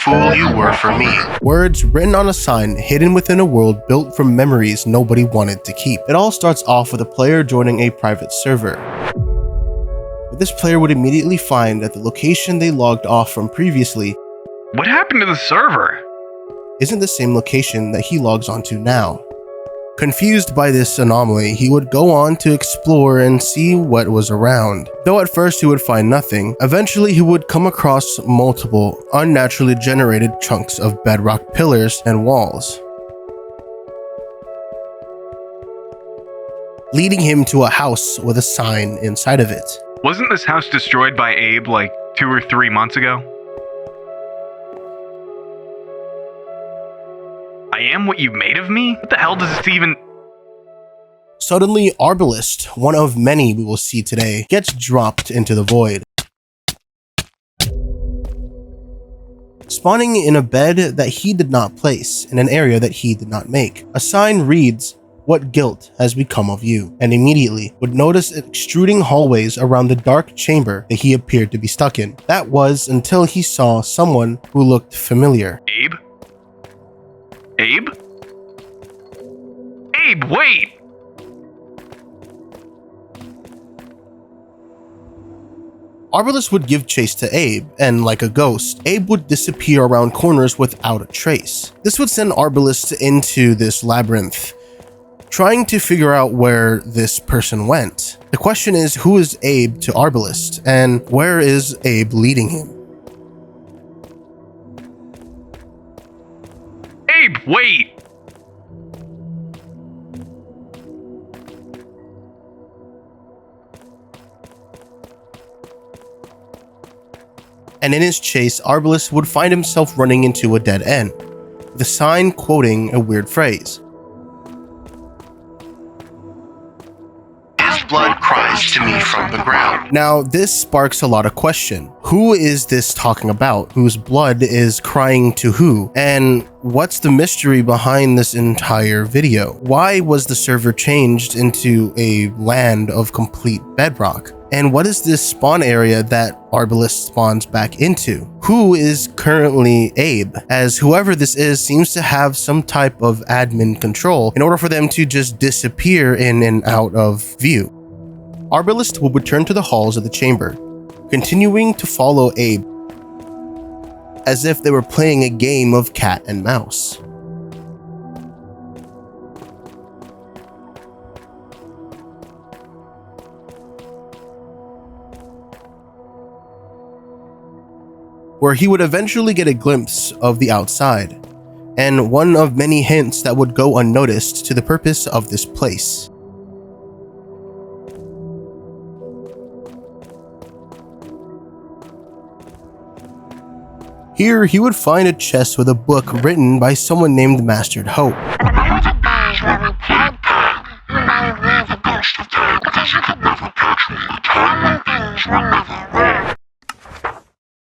fool you were for me. Words written on a sign hidden within a world built from memories nobody wanted to keep. It all starts off with a player joining a private server. But this player would immediately find that the location they logged off from previously What happened to the server? isn't the same location that he logs onto now. Confused by this anomaly, he would go on to explore and see what was around. Though at first he would find nothing, eventually he would come across multiple unnaturally generated chunks of bedrock pillars and walls, leading him to a house with a sign inside of it. Wasn't this house destroyed by Abe like 2 or 3 months ago? I am what you made of me? What the hell does this even... Suddenly, Arbalest, one of many we will see today, gets dropped into the void, spawning in a bed that he did not place in an area that he did not make. A sign reads, "What guilt has become of you?" and immediately would notice extruding hallways around the dark chamber that he appeared to be stuck in. That was until he saw someone who looked familiar. Abe? Abe? Abe, wait! Arbalest would give chase to Abe, and like a ghost, Abe would disappear around corners without a trace. This would send Arbalest into this labyrinth, trying to figure out where this person went. The question is, who is Abe to Arbalest, and where is Abe leading him? Abe, wait! And in his chase, Arbalest would find himself running into a dead end, the sign quoting a weird phrase. His blood cries to me from the ground. Now, this sparks a lot of question. Who is this talking about? Whose blood is crying to who? And what's the mystery behind this entire video? Why was the server changed into a land of complete bedrock? And what is this spawn area that Arbalest spawns back into? Who is currently Abe, as whoever this is seems to have some type of admin control in order for them to just disappear in and out of view. Arbalest will return to the halls of the chamber, continuing to follow Abe as if they were playing a game of cat and mouse. Where he would eventually get a glimpse of the outside, and one of many hints that would go unnoticed to the purpose of this place. Here, he would find a chest with a book written by someone named Mastered Hope.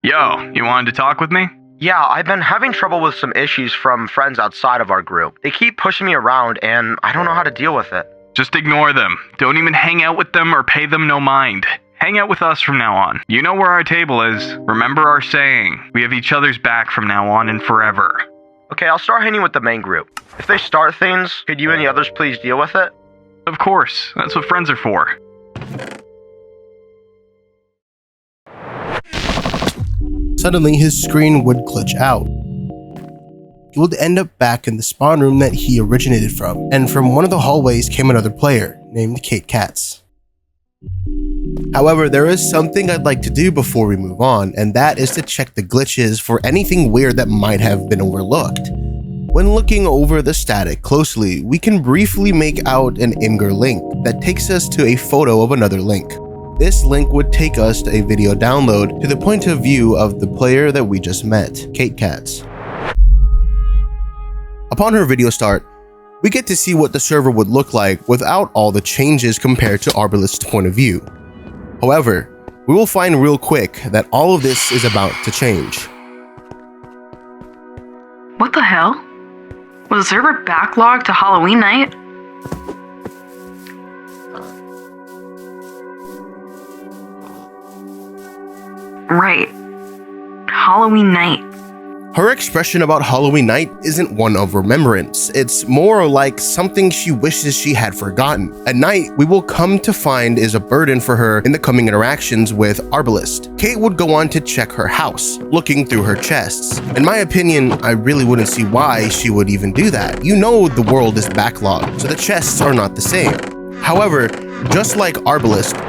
Yo, you wanted to talk with me? Yeah, I've been having trouble with some issues from friends outside of our group. They keep pushing me around and I don't know how to deal with it. Just ignore them. Don't even hang out with them or pay them no mind. Hang out with us from now on. You know where our table is. Remember our saying. We have each other's back from now on and forever. Okay, I'll start hanging with the main group. If they start things, could you and the others please deal with it? Of course, that's what friends are for. Suddenly, his screen would glitch out. He would end up back in the spawn room that he originated from, and from one of the hallways came another player, named Kate Katz. However, there is something I'd like to do before we move on, and that is to check the glitches for anything weird that might have been overlooked. When looking over the static closely, we can briefly make out an Imgur link that takes us to a photo of another link. This link would take us to a video download to the point of view of the player that we just met, Kate Katz. Upon her video start, we get to see what the server would look like without all the changes compared to Arbalest's point of view. However, we will find real quick that all of this is about to change. What the hell? Was the server backlogged to Halloween night? Right. Halloween night. Her expression about Halloween night isn't one of remembrance, it's more like something she wishes she had forgotten. A night we will come to find is a burden for her in the coming interactions with Arbalest. Kate would go on to check her house, looking through her chests. In my opinion, I really wouldn't see why she would even do that. You know the world is backlogged, so the chests are not the same. However, just like Arbalest,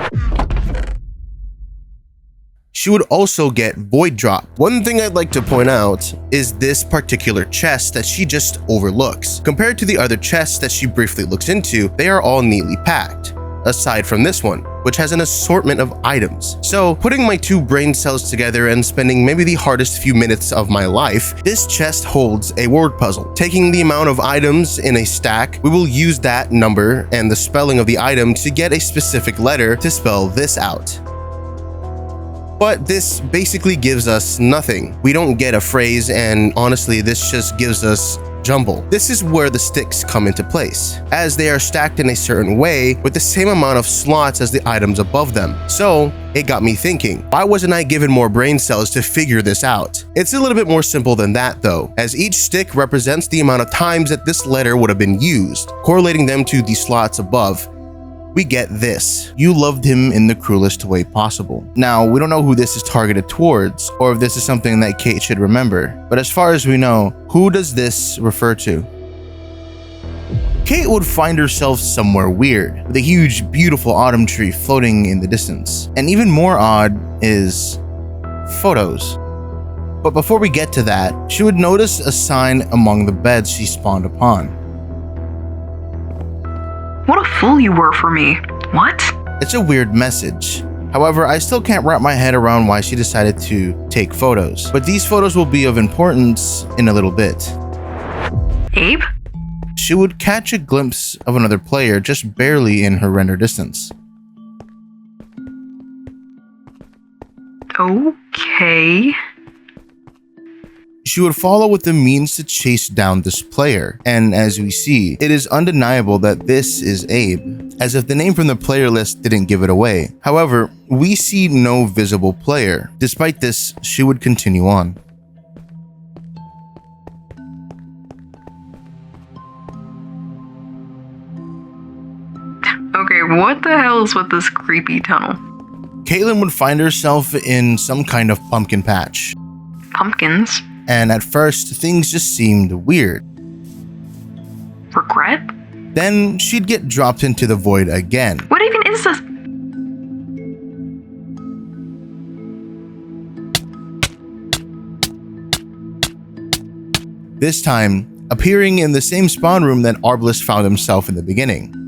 she would also get void drop. One thing I'd like to point out is this particular chest that she just overlooks. Compared to the other chests that she briefly looks into, they are all neatly packed, aside from this one, which has an assortment of items. So, putting my two brain cells together and spending maybe the hardest few minutes of my life, this chest holds a word puzzle. Taking the amount of items in a stack, we will use that number and the spelling of the item to get a specific letter to spell this out. But this basically gives us nothing. We don't get a phrase, and honestly, this just gives us jumble. This is where the sticks come into place, as they are stacked in a certain way with the same amount of slots as the items above them. So it got me thinking, why wasn't I given more brain cells to figure this out? It's a little bit more simple than that though, as each stick represents the amount of times that this letter would have been used. Correlating them to the slots above, we get this. You loved him in the cruelest way possible. Now, we don't know who this is targeted towards, or if this is something that Kate should remember, but as far as we know, who does this refer to? Kate would find herself somewhere weird, with a huge, beautiful autumn tree floating in the distance. And even more odd is photos. But before we get to that, she would notice a sign among the beds she spawned upon. What a fool you were for me. What? It's a weird message. However, I still can't wrap my head around why she decided to take photos. But these photos will be of importance in a little bit. Abe? She would catch a glimpse of another player just barely in her render distance. Okay. She would follow with the means to chase down this player, and as we see, it is undeniable that this is Abe, as if the name from the player list didn't give it away. However, we see no visible player. Despite this, she would continue on. Okay, what the hell is with this creepy tunnel? Kaitlyn would find herself in some kind of pumpkin patch. Pumpkins? And at first, things just seemed weird. Regret? Then she'd get dropped into the void again. What even is this? This time, appearing in the same spawn room that Arbalest found himself in the beginning.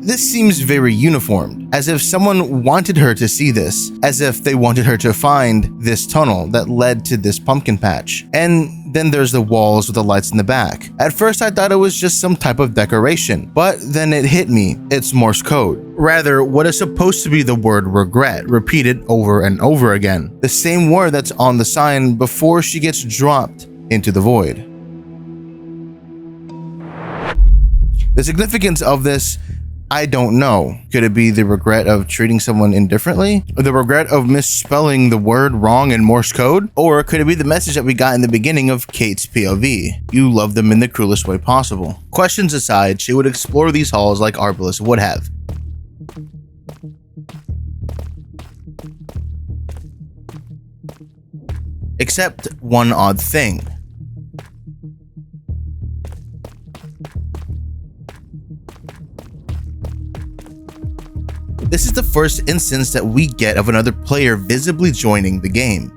This seems very uniformed, as if someone wanted her to see this, as if they wanted her to find this tunnel that led to this pumpkin patch. And then there's the walls with the lights in the back. At first I thought it was just some type of decoration, but then it hit me, it's Morse code. Rather, what is supposed to be the word regret, repeated over and over again. The same word that's on the sign before she gets dropped into the void. The significance of this, I don't know. Could it be the regret of treating someone indifferently? Or the regret of misspelling the word wrong in Morse code? Or could it be the message that we got in the beginning of Kate's POV? You love them in the cruelest way possible. Questions aside, she would explore these halls like Arbalest would have. Except one odd thing. This is the first instance that we get of another player visibly joining the game,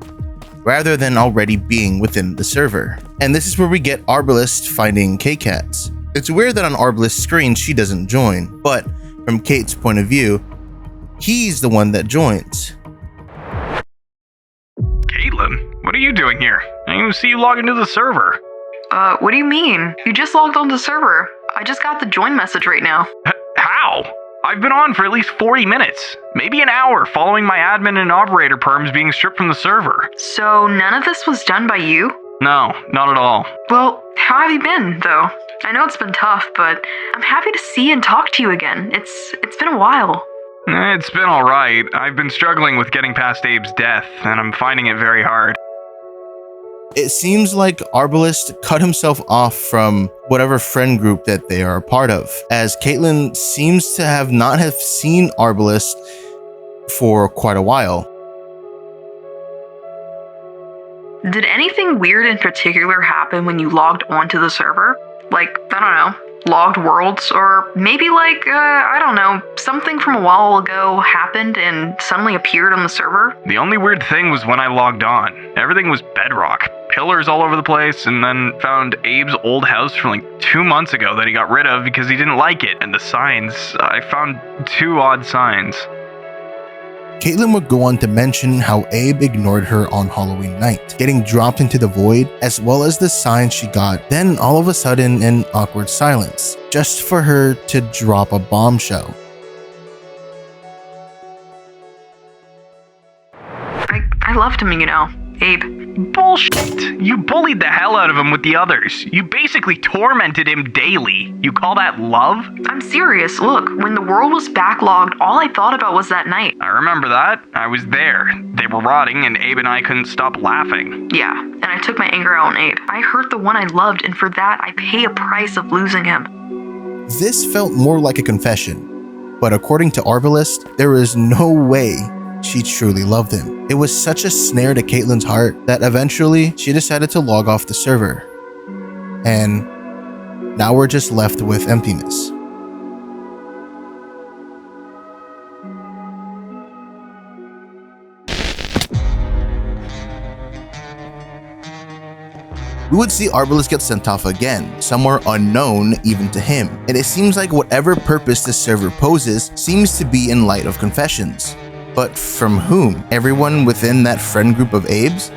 rather than already being within the server. And this is where we get Arbalest finding K-Cats. It's weird that on Arbalest's screen she doesn't join, but from Kate's point of view, he's the one that joins. Kaitlyn, what are you doing here? I didn't even see you log into the server. What do you mean? You just logged on the server. I just got the join message right now. How? I've been on for at least 40 minutes, maybe an hour, following my admin and operator perms being stripped from the server. So none of this was done by you? No, not at all. Well, how have you been, though? I know it's been tough, but I'm happy to see and talk to you again. It's been a while. It's been alright. I've been struggling with getting past Abe's death, and I'm finding it very hard. It seems like Arbalest cut himself off from whatever friend group that they are a part of, as Kaitlyn seems to not have seen Arbalest for quite a while. Did anything weird in particular happen when you logged onto the server? Like, I don't know, logged worlds, or maybe like, I don't know, something from a while ago happened and suddenly appeared on the server? The only weird thing was when I logged on. Everything was bedrock. Pillars all over the place, and then found Abe's old house from like 2 months ago that he got rid of because he didn't like it. And the signs, I found 2 odd signs. Kaitlyn would go on to mention how Abe ignored her on Halloween night, getting dropped into the void, as well as the signs she got, then all of a sudden an awkward silence, just for her to drop a bombshell. I loved him, you know, Abe. Bullshit! You bullied the hell out of him with the others. You basically tormented him daily. You call that love? I'm serious. Look, when the world was backlogged, all I thought about was that night. I remember that. I was there. They were rotting, and Abe and I couldn't stop laughing. Yeah, and I took my anger out on Abe. I hurt the one I loved, and for that, I pay a price of losing him. This felt more like a confession, but according to Arbalest, there is no way she truly loved him. It was such a snare to Kaitlyn's heart that eventually she decided to log off the server. And now we're just left with emptiness. We would see Arbalest get sent off again, somewhere unknown even to him. And it seems like whatever purpose this server poses seems to be in light of confessions. But from whom? Everyone within that friend group of Abe's?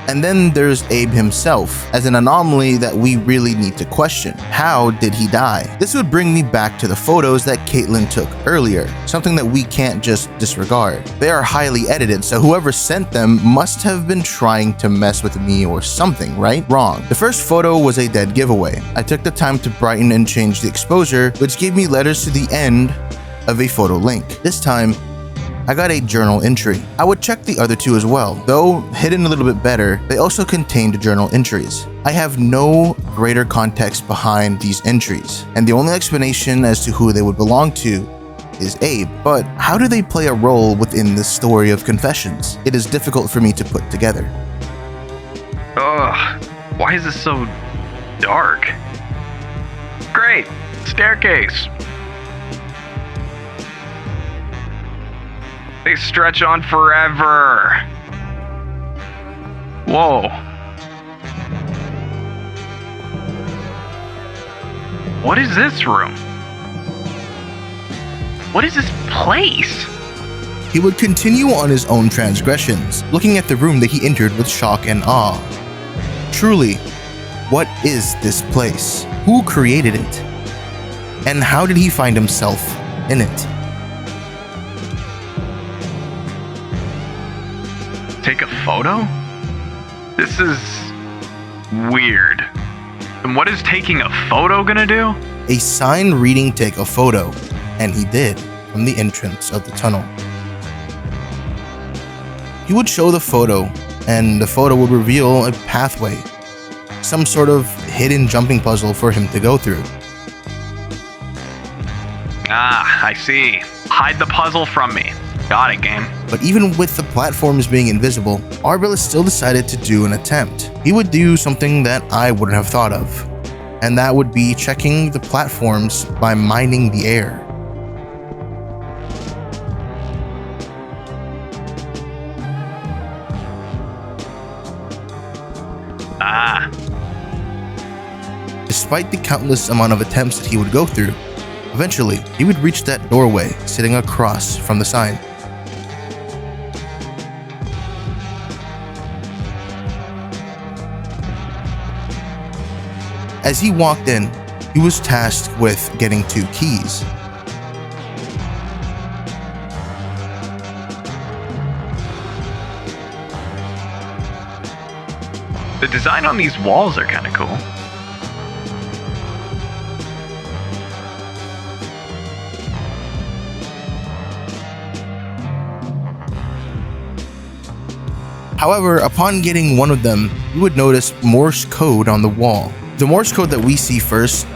And then there's Abe himself, as an anomaly that we really need to question. How did he die? This would bring me back to the photos that Kaitlyn took earlier, something that we can't just disregard. They are highly edited, so whoever sent them must have been trying to mess with me or something, right? Wrong. The first photo was a dead giveaway. I took the time to brighten and change the exposure, which gave me letters to the end of a photo link. This time, I got a journal entry. I would check the other 2 as well, though hidden a little bit better, they also contained journal entries. I have no greater context behind these entries, and the only explanation as to who they would belong to is Abe. But how do they play a role within this story of confessions? It is difficult for me to put together. Ugh, why is this so dark? Great, staircase. They stretch on forever. Whoa. What is this room? What is this place? He would continue on his own transgressions, looking at the room that he entered with shock and awe. Truly, what is this place? Who created it? And how did he find himself in it? Take a photo? This is weird. And what is taking a photo gonna do? A sign reading "take a photo," and he did from the entrance of the tunnel. He would show the photo, and the photo would reveal a pathway, some sort of hidden jumping puzzle for him to go through. Ah, I see. Hide the puzzle from me. Got it, game. But even with the platforms being invisible, Arbalest still decided to do an attempt. He would do something that I wouldn't have thought of, and that would be checking the platforms by mining the air. Ah. Despite the countless amount of attempts that he would go through, eventually he would reach that doorway sitting across from the sign. As he walked in, he was tasked with getting 2 keys. The design on these walls are kind of cool. However, upon getting one of them, you would notice Morse code on the wall. The Morse code that we see first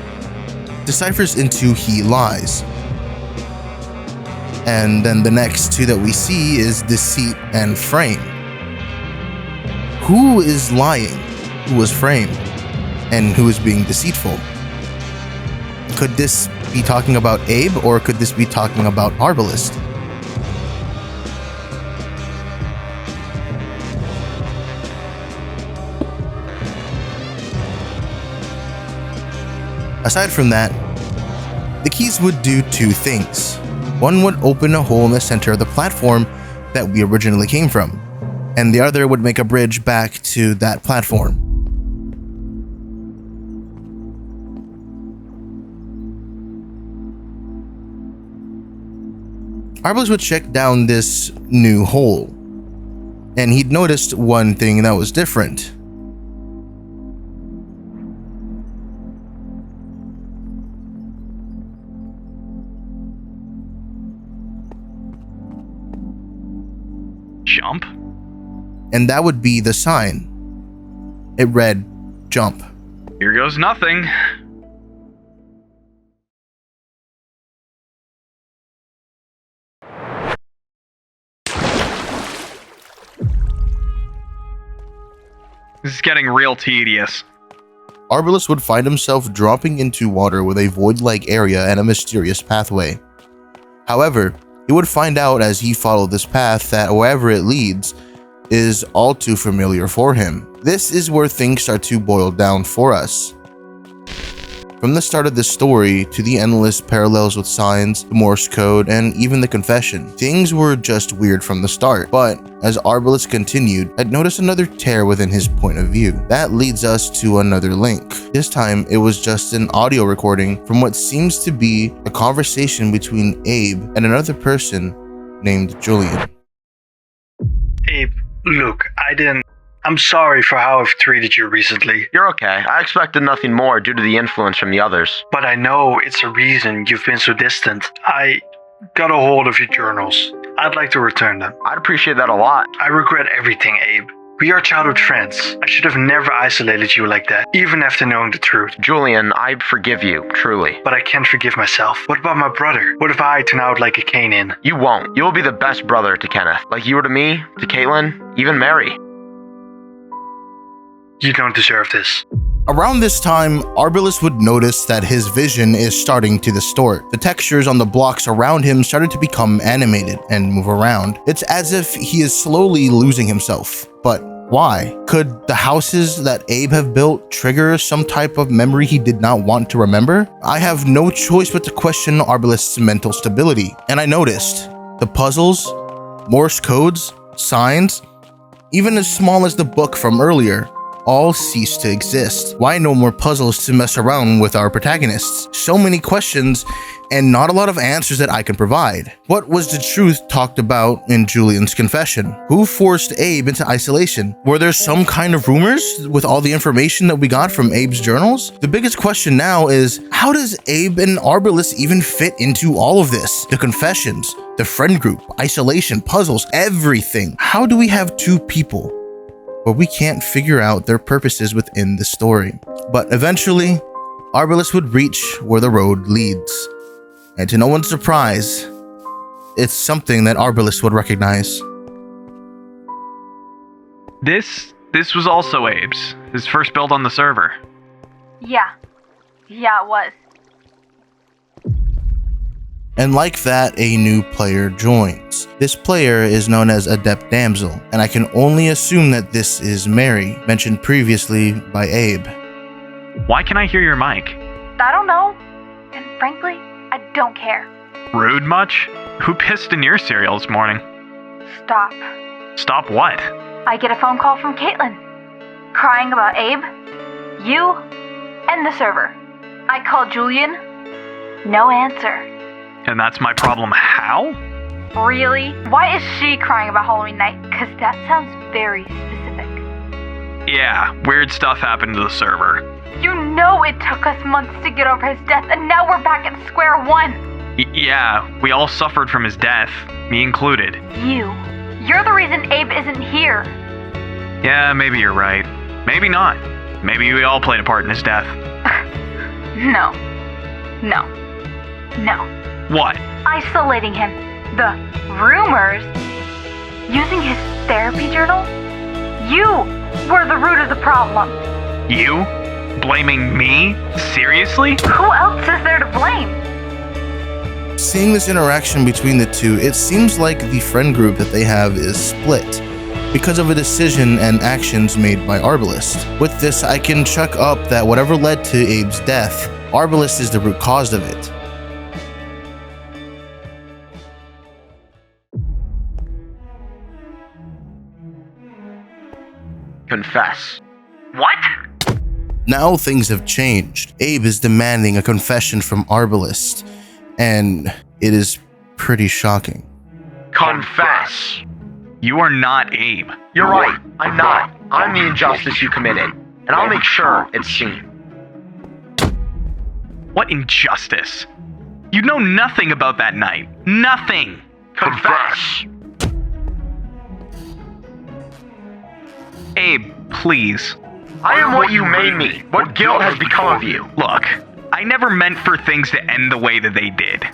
deciphers into "he lies." And then the next two that we see is "deceit" and "frame." Who is lying? Who was framed? And who is being deceitful? Could this be talking about Abe, or could this be talking about Arbalest? Aside from that, the keys would do two things. One would open a hole in the center of the platform that we originally came from, and the other would make a bridge back to that platform. Arbalest would check down this new hole, and he'd noticed one thing that was different. Jump? And that would be the sign. It read, "Jump." Here goes nothing. This is getting real tedious. Arbalest would find himself dropping into water with a void-like area and a mysterious pathway. However, he would find out as he followed this path that wherever it leads is all too familiar for him. This is where things start to boil down for us. From the start of this story to the endless parallels with signs, the Morse code, and even the confession, things were just weird from the start. But as Arbalest continued, I'd noticed another tear within his point of view. That leads us to another link. This time, it was just an audio recording from what seems to be a conversation between Abe and another person named Julian. Abe, look, I'm sorry for how I've treated you recently. You're okay. I expected nothing more due to the influence from the others. But I know it's a reason you've been so distant. I got a hold of your journals. I'd like to return them. I'd appreciate that a lot. I regret everything, Abe. We are childhood friends. I should have never isolated you like that, even after knowing the truth. Julian, I forgive you, truly. But I can't forgive myself. What about my brother? What if I turn out like a Canaan? You won't. You will be the best brother to Kenneth. Like you were to me, to Kaitlyn, even Mary. You don't deserve this. Around this time, Arbalest would notice that his vision is starting to distort. The textures on the blocks around him started to become animated and move around. It's as if he is slowly losing himself. But why? Could the houses that Abe have built trigger some type of memory he did not want to remember? I have no choice but to question Arbalest's mental stability. And I noticed the puzzles, Morse codes, signs, even as small as the book from earlier, all cease to exist. Why no more puzzles to mess around with our protagonists? So many questions and not a lot of answers that I can provide. What was the truth talked about in Julian's confession? Who forced Abe into isolation? Were there some kind of rumors with all the information that we got from Abe's journals? The biggest question now is, how does Abe and Arbalest even fit into all of this? The confessions, the friend group, isolation, puzzles, everything. How do we have two people where we can't figure out their purposes within the story? But eventually, Arbalest would reach where the road leads. And to no one's surprise, it's something that Arbalest would recognize. This was also Abe's. His first build on the server. Yeah, it was. And like that, a new player joins. This player is known as Adept Damsel, and I can only assume that this is Mary, mentioned previously by Abe. Why can I hear your mic? I don't know. And frankly, I don't care. Rude much? Who pissed in your cereal this morning? Stop. Stop what? I get a phone call from Kaitlyn, crying about Abe, you, and the server. I call Julian. No answer. And that's my problem. How? Really? Why is she crying about Halloween night? Because that sounds very specific. Yeah, weird stuff happened to the server. You know it took us months to get over his death, and now we're back at square one. Yeah, we all suffered from his death, me included. You're the reason Abe isn't here. Yeah, maybe you're right. Maybe not. Maybe we all played a part in his death. No. No. No. What? Isolating him. The rumors. Using his therapy journal. You were the root of the problem. You? Blaming me? Seriously? Who else is there to blame? Seeing this interaction between the two, it seems like the friend group that they have is split because of a decision and actions made by Arbalest. With this, I can chuck up that whatever led to Abe's death, Arbalest is the root cause of it. Confess. What? Now things have changed. Abe is demanding a confession from Arbalest, and it is pretty shocking. Confess. You are not Abe. You're right. I'm not. I'm the injustice you committed, and I'll make sure it's seen. What injustice? You know nothing about that night. Nothing. Confess. Abe, please. I am what you made me. What guilt has become of you? Look, I never meant for things to end the way that they did.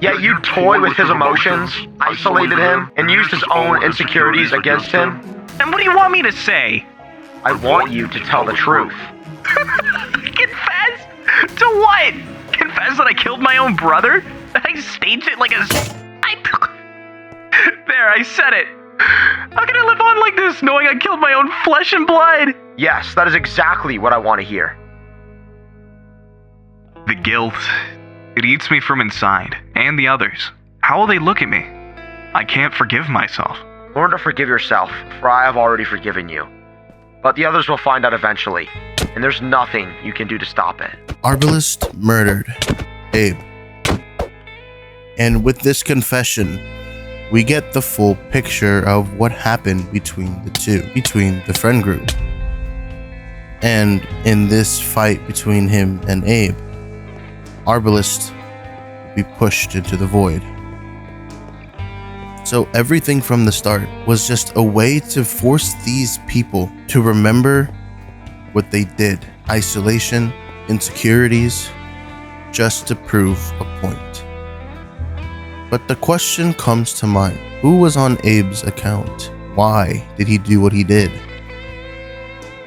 Yet you toy with his emotions, isolated him, and used his own insecurities against him. And what do you want me to say? I want you to tell the truth. Confess? To what? Confess that I killed my own brother? I staged it like a... There, I said it. How can I live on like this, knowing I killed my own flesh and blood? Yes, that is exactly what I want to hear. The guilt, it eats me from inside, and the others. How will they look at me? I can't forgive myself. Learn to forgive yourself, for I have already forgiven you. But the others will find out eventually, and there's nothing you can do to stop it. Arbalest murdered Abe. And with this confession, we get the full picture of what happened between the two, between the friend group. And in this fight between him and Abe, Arbalest will be pushed into the void. So everything from the start was just a way to force these people to remember what they did. Isolation, insecurities, just to prove a point. But the question comes to mind, who was on Abe's account? Why did he do what he did?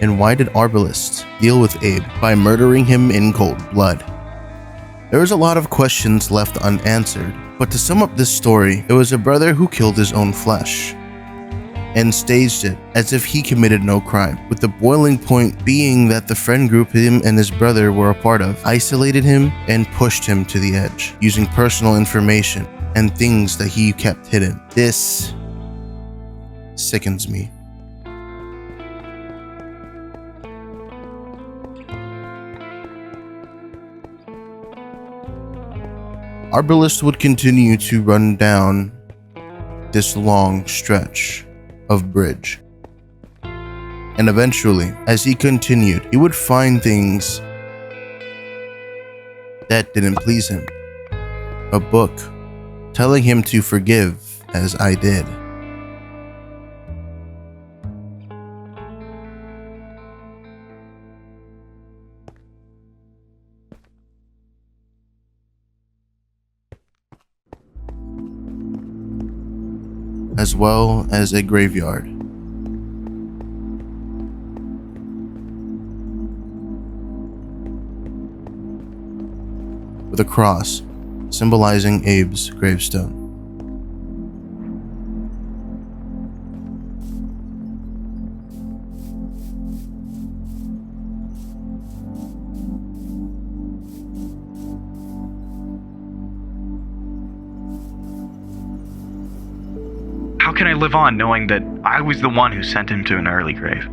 And why did Arbalest deal with Abe by murdering him in cold blood? There is a lot of questions left unanswered, but to sum up this story, it was a brother who killed his own flesh and staged it as if he committed no crime, with the boiling point being that the friend group him and his brother were a part of isolated him and pushed him to the edge, using personal information and things that he kept hidden. This sickens me. Arbalest would continue to run down this long stretch of bridge. And eventually, as he continued, he would find things that didn't please him. A book telling him to forgive as I did. As well as a graveyard. With a cross symbolizing Abe's gravestone. How can I live on knowing that I was the one who sent him to an early grave?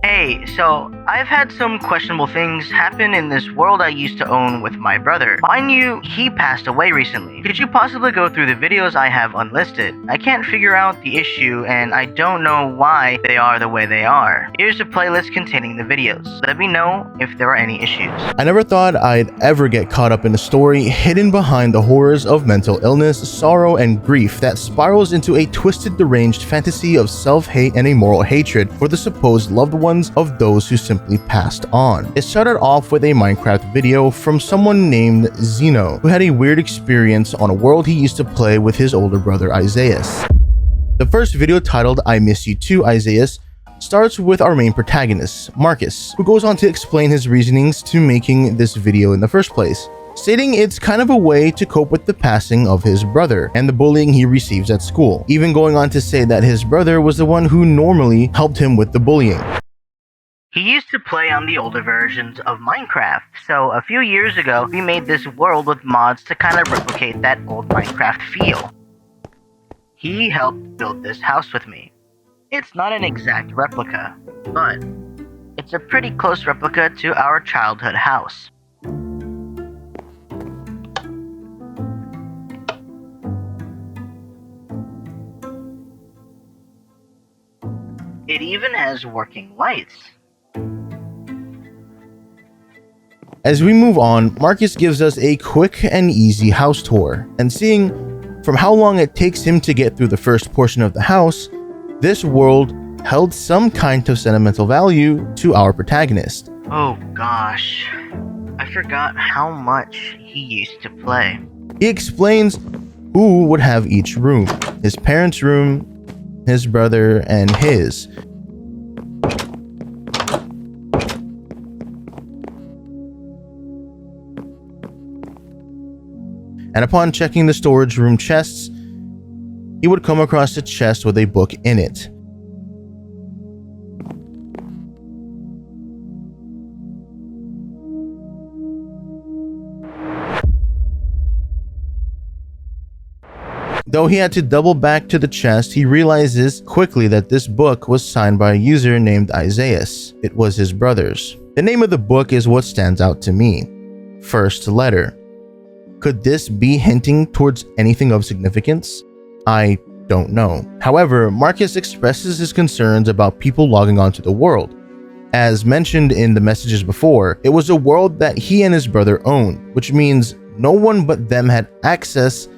Hey, so I've had some questionable things happen in this world I used to own with my brother. Mind you, he passed away recently. Could you possibly go through the videos I have unlisted? I can't figure out the issue and I don't know why they are the way they are. Here's a playlist containing the videos. Let me know if there are any issues. I never thought I'd ever get caught up in a story hidden behind the horrors of mental illness, sorrow, and grief that spirals into a twisted, deranged fantasy of self-hate and a moral hatred for the supposed loved ones of those who simply passed on. It started off with a Minecraft video from someone named Zeno, who had a weird experience on a world he used to play with his older brother Isaias. The first video, titled I Miss You Too, Isaias, starts with our main protagonist, Marcus, who goes on to explain his reasonings to making this video in the first place, stating it's kind of a way to cope with the passing of his brother and the bullying he receives at school, even going on to say that his brother was the one who normally helped him with the bullying. He used to play on the older versions of Minecraft, so a few years ago, we made this world with mods to kind of replicate that old Minecraft feel. He helped build this house with me. It's not an exact replica, but it's a pretty close replica to our childhood house. It even has working lights. As we move on, Marcus gives us a quick and easy house tour, and seeing from how long it takes him to get through the first portion of the house, this world held some kind of sentimental value to our protagonist. Oh gosh, I forgot how much he used to play. He explains who would have each room: his parents' room, his brother, and his. And upon checking the storage room chests, he would come across a chest with a book in it. Though he had to double back to the chest, he realizes quickly that this book was signed by a user named Isaias. It was his brother's. The name of the book is what stands out to me. First Letter. Could this be hinting towards anything of significance? I don't know. However, Marcus expresses his concerns about people logging onto the world. As mentioned in the messages before, it was a world that he and his brother owned, which means no one but them had access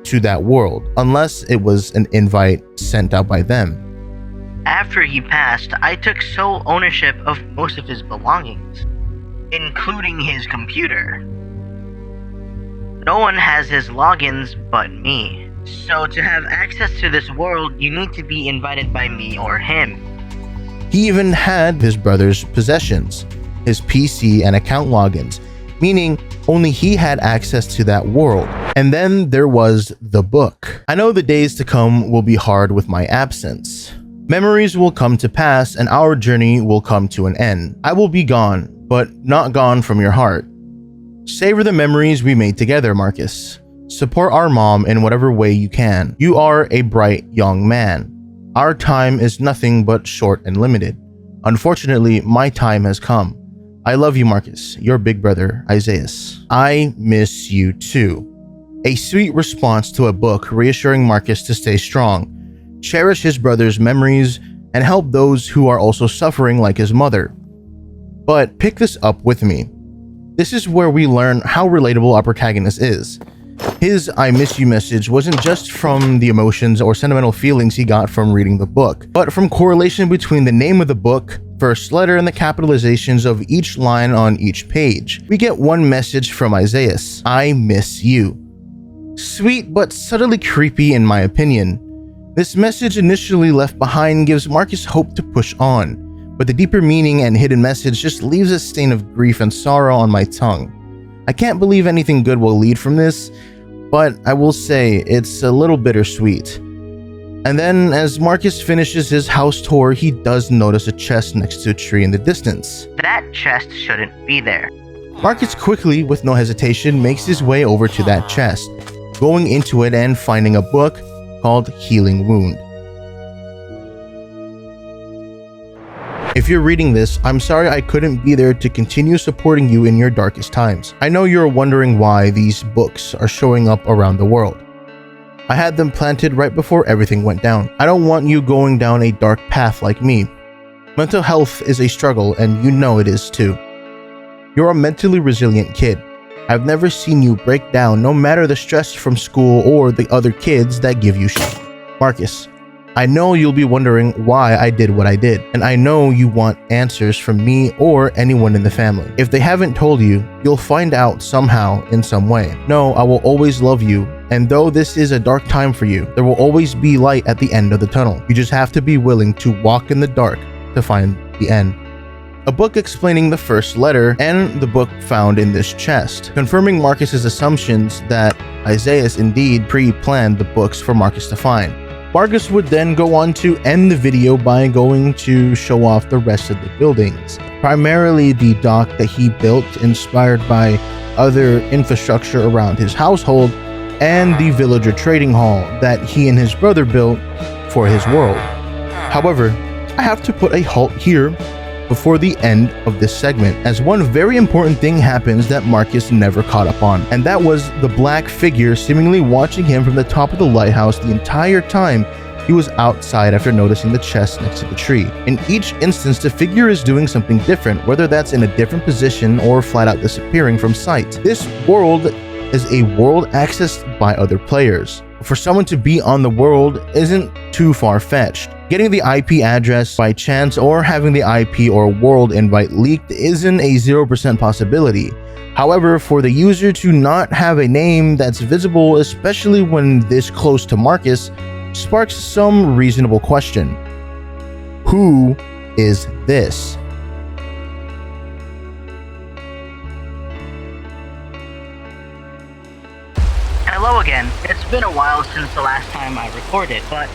to that world, unless it was an invite sent out by them. After he passed, I took sole ownership of most of his belongings, including his computer. No one has his logins but me. So to have access to this world, you need to be invited by me or him. He even had his brother's possessions, his PC and account logins, meaning only he had access to that world. And then there was the book. I know the days to come will be hard with my absence. Memories will come to pass and our journey will come to an end. I will be gone, but not gone from your heart. Savor the memories we made together, Marcus. Support our mom in whatever way you can. You are a bright young man. Our time is nothing but short and limited. Unfortunately, my time has come. I love you, Marcus. Your big brother, Isaias. I miss you too. A sweet response to a book reassuring Marcus to stay strong, cherish his brother's memories, and help those who are also suffering like his mother. But pick this up with me. This is where we learn how relatable our protagonist is. His I miss you message wasn't just from the emotions or sentimental feelings he got from reading the book, but from correlation between the name of the book, first letter, and the capitalizations of each line on each page. We get one message from Isaias: I miss you. Sweet but subtly creepy in my opinion. This message initially left behind gives Marcus hope to push on, but the deeper meaning and hidden message just leaves a stain of grief and sorrow on my tongue. I can't believe anything good will lead from this, but I will say it's a little bittersweet. And then as Marcus finishes his house tour, he does notice a chest next to a tree in the distance. That chest shouldn't be there. Marcus quickly, with no hesitation, makes his way over to that chest, going into it and finding a book called Healing Wound. If you're reading this, I'm sorry I couldn't be there to continue supporting you in your darkest times. I know you're wondering why these books are showing up around the world. I had them planted right before everything went down. I don't want you going down a dark path like me. Mental health is a struggle, and you know it is too. You're a mentally resilient kid. I've never seen you break down, no matter the stress from school or the other kids that give you shit. Marcus, I know you'll be wondering why I did what I did, and I know you want answers from me or anyone in the family. If they haven't told you, you'll find out somehow in some way. No, I will always love you, and though this is a dark time for you, there will always be light at the end of the tunnel. You just have to be willing to walk in the dark to find the end. A book explaining the first letter and the book found in this chest, confirming Marcus's assumptions that Isaiah indeed pre-planned the books for Marcus to find. Marcus would then go on to end the video by going to show off the rest of the buildings, primarily the dock that he built inspired by other infrastructure around his household, and the villager trading hall that he and his brother built for his world. However, I have to put a halt here before the end of this segment, as one very important thing happens that Marcus never caught up on, and that was the black figure seemingly watching him from the top of the lighthouse the entire time he was outside after noticing the chest next to the tree. In each instance, the figure is doing something different, whether that's in a different position or flat out disappearing from sight. This world is a world accessed by other players. For someone to be on the world isn't too far-fetched. Getting the IP address by chance or having the IP or world invite leaked isn't a 0% possibility. However, for the user to not have a name that's visible, especially when this close to Marcus, sparks some reasonable question. Who is this? Hello again. It's been a while since the last time I recorded, but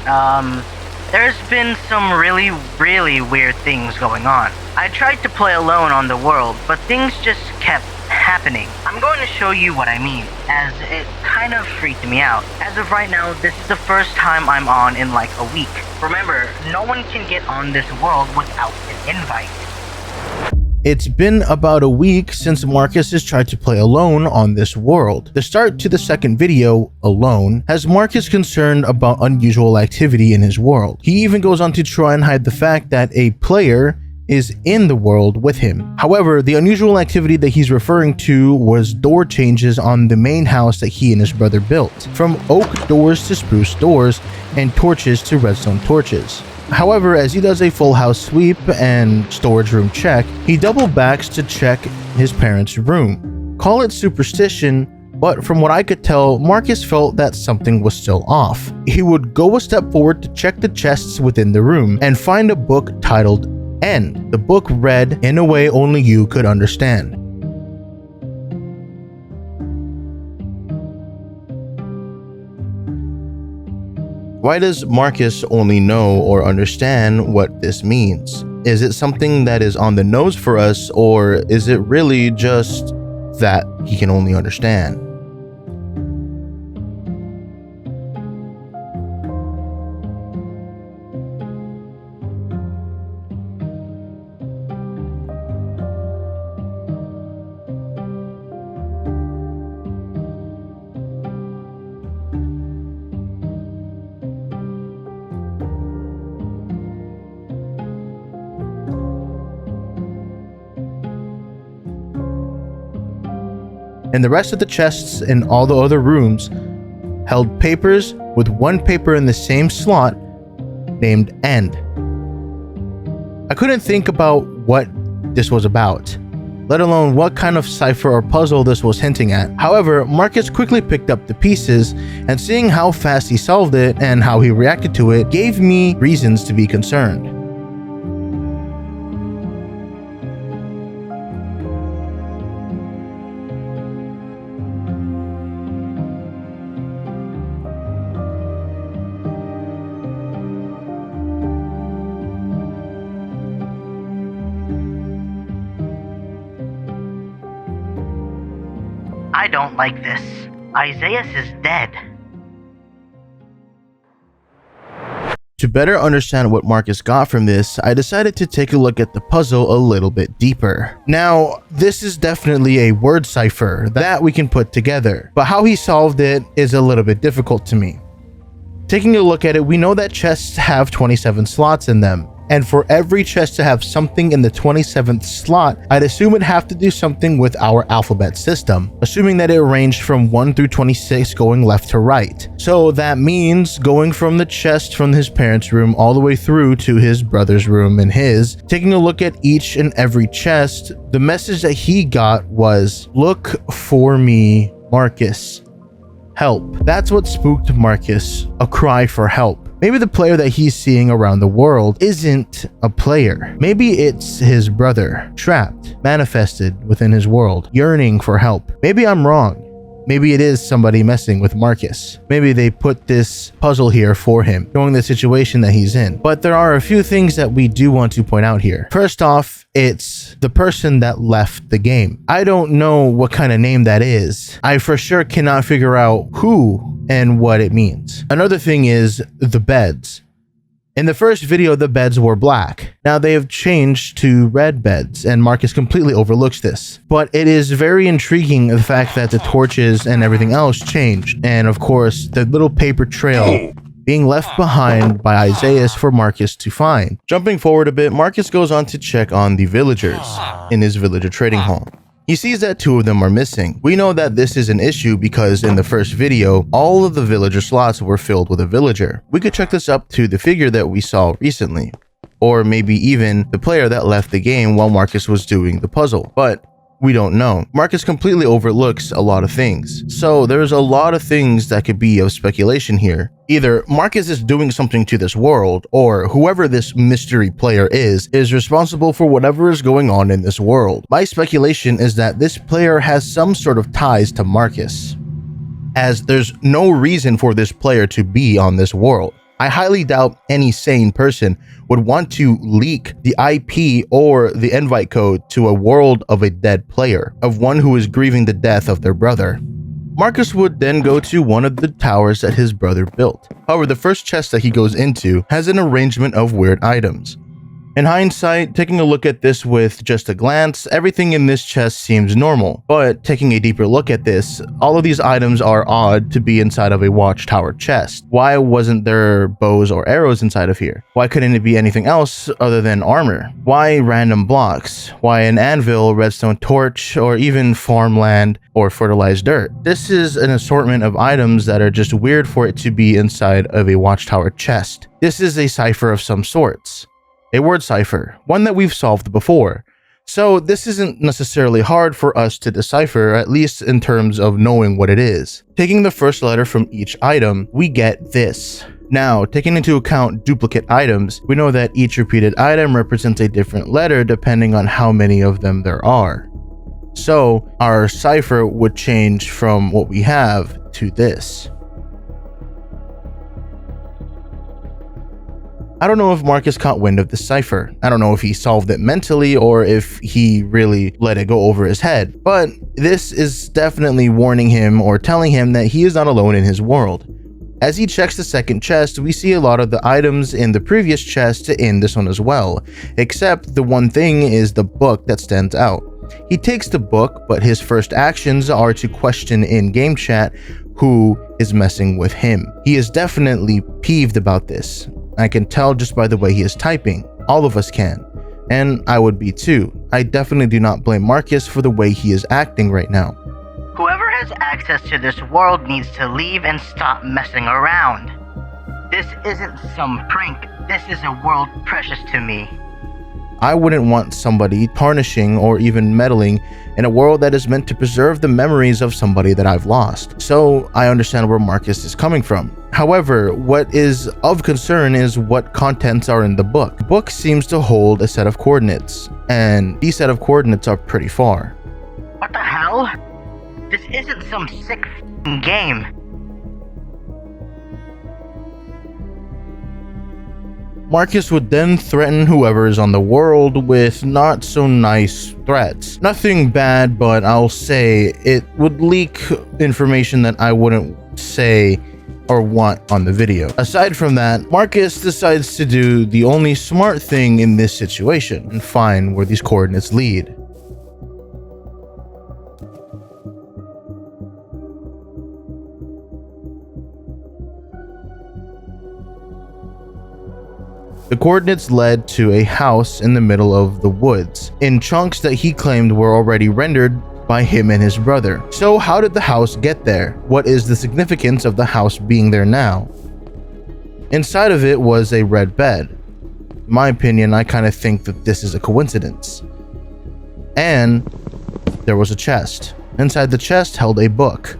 there's been some really weird things going on. I tried to play alone on the world, but things just kept happening. I'm going to show you what I mean, as it kind of freaked me out. As of right now, this is the first time I'm on in like a week. Remember, no one can get on this world without an invite. It's been about a week since Marcus has tried to play alone on this world. The start to the second video, Alone, has Marcus concerned about unusual activity in his world. He even goes on to try and hide the fact that a player is in the world with him. However, the unusual activity that he's referring to was door changes on the main house that he and his brother built, from oak doors to spruce doors, and torches to redstone torches. However, as he does a full house sweep and storage room check, he double backs to check his parents' room. Call it superstition, but from what I could tell, Marcus felt that something was still off. He would go a step forward to check the chests within the room and find a book titled End. The book read in a way only you could understand. Why does Marcus only know or understand what this means? Is it something that is on the nose for us, or is it really just that he can only understand? And the rest of the chests in all the other rooms held papers with one paper in the same slot named End. I couldn't think about what this was about, let alone what kind of cipher or puzzle this was hinting at. However, Marcus quickly picked up the pieces, and seeing how fast he solved it and how he reacted to it gave me reasons to be concerned. I don't like this. Isaiah is dead. To better understand what Marcus got from this, I decided to take a look at the puzzle a little bit deeper. Now, this is definitely a word cipher that we can put together, but how he solved it is a little bit difficult to me. Taking a look at it, we know that chests have 27 slots in them. And for every chest to have something in the 27th slot, I'd assume it'd have to do something with our alphabet system, assuming that it ranged from 1 through 26 going left to right. So that means going from the chest from his parents' room all the way through to his brother's room and his, taking a look at each and every chest, the message that he got was, "Look for me, Marcus. Help." That's what spooked Marcus, a cry for help. Maybe the player that he's seeing around the world isn't a player. Maybe it's his brother, trapped, manifested within his world, yearning for help. Maybe I'm wrong. Maybe it is somebody messing with Marcus. Maybe they put this puzzle here for him, showing the situation that he's in. But there are a few things that we do want to point out here. First off, it's the person that left the game. I don't know what kind of name that is. I for sure cannot figure out who and what it means. Another thing is the beds. In the first video, the beds were black. Now they have changed to red beds, and Marcus completely overlooks this. But it is very intriguing the fact that the torches and everything else changed. And of course, the little paper trail being left behind by Isaiah for Marcus to find. Jumping forward a bit, Marcus goes on to check on the villagers in his villager trading hall. He sees that 2 of them are missing. We know that this is an issue because in the first video, all of the villager slots were filled with a villager. We could check this up to the figure that we saw recently, or maybe even the player that left the game while Marcus was doing the puzzle, but we don't know. Marcus completely overlooks a lot of things. So there's a lot of things that could be of speculation here. Either Marcus is doing something to this world, or whoever this mystery player is responsible for whatever is going on in this world. My speculation is that this player has some sort of ties to Marcus, as there's no reason for this player to be on this world. I highly doubt any sane person would want to leak the IP or the invite code to a world of a dead player, of one who is grieving the death of their brother. Marcus would then go to one of the towers that his brother built. However, the first chest that he goes into has an arrangement of weird items. In hindsight, taking a look at this with just a glance, everything in this chest seems normal. But taking a deeper look at this, all of these items are odd to be inside of a watchtower chest. Why wasn't there bows or arrows inside of here? Why couldn't it be anything else other than armor? Why random blocks? Why an anvil, redstone torch, or even farmland or fertilized dirt? This is an assortment of items that are just weird for it to be inside of a watchtower chest. This is a cipher of some sorts. A word cipher, one that we've solved before. So this isn't necessarily hard for us to decipher, at least in terms of knowing what it is. Taking the first letter from each item, we get this. Now, taking into account duplicate items, we know that each repeated item represents a different letter depending on how many of them there are. So our cipher would change from what we have to this. I don't know if Marcus caught wind of the cipher. I don't know if he solved it mentally or if he really let it go over his head, but this is definitely warning him or telling him that he is not alone in his world. As he checks the second chest, we see a lot of the items in the previous chest in this one as well, except the one thing is the book that stands out. He takes the book, but his first actions are to question in game chat who is messing with him. He is definitely peeved about this. I can tell just by the way he is typing. All of us can. And I would be too. I definitely do not blame Marcus for the way he is acting right now. Whoever has access to this world needs to leave and stop messing around. This isn't some prank. This is a world precious to me. I wouldn't want somebody tarnishing or even meddling in a world that is meant to preserve the memories of somebody that I've lost. So I understand where Marcus is coming from. However, what is of concern is what contents are in the book. The book seems to hold a set of coordinates, and these set of coordinates are pretty far. What the hell? This isn't some sick game. Marcus would then threaten whoever is on the world with not so nice threats. Nothing bad, but I'll say it would leak information that I wouldn't say or want on the video. Aside from that, Marcus decides to do the only smart thing in this situation and find where these coordinates lead. The coordinates led to a house in the middle of the woods, in chunks that he claimed were already rendered by him and his brother. So how did the house get there? What is the significance of the house being there now? Inside of it was a red bed. In my opinion, I kind of think that this is a coincidence. And there was a chest. Inside the chest held a book.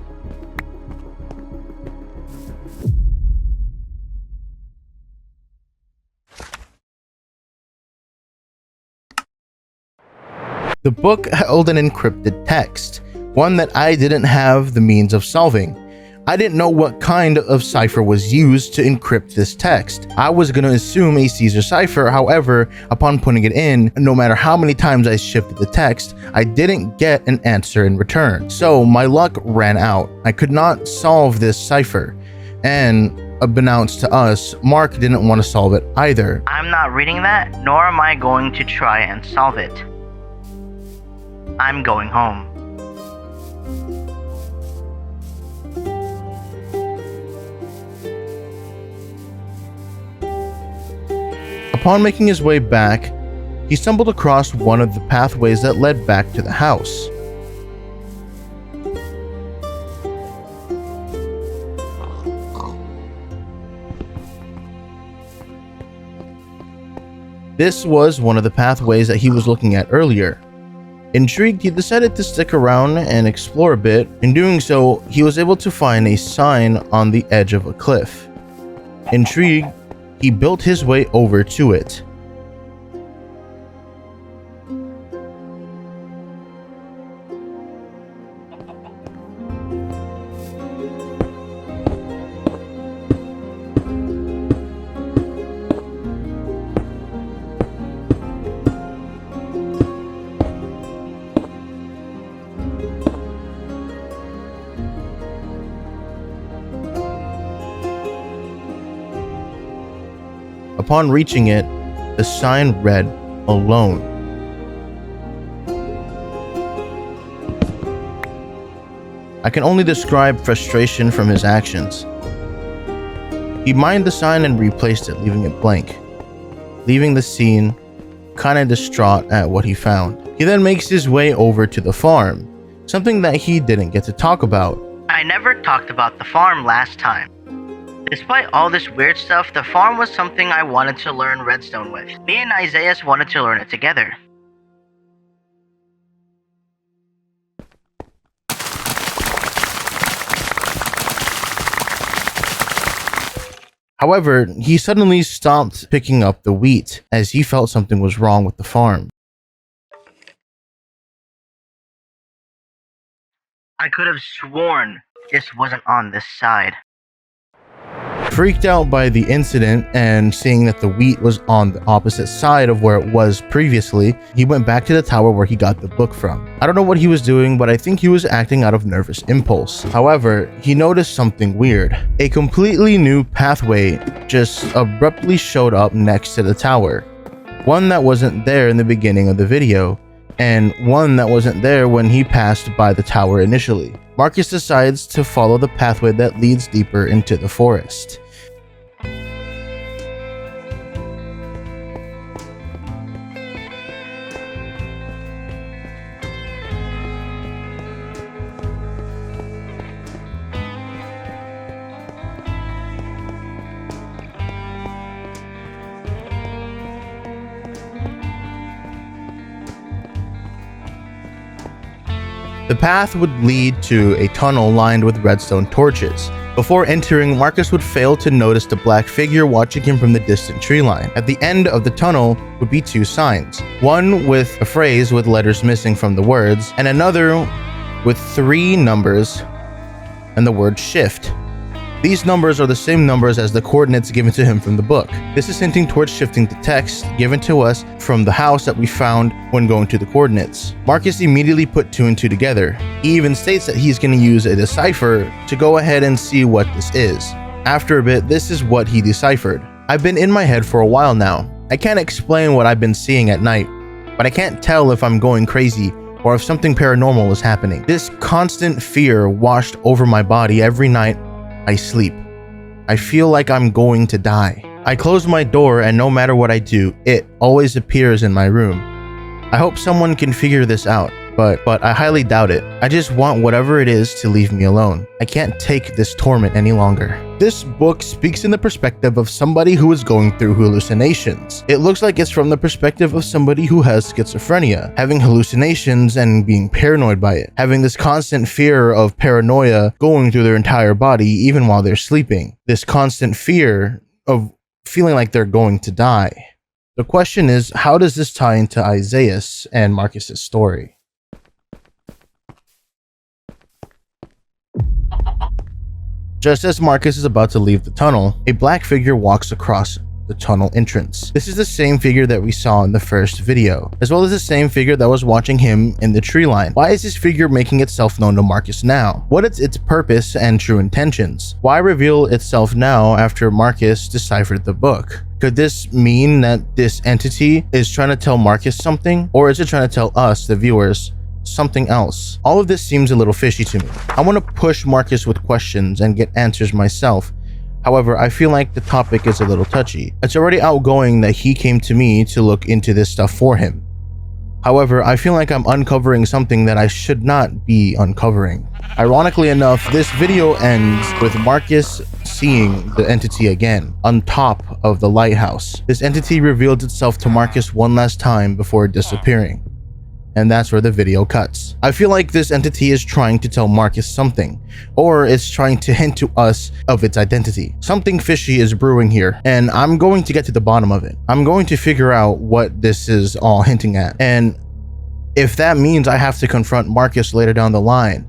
The book held an encrypted text, one that I didn't have the means of solving. I didn't know what kind of cipher was used to encrypt this text. I was going to assume a Caesar cipher, however, upon putting it in, no matter how many times I shifted the text, I didn't get an answer in return. So my luck ran out. I could not solve this cipher. And unbeknownst to us, Mark didn't want to solve it either. I'm not reading that, nor am I going to try and solve it. I'm going home. Upon making his way back, he stumbled across one of the pathways that led back to the house. This was one of the pathways that he was looking at earlier. Intrigued, he decided to stick around and explore a bit. In doing so, he was able to find a sign on the edge of a cliff. Intrigued, he built his way over to it. Upon reaching it, the sign read, "Alone." I can only describe frustration from his actions. He mined the sign and replaced it, leaving it blank, leaving the scene kinda distraught at what he found. He then makes his way over to the farm, something that he didn't get to talk about. I never talked about the farm last time. Despite all this weird stuff, the farm was something I wanted to learn redstone with. Me and Isaiah wanted to learn it together. However, he suddenly stopped picking up the wheat as he felt something was wrong with the farm. I could have sworn this wasn't on this side. Freaked out by the incident and seeing that the wheat was on the opposite side of where it was previously, he went back to the tower where he got the book from. I don't know what he was doing, but I think he was acting out of nervous impulse. However, he noticed something weird. A completely new pathway just abruptly showed up next to the tower. One that wasn't there in the beginning of the video, and one that wasn't there when he passed by the tower initially. Marcus decides to follow the pathway that leads deeper into the forest. The path would lead to a tunnel lined with redstone torches. Before entering, Marcus would fail to notice the black figure watching him from the distant tree line. At the end of the tunnel would be two signs, one with a phrase with letters missing from the words, and another with 3 numbers and the word shift. These numbers are the same numbers as the coordinates given to him from the book. This is hinting towards shifting the text given to us from the house that we found when going to the coordinates. Marcus immediately put 2 and 2 together. He even states that he's going to use a decipher to go ahead and see what this is. After a bit, this is what he deciphered. I've been in my head for a while now. I can't explain what I've been seeing at night, but I can't tell if I'm going crazy or if something paranormal is happening. This constant fear washed over my body every night I sleep. I feel like I'm going to die. I close my door and no matter what I do, it always appears in my room. I hope someone can figure this out, but I highly doubt it. I just want whatever it is to leave me alone. I can't take this torment any longer. This book speaks in the perspective of somebody who is going through hallucinations. It looks like it's from the perspective of somebody who has schizophrenia, having hallucinations and being paranoid by it, having this constant fear of paranoia going through their entire body even while they're sleeping. This constant fear of feeling like they're going to die. The question is, how does this tie into Isaiah's and Marcus's story? Just as Marcus is about to leave the tunnel, a black figure walks across the tunnel entrance. This is the same figure that we saw in the first video, as well as the same figure that was watching him in the tree line. Why is this figure making itself known to Marcus now? What is its purpose and true intentions? Why reveal itself now after Marcus deciphered the book? Could this mean that this entity is trying to tell Marcus something, or is it trying to tell us, the viewers, something else? All of this seems a little fishy to me. I want to push Marcus with questions and get answers myself. However, I feel like the topic is a little touchy. It's already outgoing that he came to me to look into this stuff for him. However, I feel like I'm uncovering something that I should not be uncovering. Ironically enough, this video ends with Marcus seeing the entity again on top of the lighthouse. This entity revealed itself to Marcus one last time before disappearing. And that's where the video cuts. I feel like this entity is trying to tell Marcus something, or it's trying to hint to us of its identity. Something fishy is brewing here, and I'm going to get to the bottom of it. I'm going to figure out what this is all hinting at, and if that means I have to confront Marcus later down the line,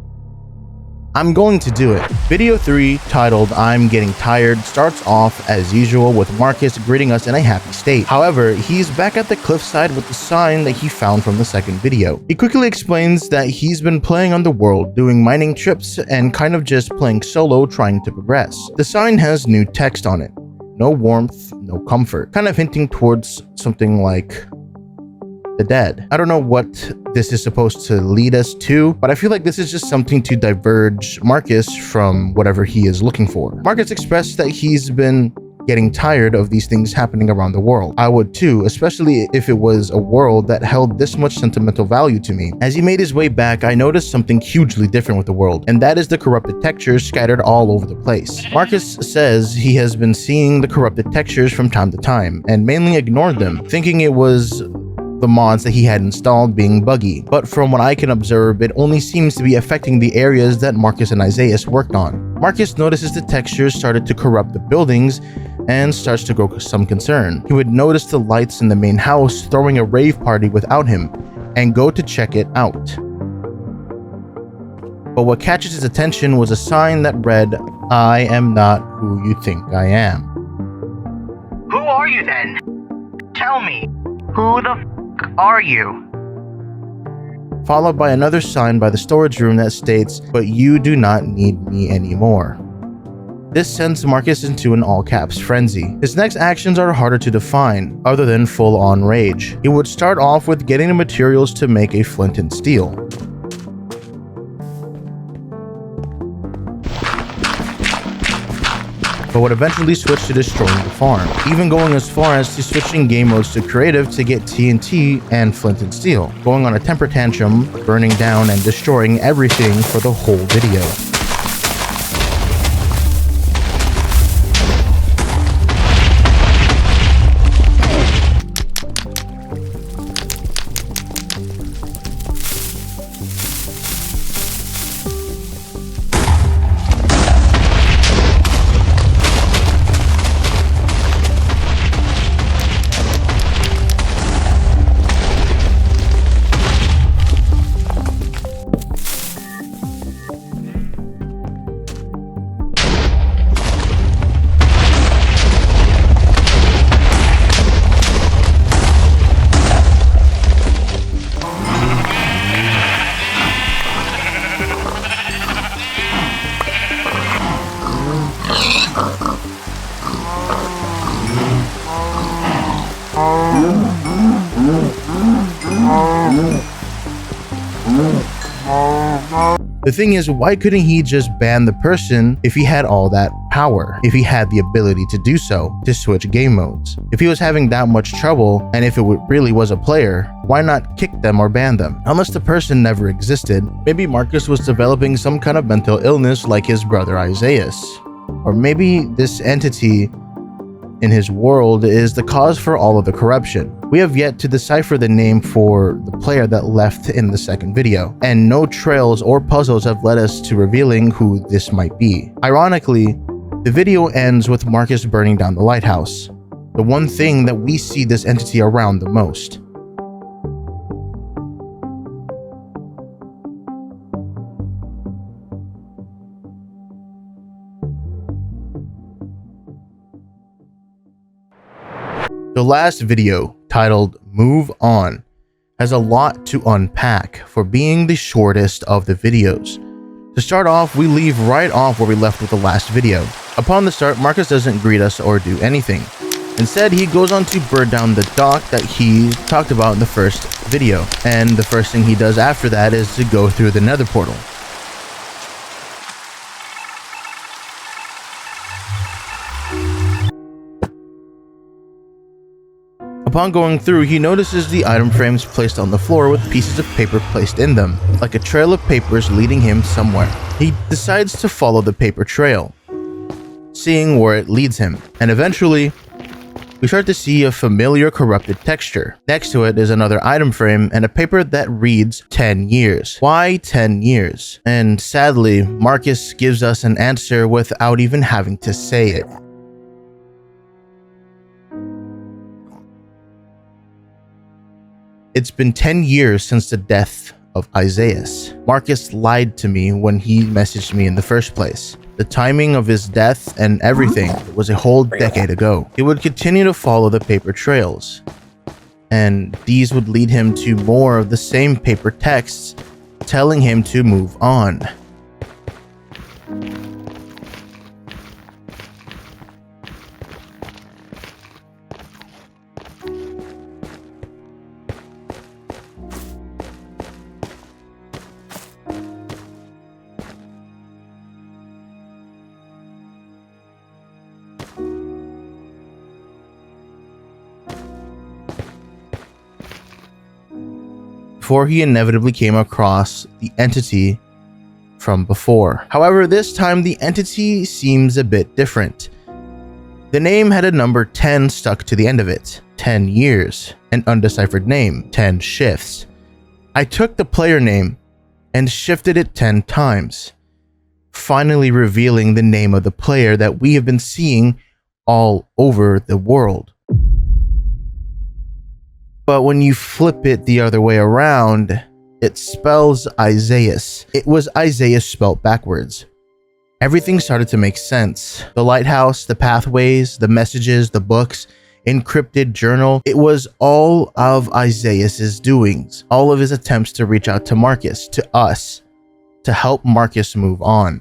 I'm going to do it. Video 3, titled I'm Getting Tired, starts off as usual with Marcus greeting us in a happy state. However, he's back at the cliffside with the sign that he found from the second video. He quickly explains that he's been playing on the world, doing mining trips, and kind of just playing solo trying to progress. The sign has new text on it. No warmth, no comfort. Kind of hinting towards something like the dead. I don't know what this is supposed to lead us to, but I feel like this is just something to diverge Marcus from whatever he is looking for. Marcus expressed that he's been getting tired of these things happening around the world. I would too, especially if it was a world that held this much sentimental value to me. As he made his way back, I noticed something hugely different with the world, and that is the corrupted textures scattered all over the place. Marcus says he has been seeing the corrupted textures from time to time, and mainly ignored them, thinking it was the mods that he had installed being buggy, but from what I can observe, it only seems to be affecting the areas that Marcus and Isaiah worked on. Marcus notices the textures started to corrupt the buildings and starts to grow some concern. He would notice the lights in the main house throwing a rave party without him and go to check it out. But what catches his attention was a sign that read, I am not who you think I am. Who are you then? Tell me, who the f are you? Followed by another sign by the storage room that states, but you do not need me anymore. This sends Marcus into an all-caps frenzy. His next actions are harder to define, other than full-on rage. He would start off with getting the materials to make a flint and steel. But would eventually switch to destroying the farm, even going as far as to switching game modes to creative to get TNT and flint and steel, going on a temper tantrum, burning down and destroying everything for the whole video. The thing is, why couldn't he just ban the person if he had all that power? If he had the ability to do so, to switch game modes? If he was having that much trouble, and if it really was a player, why not kick them or ban them? Unless the person never existed, maybe Marcus was developing some kind of mental illness like his brother Isaiah. Or maybe this entity in his world is the cause for all of the corruption. We have yet to decipher the name for the player that left in the second video, and no trails or puzzles have led us to revealing who this might be. Ironically, the video ends with Marcus burning down the lighthouse, the one thing that we see this entity around the most. The last video, titled Move On, has a lot to unpack for being the shortest of the videos. To start off, we leave right off where we left with the last video. Upon the start, Marcus doesn't greet us or do anything. Instead, he goes on to burn down the dock that he talked about in the first video, and the first thing he does after that is to go through the nether portal. Upon going through, he notices the item frames placed on the floor with pieces of paper placed in them, like a trail of papers leading him somewhere. He decides to follow the paper trail, seeing where it leads him, and eventually, we start to see a familiar corrupted texture. Next to it is another item frame and a paper that reads 10 years. Why 10 years? And sadly, Marcus gives us an answer without even having to say it. It's been 10 years since the death of Isaiah. Marcus lied to me when he messaged me in the first place. The timing of his death and everything was a whole decade ago. He would continue to follow the paper trails, and these would lead him to more of the same paper texts telling him to move on. Before he inevitably came across the entity from before. However, this time the entity seems a bit different. The name had a number 10 stuck to the end of it. 10 years. An undeciphered name. 10 shifts. I took the player name and shifted it 10 times, finally revealing the name of the player that we have been seeing all over the world. But when you flip it the other way around, it spells Isaiah. It was Isaiah spelled backwards. Everything started to make sense. The lighthouse, the pathways, the messages, the books, encrypted journal. It was all of Isaiah's doings, all of his attempts to reach out to Marcus, to us, to help Marcus move on.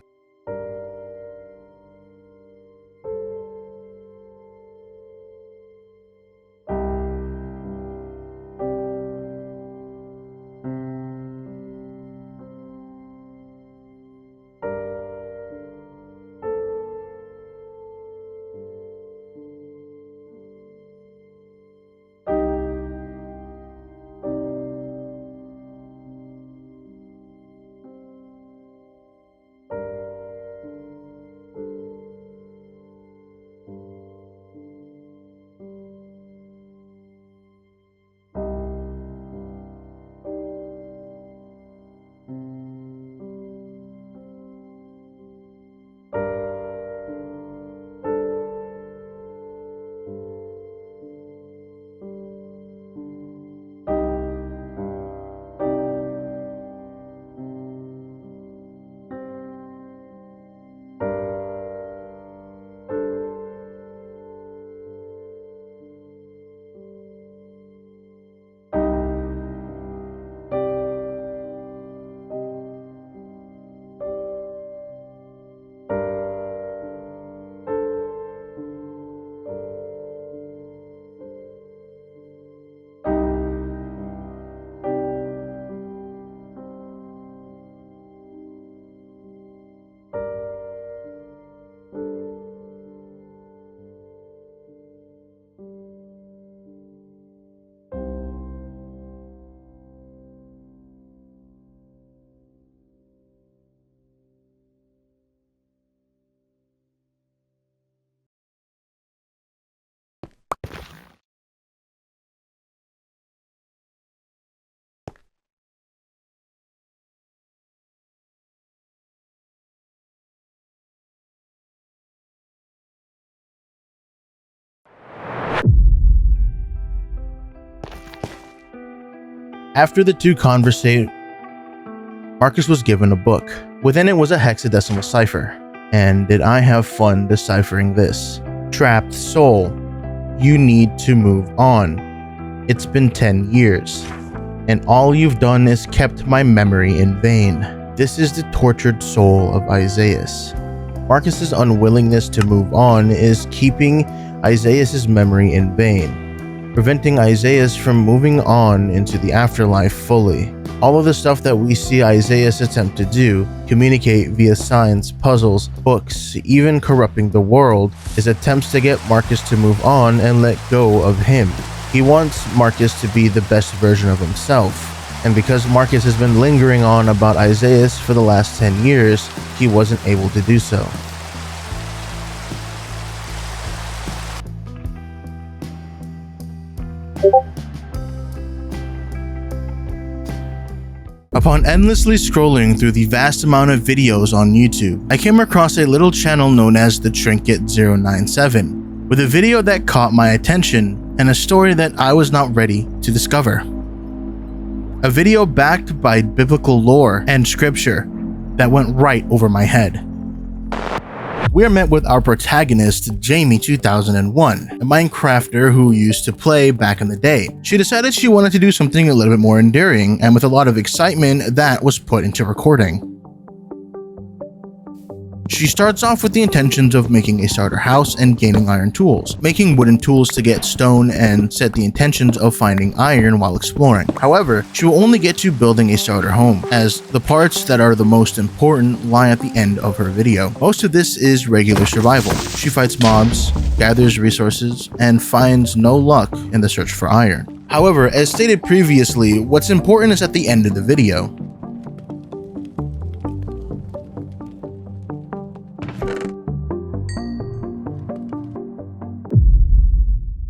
After the two conversate, Marcus was given a book. Within it was a hexadecimal cipher. And did I have fun deciphering this? Trapped soul, you need to move on. It's been 10 years, and all you've done is kept my memory in vain. This is the tortured soul of Isaias. Marcus's unwillingness to move on is keeping Isaias's memory in vain, preventing Isaias from moving on into the afterlife fully. All of the stuff that we see Isaias attempt to do, communicate via signs, puzzles, books, even corrupting the world, is attempts to get Marcus to move on and let go of him. He wants Marcus to be the best version of himself. And because Marcus has been lingering on about Isaias for the last 10 years, he wasn't able to do so. Upon endlessly scrolling through the vast amount of videos on YouTube, I came across a little channel known as the Trinket 097, with a video that caught my attention and a story that I was not ready to discover. A video backed by biblical lore and scripture that went right over my head. We are met with our protagonist, Jamie 2001, a Minecrafter who used to play back in the day. She decided she wanted to do something a little bit more enduring, and with a lot of excitement, that was put into recording. She starts off with the intentions of making a starter house and gaining iron tools, making wooden tools to get stone, and set the intentions of finding iron while exploring. However, she will only get to building a starter home, as the parts that are the most important lie at the end of her video. Most of this is regular survival. She fights mobs, gathers resources, and finds no luck in the search for iron. However, as stated previously, what's important is at the end of the video.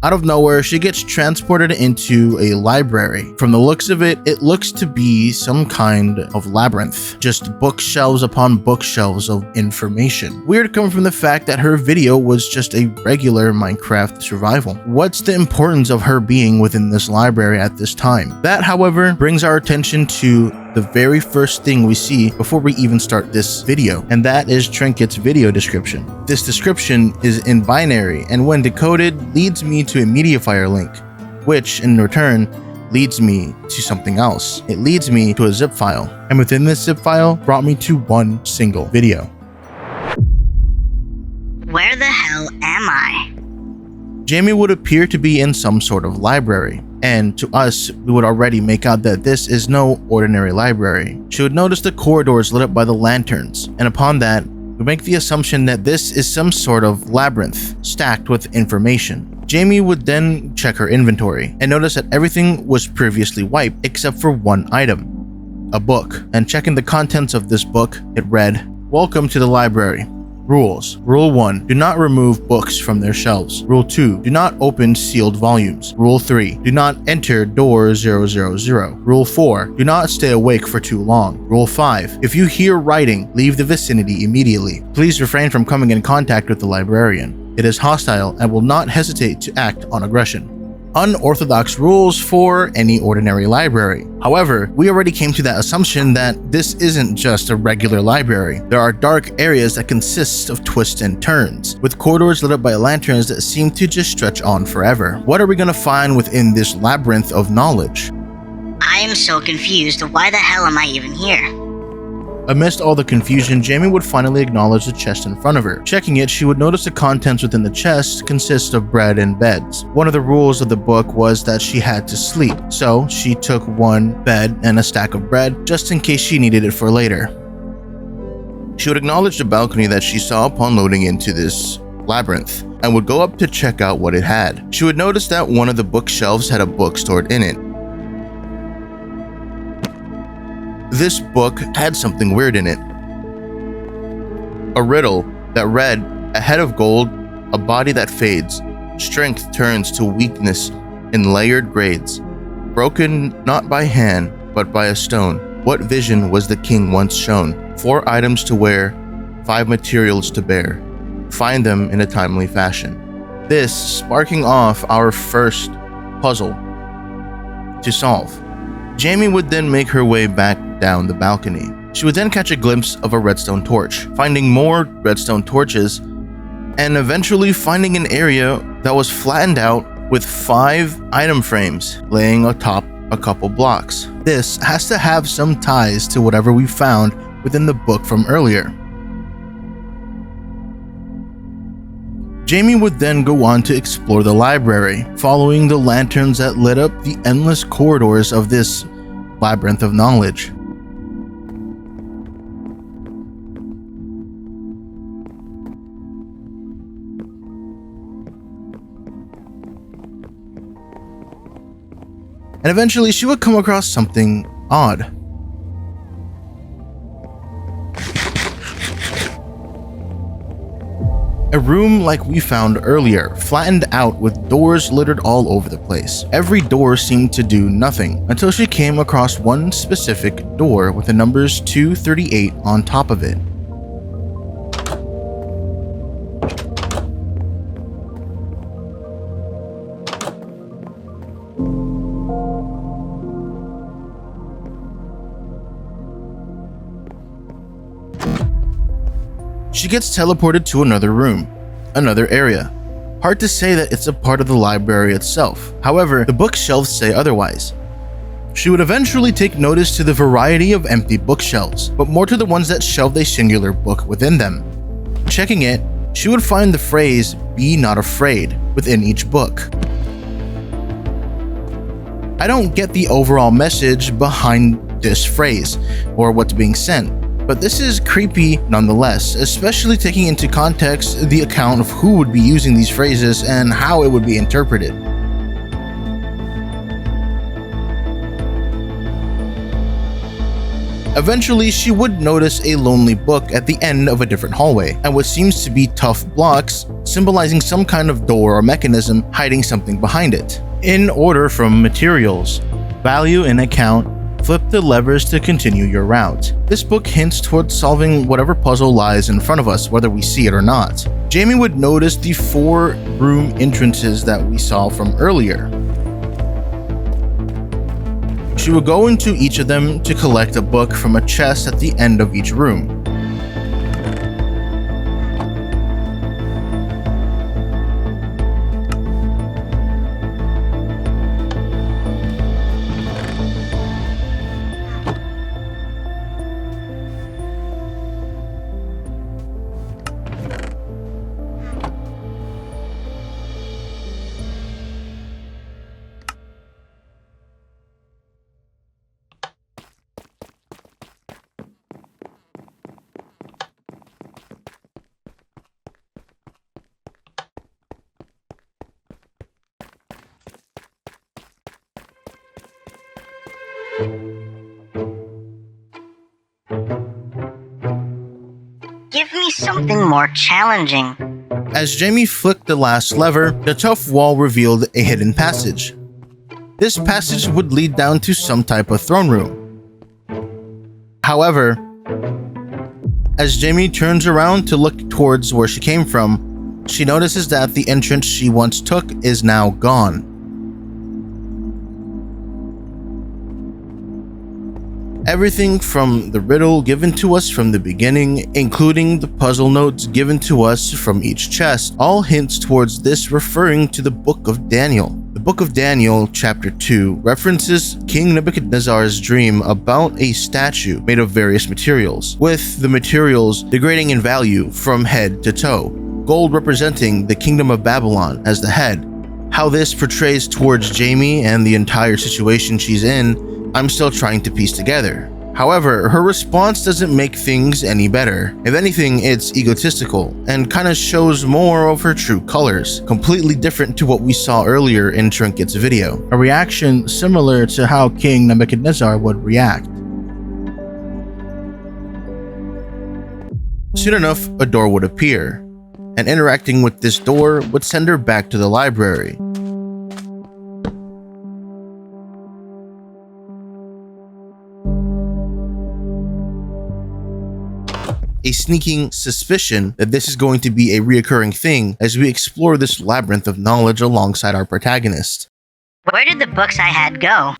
Out of nowhere, she gets transported into a library. From the looks of it, it looks to be some kind of labyrinth. Just bookshelves upon bookshelves of information. Weird coming from the fact that her video was just a regular Minecraft survival. What's the importance of her being within this library at this time? That, however, brings our attention to the very first thing we see before we even start this video, and that is Trinket's video description. This description is in binary, and when decoded, leads me to a Mediafire link, which in return leads me to something else. It leads me to a zip file, and within this zip file brought me to one single video. Where the hell am I? Jamie would appear to be in some sort of library, and to us, we would already make out that this is no ordinary library. She would notice the corridors lit up by the lanterns, and upon that, we make the assumption that this is some sort of labyrinth stacked with information. Jamie would then check her inventory and notice that everything was previously wiped except for one item, a book. And checking the contents of this book, it read, "Welcome to the library. Rules. Rule 1. Do not remove books from their shelves. Rule 2. Do not open sealed volumes. Rule 3. Do not enter door 000. Rule 4. Do not stay awake for too long. Rule 5. If you hear writing, leave the vicinity immediately. Please refrain from coming in contact with the librarian. It is hostile and will not hesitate to act on aggression." Unorthodox rules for any ordinary library. However, we already came to that assumption that this isn't just a regular library. There are dark areas that consist of twists and turns, with corridors lit up by lanterns that seem to just stretch on forever. What are we going to find within this labyrinth of knowledge? I am so confused. Why the hell am I even here? Amidst all the confusion, Jamie would finally acknowledge the chest in front of her. Checking it, she would notice the contents within the chest consist of bread and beds. One of the rules of the book was that she had to sleep, so she took one bed and a stack of bread just in case she needed it for later. She would acknowledge the balcony that she saw upon loading into this labyrinth and would go up to check out what it had. She would notice that one of the bookshelves had a book stored in it. This book had something weird in it. A riddle that read, "A head of gold, a body that fades, strength turns to weakness in layered grades, broken not by hand, but by a stone. What vision was the king once shown? 4 items to wear, 5 materials to bear. Find them in a timely fashion." This sparking off our first puzzle to solve. Jamie would then make her way back down the balcony. She would then catch a glimpse of a redstone torch, finding more redstone torches, and eventually finding an area that was flattened out with 5 item frames laying atop a couple blocks. This has to have some ties to whatever we found within the book from earlier. Jamie would then go on to explore the library, following the lanterns that lit up the endless corridors of this labyrinth of knowledge. And eventually she would come across something odd. A room like we found earlier, flattened out with doors littered all over the place. Every door seemed to do nothing, until she came across one specific door with the numbers 238 on top of it. She gets teleported to another room, another area. Hard to say that it's a part of the library itself. However, the bookshelves say otherwise. She would eventually take notice to the variety of empty bookshelves, but more to the ones that shelved a singular book within them. Checking it, she would find the phrase, "Be not afraid," within each book. I don't get the overall message behind this phrase, or what's being sent, but this is creepy nonetheless, especially taking into context the account of who would be using these phrases and how it would be interpreted. Eventually, she would notice a lonely book at the end of a different hallway, and what seems to be tough blocks, symbolizing some kind of door or mechanism hiding something behind it. In order from materials, value in account, flip the levers to continue your route. This book hints towards solving whatever puzzle lies in front of us, whether we see it or not. Jamie would notice the 4 room entrances that we saw from earlier. She would go into each of them to collect a book from a chest at the end of each room. Give me something more challenging. As Jamie flicked the last lever, the tough wall revealed a hidden passage. This passage would lead down to some type of throne room. However, as Jamie turns around to look towards where she came from, she notices that the entrance she once took is now gone. Everything from the riddle given to us from the beginning, including the puzzle notes given to us from each chest, all hints towards this referring to the Book of Daniel. The Book of Daniel, chapter 2, references King Nebuchadnezzar's dream about a statue made of various materials, with the materials degrading in value from head to toe, gold representing the kingdom of Babylon as the head. How this portrays towards Jamie and the entire situation she's in, I'm still trying to piece together. However, her response doesn't make things any better. If anything, it's egotistical and kind of shows more of her true colors, completely different to what we saw earlier in Trinket's video. A reaction similar to how King Nebuchadnezzar would react. Soon enough, a door would appear, and interacting with this door would send her back to the library. A sneaking suspicion that this is going to be a reoccurring thing as we explore this labyrinth of knowledge alongside our protagonist. Where did the books I had go?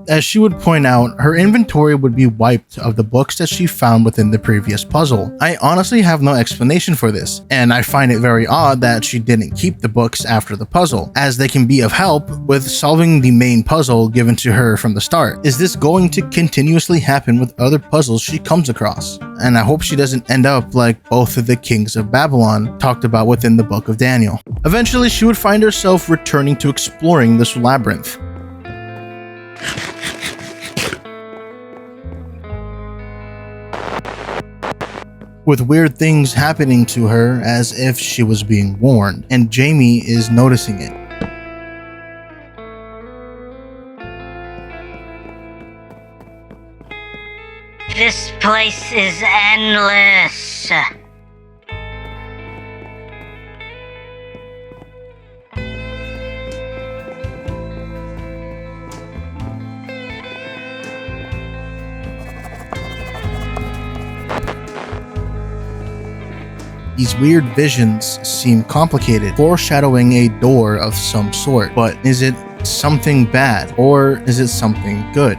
As she would point out, her inventory would be wiped of the books that she found within the previous puzzle. I honestly have no explanation for this, and I find it very odd that she didn't keep the books after the puzzle, as they can be of help with solving the main puzzle given to her from the start. Is this going to continuously happen with other puzzles she comes across? And I hope she doesn't end up like both of the kings of Babylon talked about within the book of Daniel. Eventually, she would find herself returning to exploring this labyrinth. With weird things happening to her as if she was being warned, and Jamie is noticing it. This place is endless. These weird visions seem complicated, foreshadowing a door of some sort. But is it something bad, or is it something good?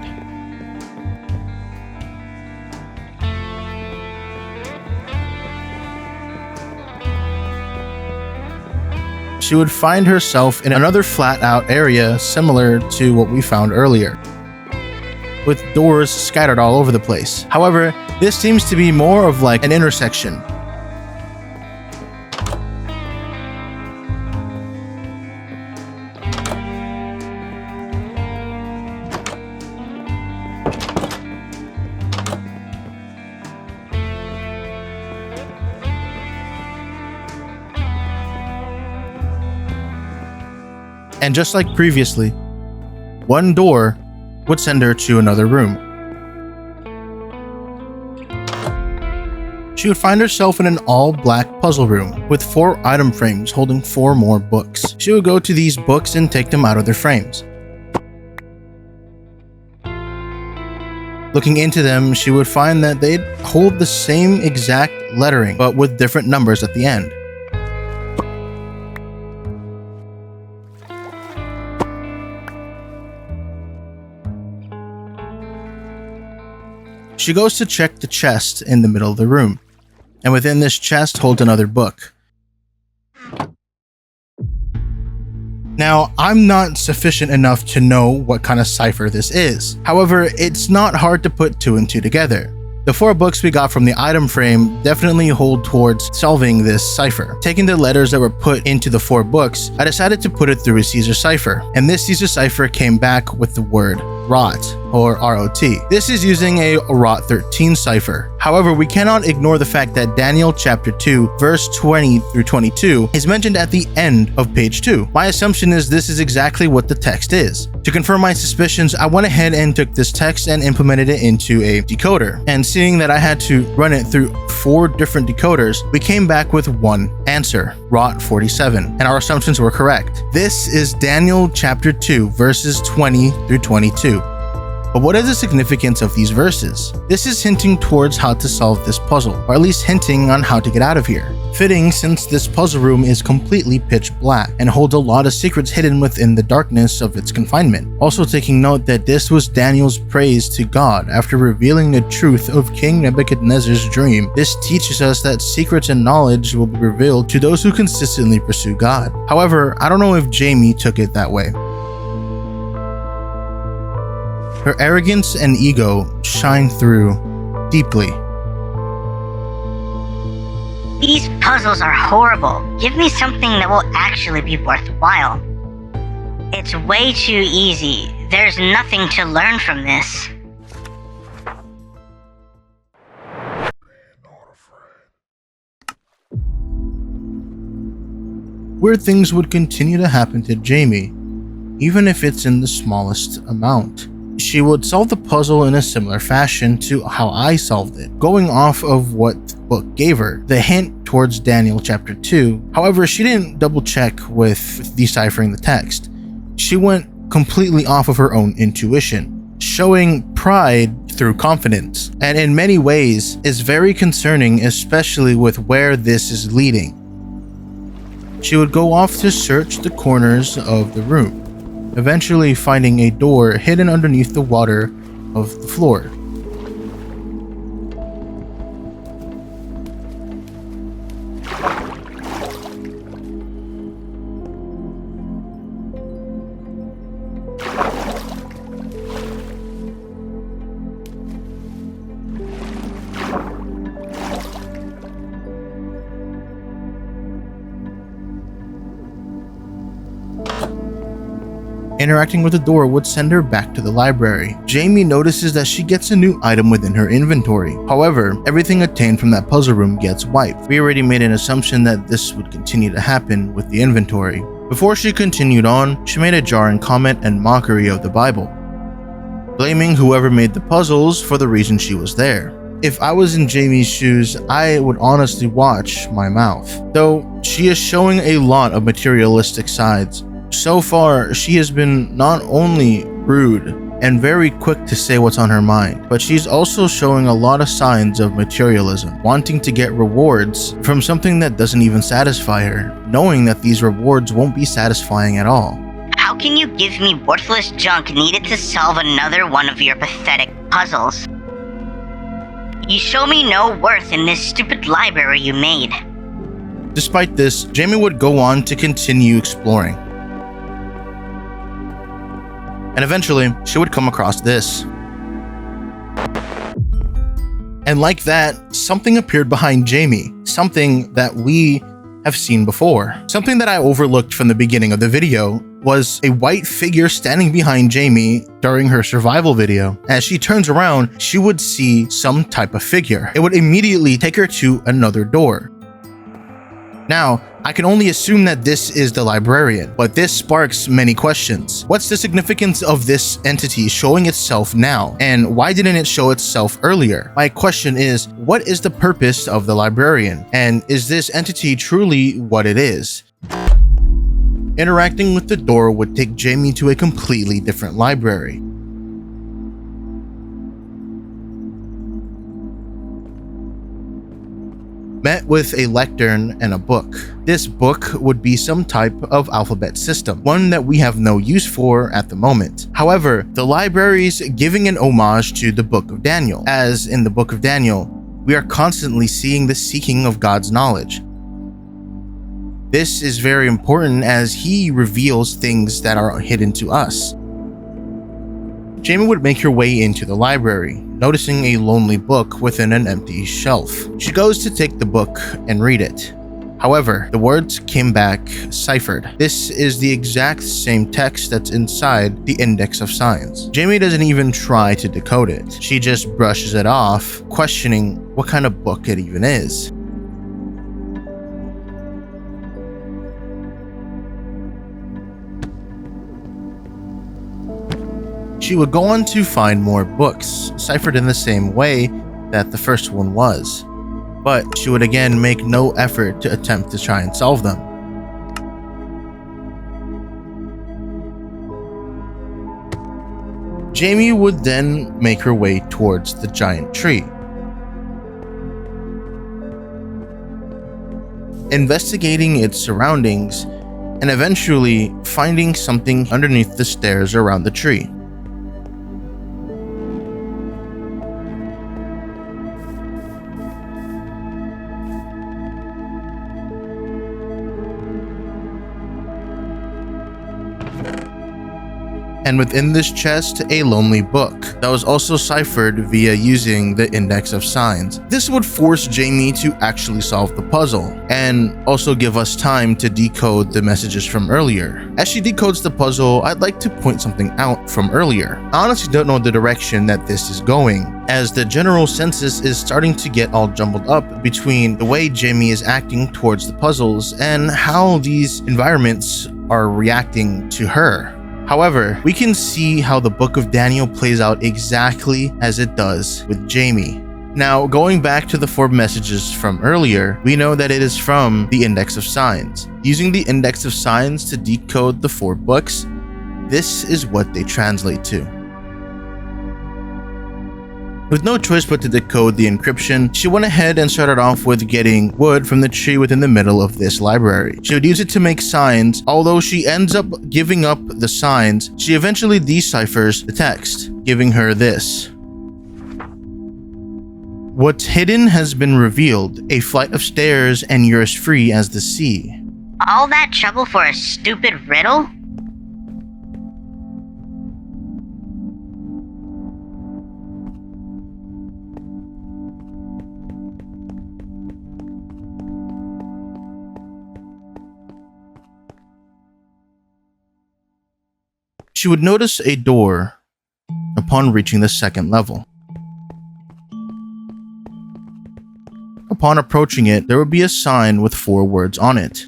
She would find herself in another flat-out area similar to what we found earlier, with doors scattered all over the place. However, this seems to be more of like an intersection. And just like previously, one door would send her to another room. She would find herself in an all-black puzzle room with 4 item frames holding 4 more books. She would go to these books and take them out of their frames. Looking into them, she would find that they'd hold the same exact lettering, but with different numbers at the end. She goes to check the chest in the middle of the room, and within this chest holds another book. Now, I'm not sufficient enough to know what kind of cipher this is. However, it's not hard to put 2 and 2 together. The 4 books we got from the item frame definitely hold towards solving this cipher. Taking the letters that were put into the 4 books, I decided to put it through a Caesar cipher, and this Caesar cipher came back with the word rot, or ROT. This is using a rot 13 cipher. However, we cannot ignore the fact that Daniel chapter 2 verse 20 through 22 is mentioned at the end of page 2. My assumption is this is exactly what the text is. To confirm my suspicions, I went ahead and took this text and implemented it into a decoder. And seeing that I had to run it through 4 different decoders, we came back with one answer, rot 47, and our assumptions were correct. This is Daniel chapter 2 verses 20 through 22. But what is the significance of these verses? This is hinting towards how to solve this puzzle, or at least hinting on how to get out of here. Fitting, since this puzzle room is completely pitch black and holds a lot of secrets hidden within the darkness of its confinement. Also taking note that this was Daniel's praise to God after revealing the truth of King Nebuchadnezzar's dream. This teaches us that secrets and knowledge will be revealed to those who consistently pursue God. However, I don't know if Jamie took it that way. Her arrogance and ego shine through deeply. These puzzles are horrible. Give me something that will actually be worthwhile. It's way too easy. There's nothing to learn from this. Weird things would continue to happen to Jamie, even if it's in the smallest amount. She would solve the puzzle in a similar fashion to how I solved it, going off of what the book gave her, the hint towards Daniel chapter 2. However, she didn't double check with deciphering the text. She went completely off of her own intuition, showing pride through confidence, and in many ways is very concerning, especially with where this is leading. She would go off to search the corners of the room, eventually finding a door hidden underneath the water of the floor. Interacting with the door would send her back to the library. Jamie notices that she gets a new item within her inventory. However, everything obtained from that puzzle room gets wiped. We already made an assumption that this would continue to happen with the inventory. Before she continued on, she made a jarring comment and mockery of the Bible, blaming whoever made the puzzles for the reason she was there. If I was in Jamie's shoes, I would honestly watch my mouth. Though she is showing a lot of materialistic sides. So far, she has been not only rude and very quick to say what's on her mind, but she's also showing a lot of signs of materialism, wanting to get rewards from something that doesn't even satisfy her, knowing that these rewards won't be satisfying at all. How can you give me worthless junk needed to solve another one of your pathetic puzzles? You show me no worth in this stupid library you made. Despite this, Jamie would go on to continue exploring. And eventually, she would come across this. And like that, something appeared behind Jamie, something that we have seen before. Something that I overlooked from the beginning of the video was a white figure standing behind Jamie during her survival video. As she turns around, she would see some type of figure. It would immediately take her to another door. Now, I can only assume that this is the librarian, but this sparks many questions. What's the significance of this entity showing itself now? And why didn't it show itself earlier? My question is, what is the purpose of the librarian? And is this entity truly what it is? Interacting with the door would take Jamie to a completely different library. Met with a lectern and a book. This book would be some type of alphabet system, one that we have no use for at the moment. However, the library's giving an homage to the Book of Daniel, as in the Book of Daniel, we are constantly seeing the seeking of God's knowledge. This is very important as he reveals things that are hidden to us. Jamie would make her way into the library, noticing a lonely book within an empty shelf. She goes to take the book and read it. However, the words came back ciphered. This is the exact same text that's inside the Index of Signs. Jamie doesn't even try to decode it. She just brushes it off, questioning what kind of book it even is. She would go on to find more books, ciphered in the same way that the first one was, but she would again make no effort to attempt to try and solve them. Jamie would then make her way towards the giant tree. Investigating its surroundings and eventually finding something underneath the stairs around the tree. And within this chest, a lonely book that was also ciphered via using the Index of Signs. This would force Jamie to actually solve the puzzle, and also give us time to decode the messages from earlier. As she decodes the puzzle, I'd like to point something out from earlier. I honestly don't know the direction that this is going, as the general census is starting to get all jumbled up between the way Jamie is acting towards the puzzles and how these environments are reacting to her. However, we can see how the Book of Daniel plays out exactly as it does with Jamie. Now, going back to the 4 messages from earlier, we know that it is from the Index of Signs. Using the Index of Signs to decode the 4 books, this is what they translate to. With no choice but to decode the encryption, she went ahead and started off with getting wood from the tree within the middle of this library. She would use it to make signs. Although she ends up giving up the signs, she eventually deciphers the text, giving her this. What's hidden has been revealed, a flight of stairs and you're as free as the sea. All that trouble for a stupid riddle? She would notice a door upon reaching the second level. Upon approaching it, there would be a sign with 4 words on it.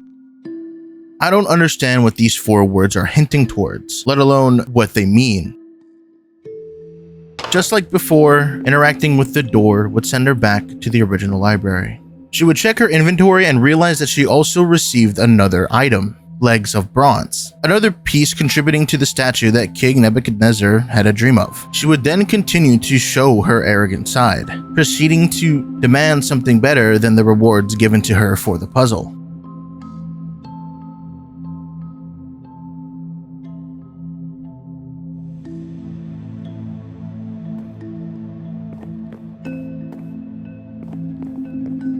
I don't understand what these 4 words are hinting towards, let alone what they mean. Just like before, interacting with the door would send her back to the original library. She would check her inventory and realize that she also received another item. Legs of bronze, another piece contributing to the statue that King Nebuchadnezzar had a dream of. She would then continue to show her arrogant side, proceeding to demand something better than the rewards given to her for the puzzle.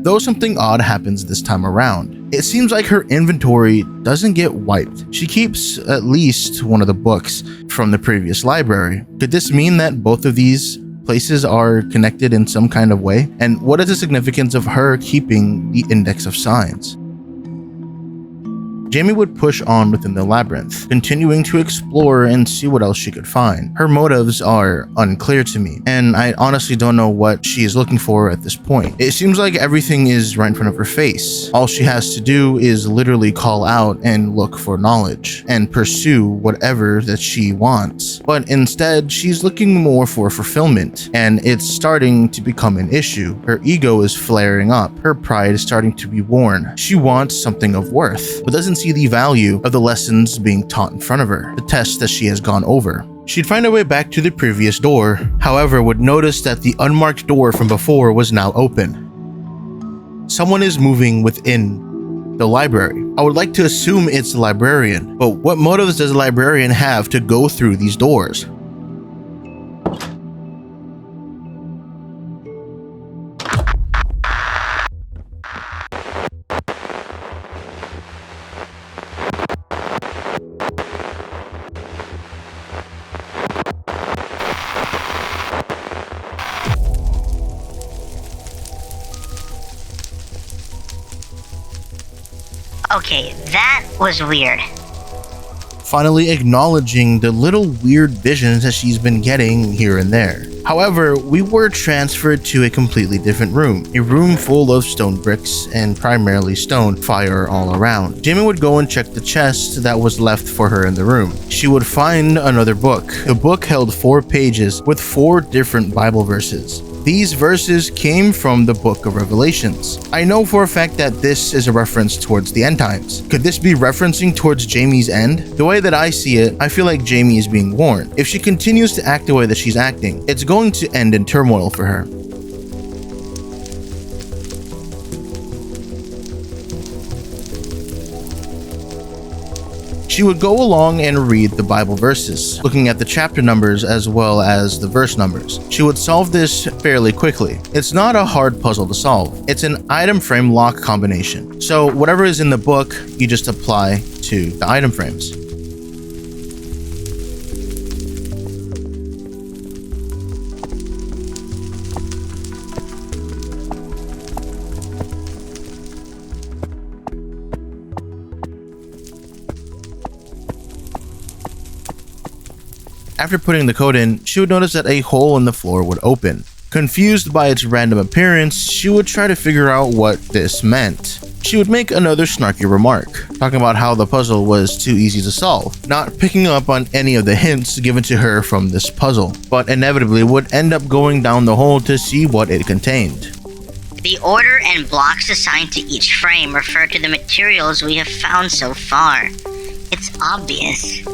Though something odd happens this time around. It seems like her inventory doesn't get wiped. She keeps at least one of the books from the previous library. Could this mean that both of these places are connected in some kind of way? And what is the significance of her keeping the index of signs? Jamie would push on within the labyrinth, continuing to explore and see what else she could find. Her motives are unclear to me, and I honestly don't know what she is looking for at this point. It seems like everything is right in front of her face. All she has to do is literally call out and look for knowledge, and pursue whatever that she wants. But instead, she's looking more for fulfillment, and it's starting to become an issue. Her ego is flaring up. Her pride is starting to be worn. She wants something of worth, but doesn't see the value of the lessons being taught in front of her, the tests that she has gone over. She'd find her way back to the previous door, however would notice that the unmarked door from before was now open. Someone is moving within the library. I would like to assume it's the librarian, but what motives does the librarian have to go through these doors? Okay, that was weird. Finally acknowledging the little weird visions that she's been getting here and there. However, we were transferred to a completely different room, a room full of stone bricks and primarily stone, fire all around. Jamie would go and check the chest that was left for her in the room. She would find another book. The book held 4 pages with 4 different Bible verses. These verses came from the book of Revelations. I know for a fact that this is a reference towards the end times. Could this be referencing towards Jamie's end? The way that I see it, I feel like Jamie is being warned. If she continues to act the way that she's acting, it's going to end in turmoil for her. She would go along and read the Bible verses, looking at the chapter numbers as well as the verse numbers. She would solve this fairly quickly. It's not a hard puzzle to solve. It's an item frame lock combination. So whatever is in the book, you just apply to the item frames. After putting the code in, she would notice that a hole in the floor would open. Confused by its random appearance, she would try to figure out what this meant. She would make another snarky remark, talking about how the puzzle was too easy to solve, not picking up on any of the hints given to her from this puzzle, but inevitably would end up going down the hole to see what it contained. The order and blocks assigned to each frame refer to the materials we have found so far. It's obvious.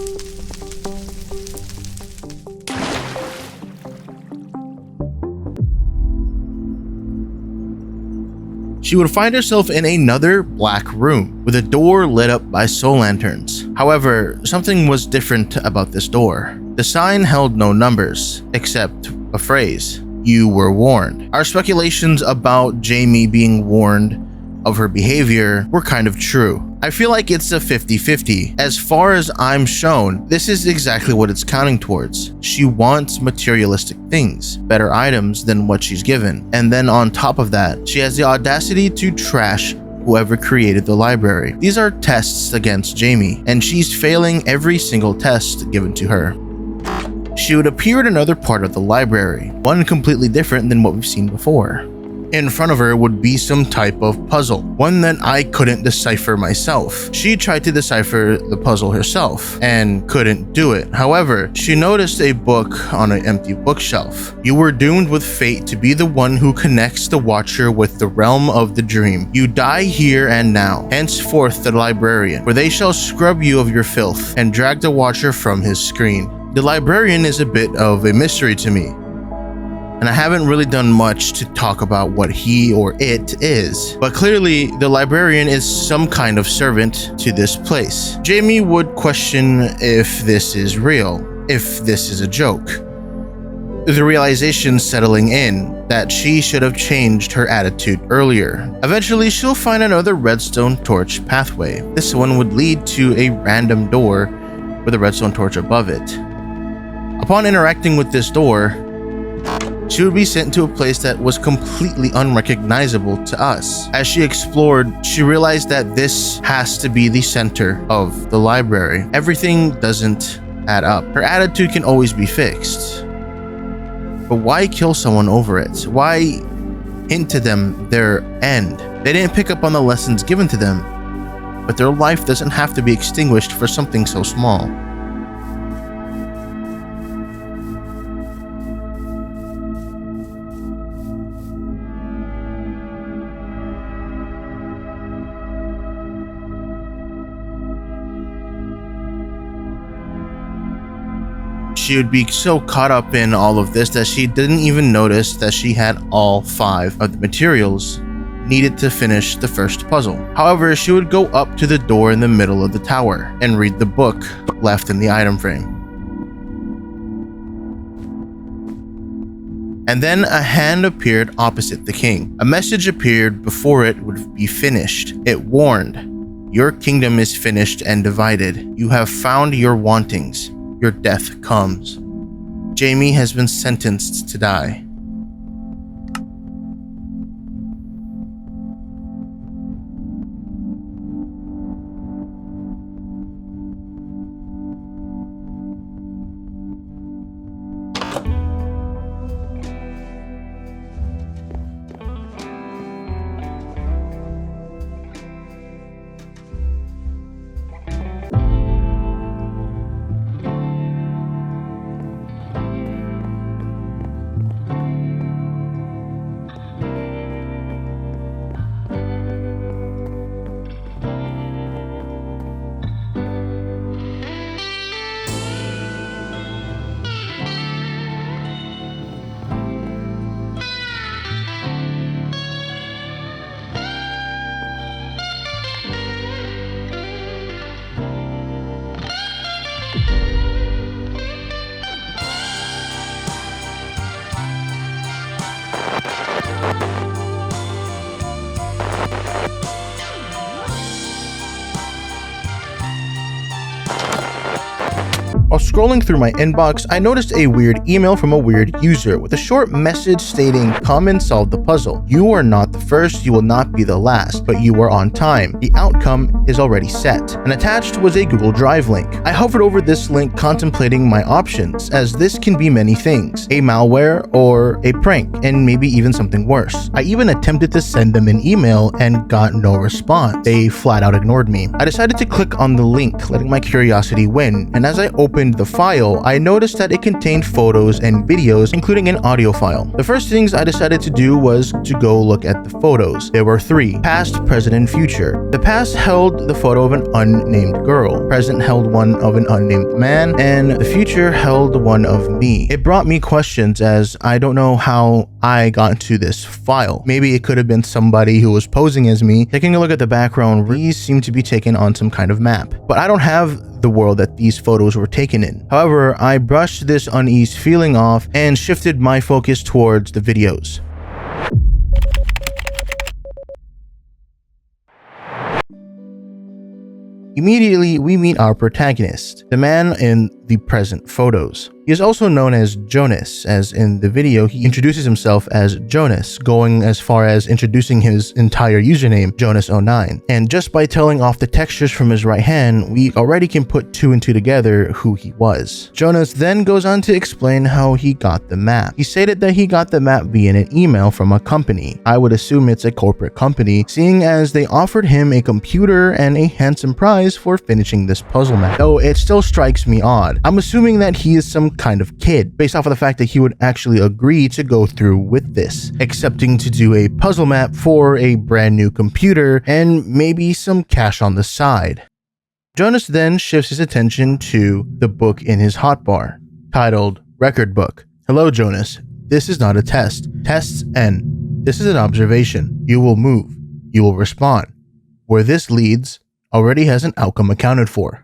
she would find herself in another black room with a door lit up by soul lanterns. However, something was different about this door. The sign held no numbers, except a phrase, "You were warned." Our speculations about Jamie being warned of her behavior were kind of true. I feel like it's a 50-50. As far as I'm shown, this is exactly what it's counting towards. She wants materialistic things, better items than what she's given. And then on top of that, she has the audacity to trash whoever created the library. These are tests against Jamie, and she's failing every single test given to her. She would appear in another part of the library, one completely different than what we've seen before. In front of her would be some type of puzzle, one that I couldn't decipher myself. She tried to decipher the puzzle herself and couldn't do it. However, she noticed a book on an empty bookshelf. You were doomed with fate to be the one who connects the Watcher with the realm of the dream. You die here and now, henceforth the librarian, where they shall scrub you of your filth and drag the Watcher from his screen. The librarian is a bit of a mystery to me, and I haven't really done much to talk about what he or it is, but clearly the librarian is some kind of servant to this place. Jamie would question if this is real, if this is a joke. The realization settling in that she should have changed her attitude earlier. Eventually, she'll find another redstone torch pathway. This one would lead to a random door with a redstone torch above it. Upon interacting with this door, she would be sent to a place that was completely unrecognizable to us. As she explored, she realized that this has to be the center of the library. Everything doesn't add up. Her attitude can always be fixed. But why kill someone over it? Why hint to them their end? They didn't pick up on the lessons given to them, but their life doesn't have to be extinguished for something so small. She would be so caught up in all of this that she didn't even notice that she had all 5 of the materials needed to finish the first puzzle. However, she would go up to the door in the middle of the tower and read the book left in the item frame. And then a hand appeared opposite the king. A message appeared before it would be finished. It warned, "Your kingdom is finished and divided. You have found your wantings. Your death comes. Jamie has been sentenced to die." While scrolling through my inbox, I noticed a weird email from a weird user with a short message stating, "Come and solve the puzzle. You are not the first, you will not be the last, but you are on time. The outcome is already set." And attached was a Google Drive link. I hovered over this link contemplating my options, as this can be many things: a malware or a prank, and maybe even something worse. I even attempted to send them an email and got no response. They flat out ignored me. I decided to click on the link, letting my curiosity win, and as I opened opened the file, I noticed that it contained photos and videos, including an audio file. The first things I decided to do was to go look at the photos. There were 3: past, present, and future. The past held the photo of an unnamed girl, present held one of an unnamed man, and the future held one of me. It brought me questions, as I don't know how I got into this file. Maybe it could have been somebody who was posing as me. Taking a look at the background, these seem to be taken on some kind of map, but I don't have the world that these photos were taken in. However, I brushed this unease feeling off and shifted my focus towards the videos. Immediately, we meet our protagonist, the man in the present photos. He is also known as Jonas, as in the video he introduces himself as Jonas, going as far as introducing his entire username, Jonas09. And just by telling off the textures from his right hand, we already can put 2 and 2 together who he was. Jonas then goes on to explain how he got the map. He stated that he got the map via an email from a company. I would assume it's a corporate company, seeing as they offered him a computer and a handsome prize for finishing this puzzle map. Though it still strikes me odd. I'm assuming that he is some kind of kid, based off of the fact that he would actually agree to go through with this, accepting to do a puzzle map for a brand new computer and maybe some cash on the side. Jonas then shifts his attention to the book in his hotbar, titled Record Book. Hello, Jonas. This is not a test. Tests end. This is an observation. You will move. You will respond. Where this leads already has an outcome accounted for.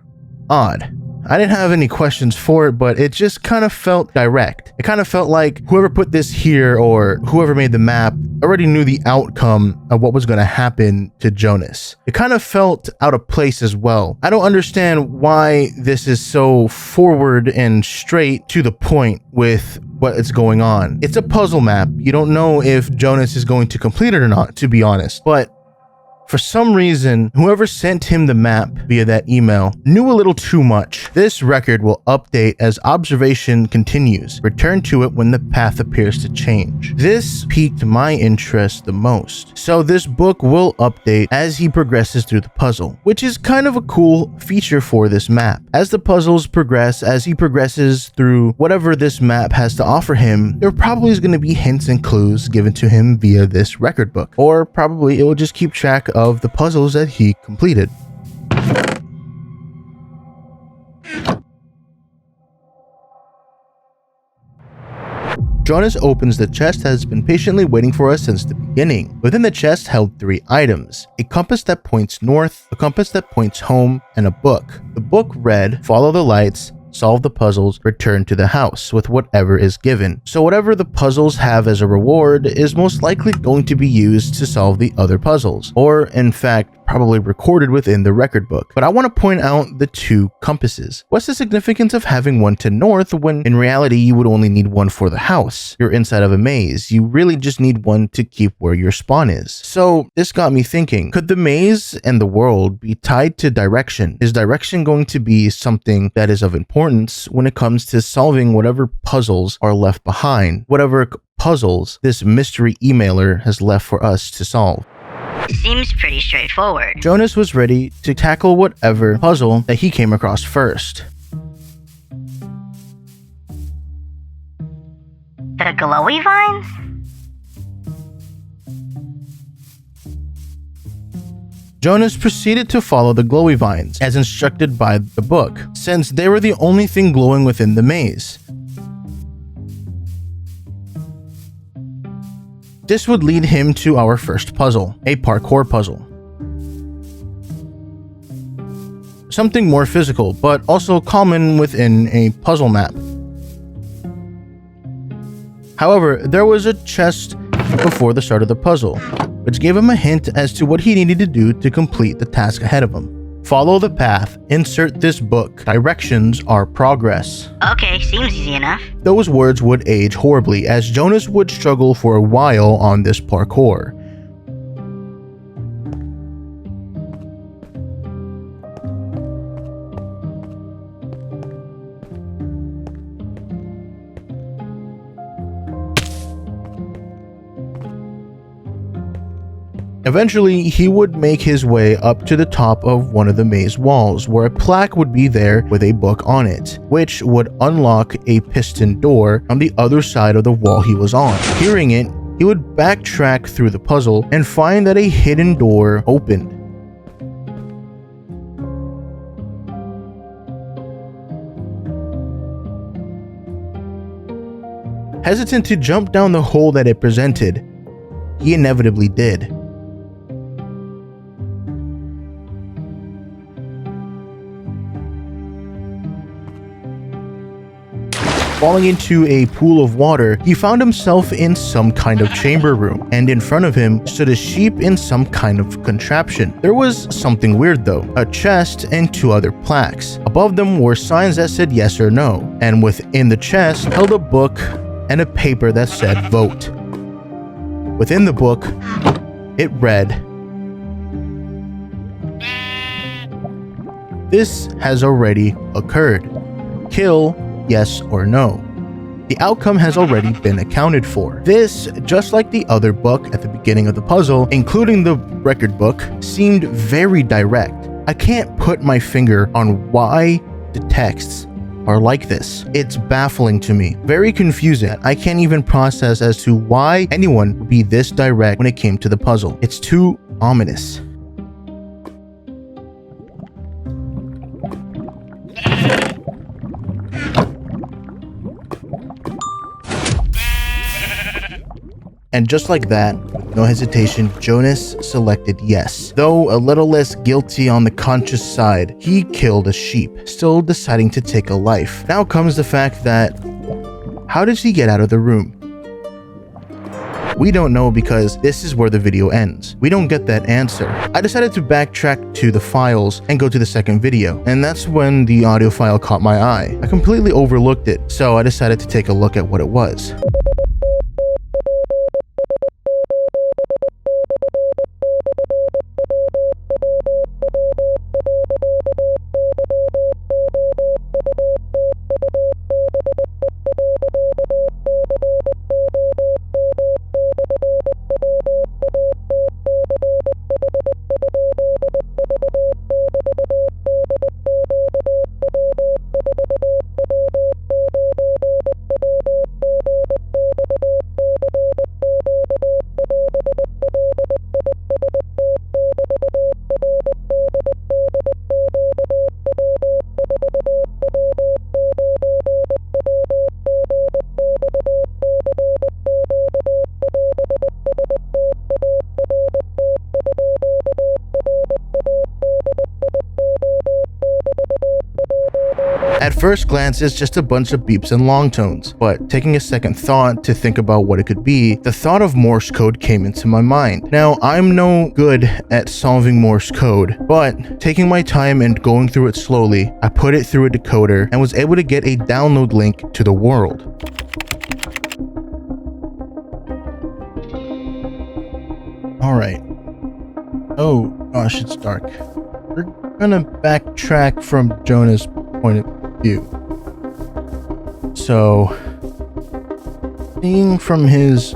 Odd. I didn't have any questions for it, but it just kind of felt direct. It kind of felt like whoever put this here or whoever made the map already knew the outcome of what was going to happen to Jonas. It kind of felt out of place as well. I don't understand why this is so forward and straight to the point with what is going on. It's a puzzle map. You don't know if Jonas is going to complete it or not, to be honest, but for some reason, whoever sent him the map via that email knew a little too much. This record will update as observation continues. Return to it when the path appears to change. This piqued my interest the most. So this book will update as he progresses through the puzzle, which is kind of a cool feature for this map. As the puzzles progress, as he progresses through whatever this map has to offer him, there probably is going to be hints and clues given to him via this record book, or probably it will just keep track of the puzzles that he completed. Jonas opens the chest that has been patiently waiting for us since the beginning. Within the chest held 3 items: a compass that points north, a compass that points home, and a book. The book read, "Follow the lights, solve the puzzles, return to the house with whatever is given." So whatever the puzzles have as a reward is most likely going to be used to solve the other puzzles, or in fact probably recorded within the record book. But I want to point out the 2 compasses. What's the significance of having one to north when in reality you would only need one for the house? You're inside of a maze. You really just need one to keep where your spawn is. So this got me thinking, could the maze and the world be tied to direction? Is direction going to be something that is of importance when it comes to solving whatever puzzles are left behind? Whatever puzzles this mystery emailer has left for us to solve. Seems pretty straightforward. Jonas was ready to tackle whatever puzzle that he came across first. The glowy vines? Jonas proceeded to follow the glowy vines as instructed by the book, since they were the only thing glowing within the maze. This would lead him to our first puzzle, a parkour puzzle. Something more physical, but also common within a puzzle map. However, there was a chest before the start of the puzzle, which gave him a hint as to what he needed to do to complete the task ahead of him. Follow the path, insert this book. Directions are progress. Okay, seems easy enough. Those words would age horribly, as Jonas would struggle for a while on this parkour. Eventually, he would make his way up to the top of one of the maze walls, where a plaque would be there with a book on it, which would unlock a piston door on the other side of the wall he was on. Hearing it, he would backtrack through the puzzle and find that a hidden door opened. Hesitant to jump down the hole that it presented, he inevitably did. Falling into a pool of water, he found himself in some kind of chamber room, and in front of him stood a sheep in some kind of contraption. There was something weird though, a chest and 2 other plaques. Above them were signs that said yes or no, and within the chest held a book and a paper that said vote. Within the book, it read, "This has already occurred. Kill yes or no. The outcome has already been accounted for." This, just like the other book at the beginning of the puzzle, including the record book, seemed very direct. I can't put my finger on why the texts are like this. It's baffling to me. Very confusing. I can't even process as to why anyone would be this direct when it came to the puzzle. It's too ominous. And just like that, with no hesitation, Jonas selected yes. Though a little less guilty on the conscious side, he killed a sheep, still deciding to take a life. Now comes the fact that, how did he get out of the room? We don't know because this is where the video ends. We don't get that answer. I decided to backtrack to the files and go to the second video, and that's when the audio file caught my eye. I completely overlooked it, so I decided to take a look at what it was. At first glance, it's just a bunch of beeps and long tones, but taking a second thought to think about what it could be, the thought of Morse code came into my mind. Now, I'm no good at solving Morse code, but taking my time and going through it slowly, I put it through a decoder and was able to get a download link to the world. Alright. Oh gosh, it's dark. We're gonna backtrack from Jonah's point of view. So, seeing from his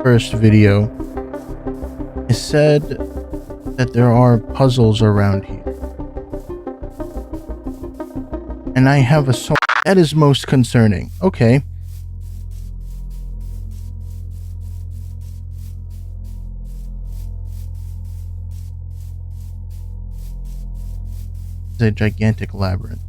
first video, it said that there are puzzles around here. And I have a soul that is most concerning. Okay. It's a gigantic labyrinth.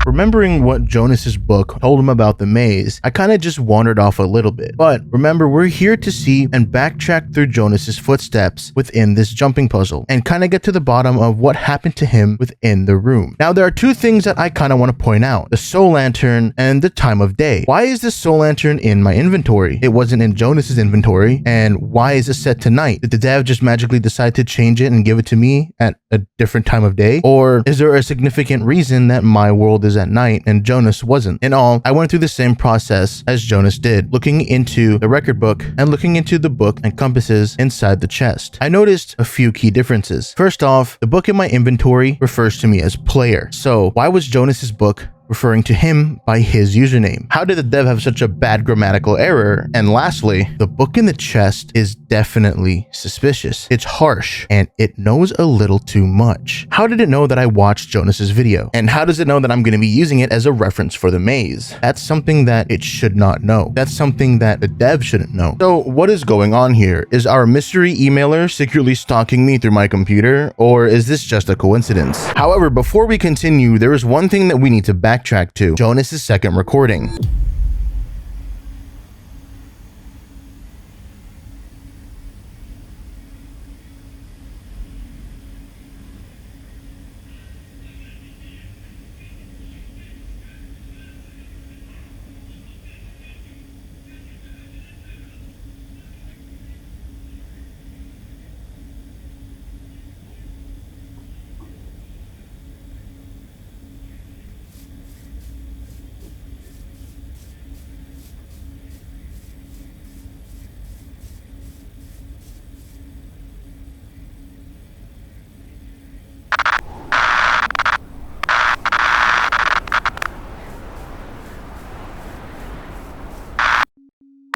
Remembering what Jonas's book told him about the maze, I kind of just wandered off a little bit. But remember, we're here to see and backtrack through Jonas's footsteps within this jumping puzzle and kind of get to the bottom of what happened to him within the room. Now, there are 2 things that I kind of want to point out: the soul lantern and the time of day. Why is this soul lantern in my inventory? It wasn't in Jonas's inventory. And why is it set to night? Did the dev just magically decide to change it and give it to me at a different time of day? Or is there a significant reason that my world is at night and Jonas wasn't? In all, I went through the same process as Jonas did, looking into the record book and looking into the book and compasses inside the chest. I noticed a few key differences. First off, the book in my inventory refers to me as player. So why was Jonas's book referring to him by his username. How did the dev have such a bad grammatical error? And lastly, the book in the chest is definitely suspicious. It's harsh and it knows a little too much. How did it know that I watched Jonas's video? And how does it know that I'm going to be using it as a reference for the maze? That's something that it should not know. That's something that the dev shouldn't know. So what is going on here? Is our mystery emailer secretly stalking me through my computer, or is this just a coincidence? However, before we continue, there is one thing that we need to backtrack to: Jonas's second recording.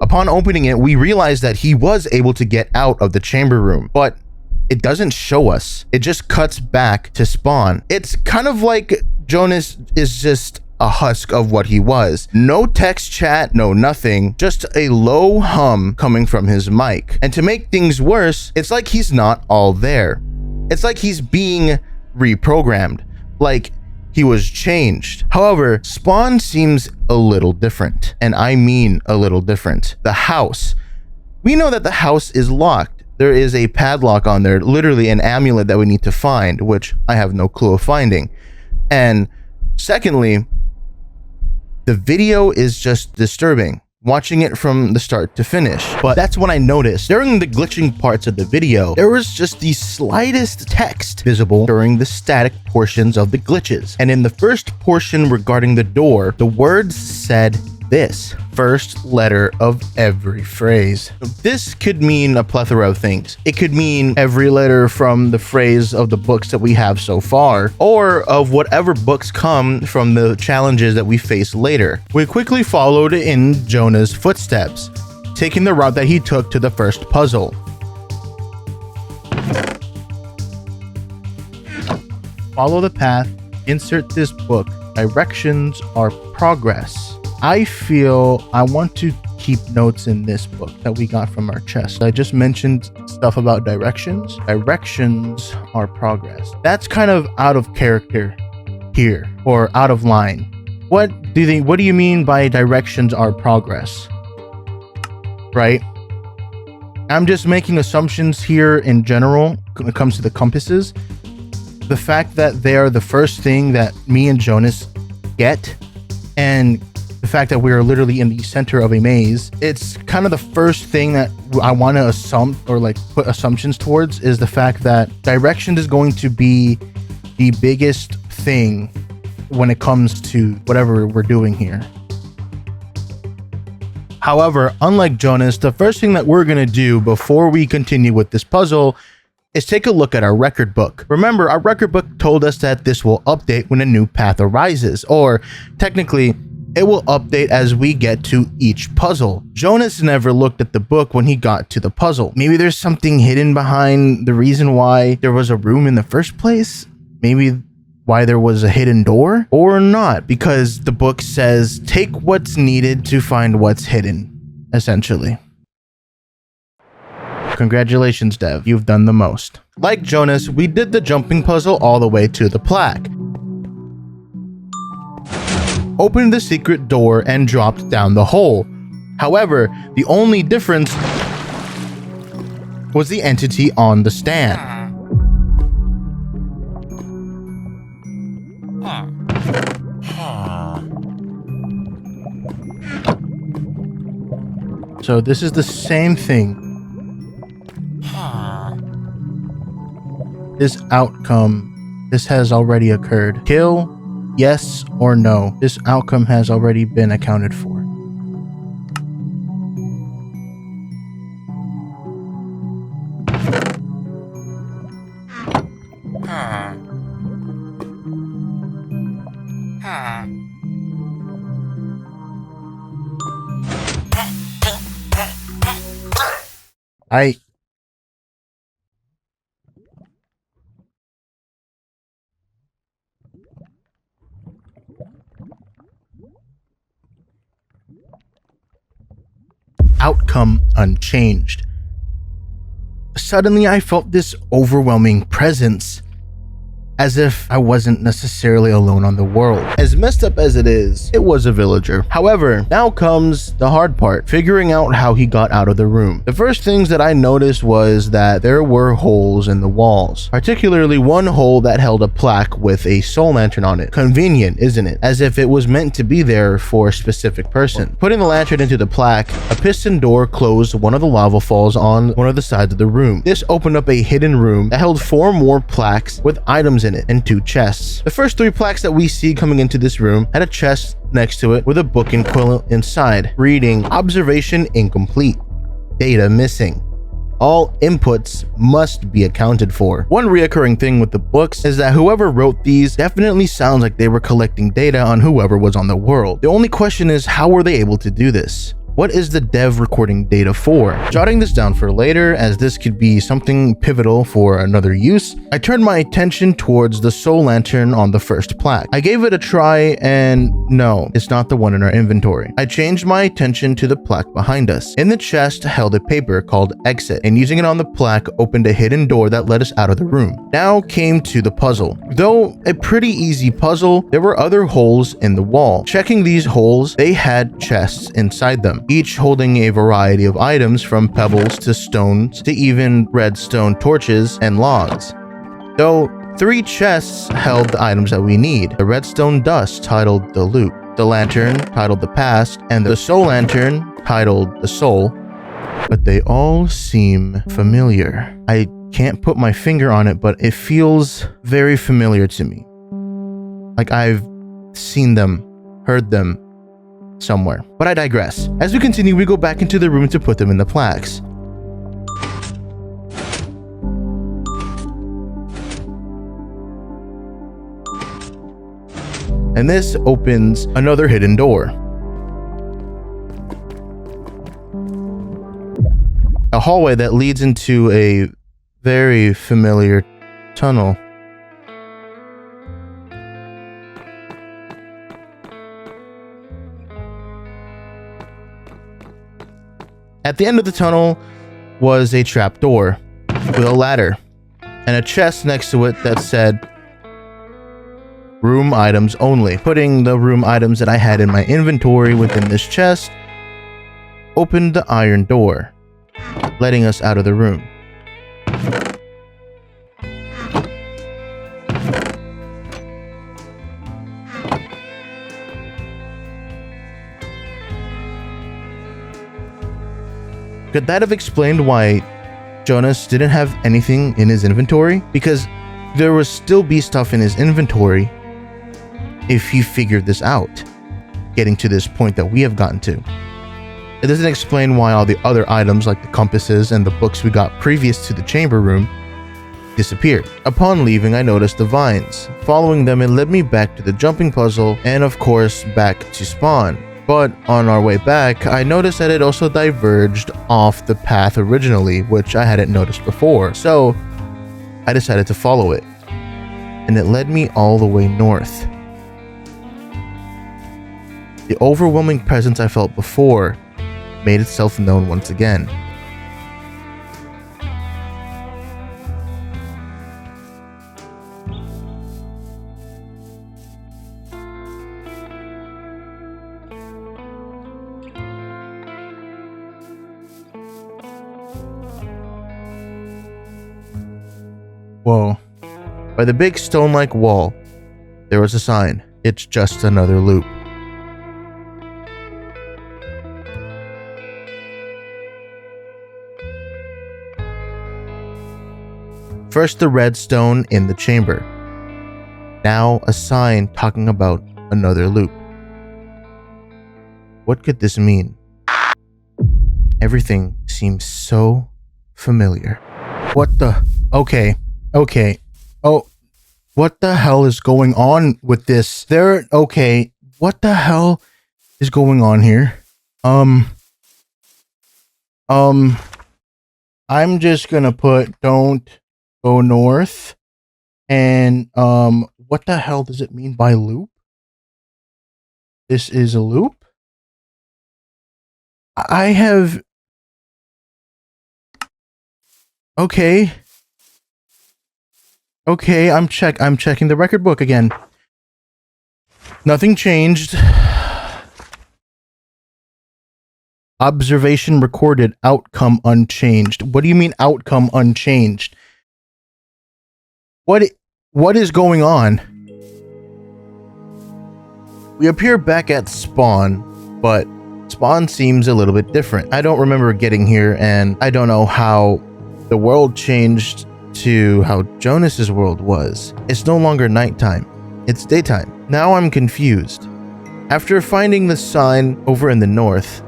Upon opening it, we realized that he was able to get out of the chamber room, but it doesn't show us. It just cuts back to Spawn. It's kind of like Jonas is just a husk of what he was. No text chat, no nothing, just a low hum coming from his mic. And to make things worse, it's like he's not all there. It's like he's being reprogrammed, like he was changed. However, Spawn seems a little different, and I mean a little different. The house. We know that the house is locked. There is a padlock on there, literally an amulet that we need to find, which I have no clue of finding. And secondly, the video is just disturbing, watching it from the start to finish. But that's when I noticed during the glitching parts of the video, there was just the slightest text visible during the static portions of the glitches. And in the first portion regarding the door, the words said this: first letter of every phrase. This could mean a plethora of things. It could mean every letter from the phrase of the books that we have so far, or of whatever books come from the challenges that we face later. We quickly followed in Jonah's footsteps, taking the route that he took to the first puzzle. Follow the path, insert this book, directions are progress. I feel I want to keep notes in this book that we got from our chest. I just mentioned stuff about directions. Directions are progress. That's kind of out of character here, or out of line. What do you mean by directions are progress? Right? I'm just making assumptions here in general when it comes to the compasses. The fact that they are the first thing that me and Jonas get, and the fact that we are literally in the center of a maze, it's kind of the first thing that I want to assume, or like put assumptions towards, is the fact that directions is going to be the biggest thing when it comes to whatever we're doing here. However, unlike Jonas, the first thing that we're going to do before we continue with this puzzle is take a look at our record book. Remember, our record book told us that this will update when a new path arises, or technically, it will update as we get to each puzzle. Jonas never looked at the book when he got to the puzzle. Maybe there's something hidden behind the reason why there was a room in the first place? Maybe why there was a hidden door? Or not, because the book says, take what's needed to find what's hidden, essentially. Congratulations, Dev. You've done the most. Like Jonas, we did the jumping puzzle all the way to the plaque. Opened the secret door and dropped down the hole. However, the only difference was the entity on the stand. So this is the same thing. This outcome, this has already occurred. Kill, yes or no. This outcome has already been accounted for. Outcome unchanged. Suddenly, I felt this overwhelming presence, as if I wasn't necessarily alone on the world. As messed up as it is, it was a villager. However, now comes the hard part, figuring out how he got out of the room. The first things that I noticed was that there were holes in the walls, particularly one hole that held a plaque with a soul lantern on it. Convenient, isn't it? As if it was meant to be there for a specific person. Putting the lantern into the plaque, a piston door closed one of the lava falls on one of the sides of the room. This opened up a hidden room that held 4 more plaques with items in it and 2 chests. The first 3 plaques that we see coming into this room had a chest next to it with a book equivalent inside, reading observation incomplete, data missing. All inputs must be accounted for. One reoccurring thing with the books is that whoever wrote these definitely sounds like they were collecting data on whoever was on the world. The only question is, how were they able to do this? What is the dev recording data for? Jotting this down for later, as this could be something pivotal for another use, I turned my attention towards the soul lantern on the first plaque. I gave it a try and no, it's not the one in our inventory. I changed my attention to the plaque behind us. In the chest held a paper called exit, and using it on the plaque opened a hidden door that led us out of the room. Now came to the puzzle. Though a pretty easy puzzle, there were other holes in the wall. Checking these holes, they had chests inside them, each holding a variety of items from pebbles to stones to even redstone torches and logs. Though 3 chests held the items that we need: the redstone dust titled the loot, the lantern titled the past, and the soul lantern titled the soul. But they all seem familiar. I can't put my finger on it, but it feels very familiar to me. Like I've seen them, heard them somewhere. But I digress. As we continue, we go back into the room to put them in the plaques. And this opens another hidden door. A hallway that leads into a very familiar tunnel. At the end of the tunnel was a trap door with a ladder and a chest next to it that said room items only. Putting the room items that I had in my inventory within this chest opened the iron door, letting us out of the room. Could that have explained why Jonas didn't have anything in his inventory? Because there would still be stuff in his inventory if he figured this out, getting to this point that we have gotten to. It doesn't explain why all the other items like the compasses and the books we got previous to the chamber room disappeared. Upon leaving, I noticed the vines. Following them, it led me back to the jumping puzzle and of course back to spawn. But on our way back, I noticed that it also diverged off the path originally, which I hadn't noticed before. So I decided to follow it, and it led me all the way north. The overwhelming presence I felt before made itself known once again. Whoa. By the big stone-like wall, there was a sign. It's just another loop. First the redstone in the chamber. Now a sign talking about another loop. What could this mean? Everything seems so familiar. What the? Okay. Oh, what the hell is going on with this? Okay, what the hell is going on here? I'm just gonna put don't go north. And what the hell does it mean by loop? This is a loop? I have... Okay. Okay, I'm checking the record book again. Nothing changed. Observation recorded, outcome unchanged. What do you mean outcome unchanged? What is going on? We appear back at spawn, but spawn seems a little bit different. I don't remember getting here, and I don't know how the world changed to how Jonas's world was. It's no longer nighttime, it's daytime. Now I'm confused. After finding the sign over in the north,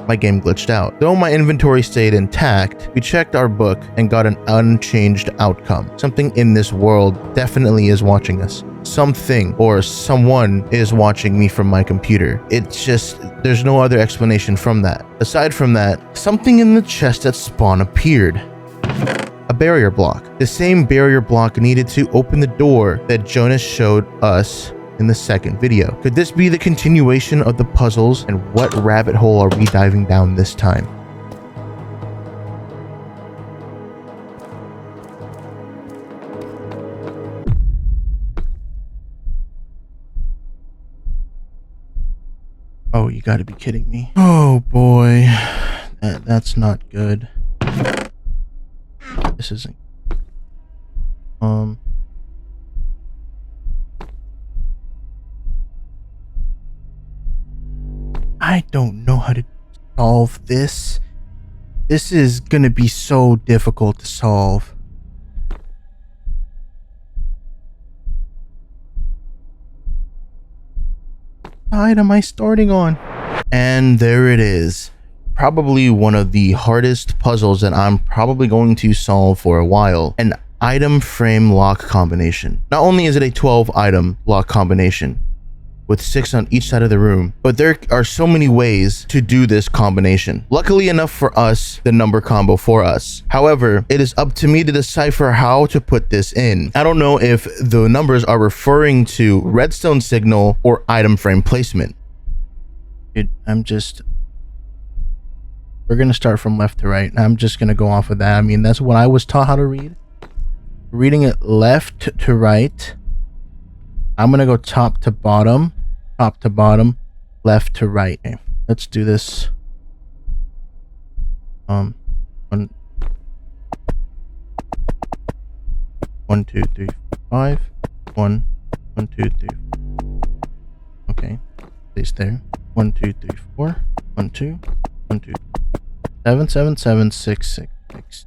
my game glitched out. Though my inventory stayed intact, we checked our book and got an unchanged outcome. Something in this world definitely is watching us. Something or someone is watching me from my computer. It's just, there's no other explanation from that. Aside from that, something in the chest at spawn appeared. A barrier block. The same barrier block needed to open the door that Jonas showed us in the second video. Could this be the continuation of the puzzles, and what rabbit hole are we diving down this time? Oh, you gotta be kidding me. Oh boy, that's not good. This isn't. I don't know how to solve this. This is gonna be so difficult to solve. What side am I starting on? And there it is. Probably one of the hardest puzzles that I'm probably going to solve for a while. An item frame lock combination. Not only is it a 12 item lock combination, with 6 on each side of the room, but there are so many ways to do this combination. Luckily enough for us, the number combo for us. However, it is up to me to decipher how to put this in. I don't know if the numbers are referring to redstone signal or item frame placement. Dude, we're gonna start from left to right. I'm just gonna go off of that. I mean, that's what I was taught how to read. Reading it left to right. I'm gonna go top to bottom, left to right. Okay, let's do this. 1, 2, 3, 5. 1, 2, 3. Okay, stays there. 1, 2, 3, 4. 1, 2, 1, 2. 7, 7, 7, 6, 6, 6.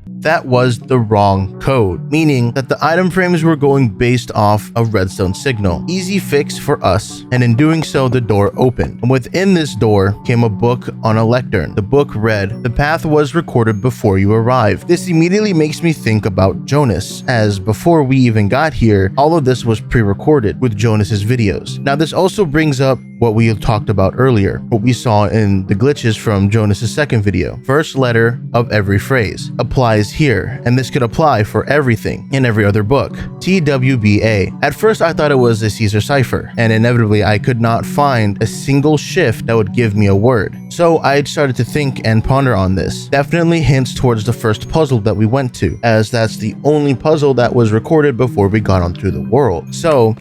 That was the wrong code, meaning that the item frames were going based off a redstone signal. Easy fix for us, and in doing so, the door opened. And within this door came a book on a lectern. The book read, "The path was recorded before you arrived." This immediately makes me think about Jonas, as before we even got here, all of this was pre-recorded with Jonas's videos. Now this also brings up what we talked about earlier, what we saw in the glitches from Jonas's second video. First letter of every phrase applies here, and this could apply for everything in every other book. TWBA. At first I thought it was a Caesar cipher, and inevitably I could not find a single shift that would give me a word. So I started to think and ponder on this. Definitely hints towards the first puzzle that we went to, as that's the only puzzle that was recorded before we got onto the world. So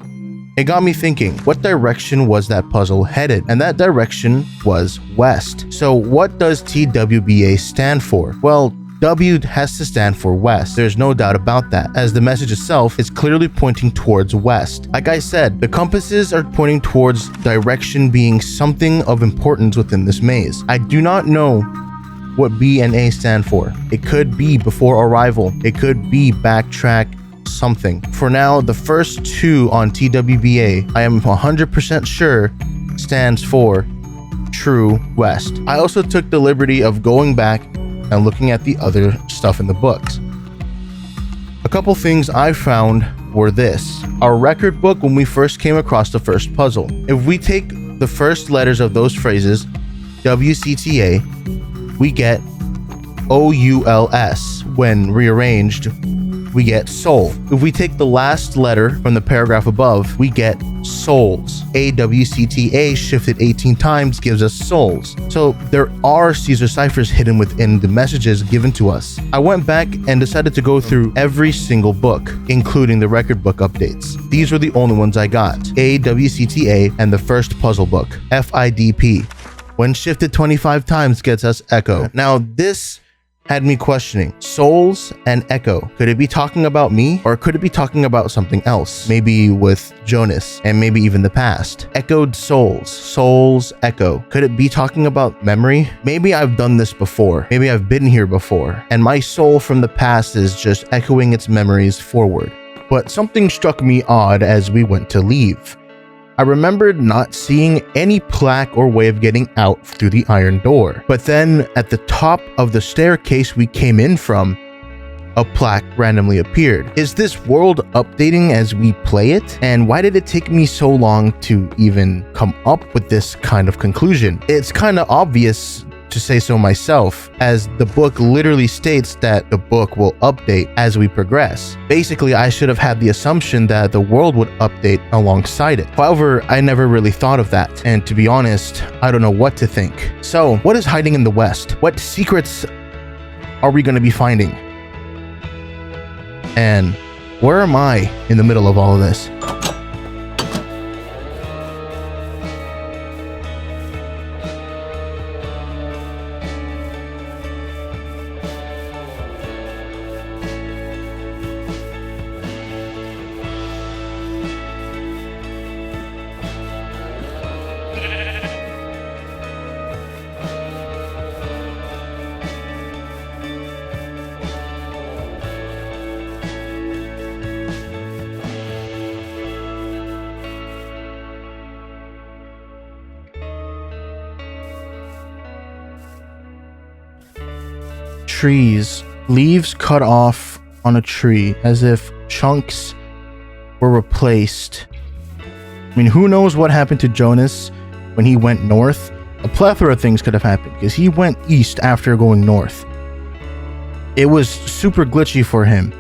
it got me thinking, what direction was that puzzle headed? And that direction was west. So what does TWBA stand for? Well, W has to stand for west. There's no doubt about that, as the message itself is clearly pointing towards west. Like I said, the compasses are pointing towards direction being something of importance within this maze. I do not know what B and A stand for. It could be before arrival. It could be backtrack something. For now, the first two on TWBA, I am 100% sure stands for true west. I also took the liberty of going back and looking at the other stuff in the books. A couple things I found were this. Our record book, when we first came across the first puzzle, if we take the first letters of those phrases, WCTA, we get OULS. When rearranged, we get soul. If we take the last letter from the paragraph above, we get souls. AWCTA shifted 18 times gives us souls. So there are Caesar ciphers hidden within the messages given to us. I went back and decided to go through every single book, including the record book updates. These were the only ones I got. AWCTA and the first puzzle book, FIDP. When shifted 25 times gets us echo. Now this had me questioning souls and echo. Could it be talking about me, or could it be talking about something else? Maybe with Jonas, and maybe even the past. Echoed souls echo. Could it be talking about memory? Maybe I've done this before. Maybe I've been here before, and my soul from the past is just echoing its memories forward. But something struck me odd as we went to leave. I remembered not seeing any plaque or way of getting out through the iron door. But then at the top of the staircase we came in from, a plaque randomly appeared. Is this world updating as we play it? And why did it take me so long to even come up with this kind of conclusion? It's kind of obvious to say so myself, as the book literally states that the book will update as we progress. Basically, I should have had the assumption that the world would update alongside it. However, I never really thought of that, and to be honest, I don't know what to think. So, what is hiding in the West? What secrets are we going to be finding? And where am I in the middle of all of this? Trees, leaves cut off on a tree as if chunks were replaced. I mean, who knows what happened to Jonas when he went north? A plethora of things could have happened because he went east after going north. It was super glitchy for him.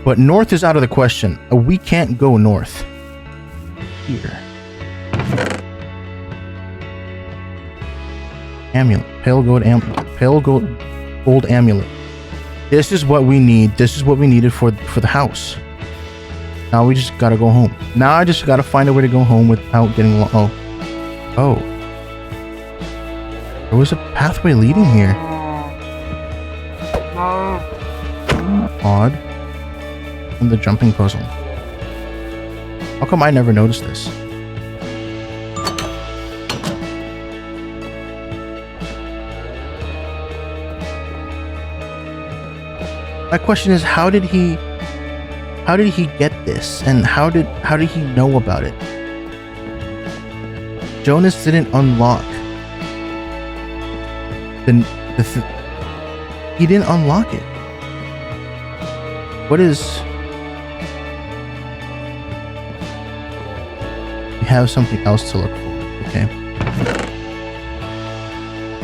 But north is out of the question. We can't go north. Here. Amulet. Pale gold amulet. This is what we need. This is what we needed for the house. Now we just gotta go home. Now I just gotta find a way to go home without getting lost. Oh. There was a pathway leading here. Odd. From the jumping puzzle. How come I never noticed this? My question is, how did he get this, and how did he know about it? Jonas didn't unlock he didn't unlock it. What is? We have something else to look for. Okay.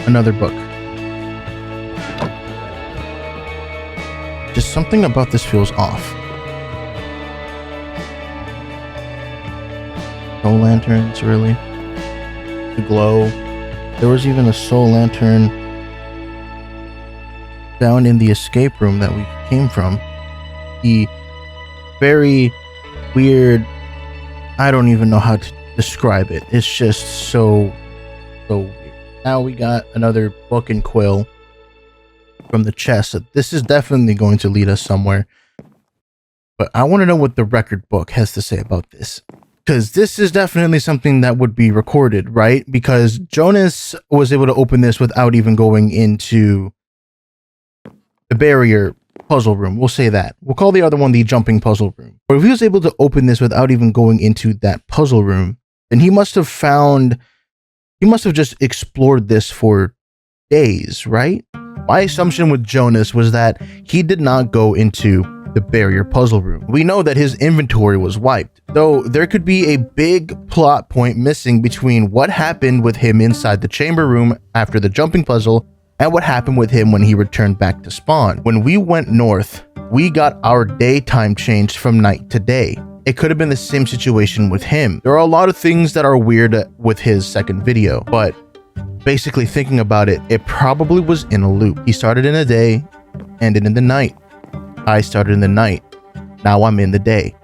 Another book. Just something about this feels off. Soul lanterns, really? The glow. There was even a soul lantern down in the escape room that we came from. The very weird, I don't even know how to describe it. It's just so weird. Now we got another book and quill from the chest. So this is definitely going to lead us somewhere. But I want to know what the record book has to say about this. Because this is definitely something that would be recorded, right? Because Jonas was able to open this without even going into the barrier puzzle room. We'll say that. We'll call the other one the jumping puzzle room. But if he was able to open this without even going into that puzzle room, then he must have just explored this for days, right? My assumption with Jonas was that he did not go into the barrier puzzle room. We know that his inventory was wiped, though there could be a big plot point missing between what happened with him inside the chamber room after the jumping puzzle and what happened with him when he returned back to spawn. When we went north, we got our daytime changed from night to day. It could have been the same situation with him. There are a lot of things that are weird with his second video, but basically thinking about it, it probably was in a loop. He started in the day, ended in the night. I started in the night. Now I'm in the day.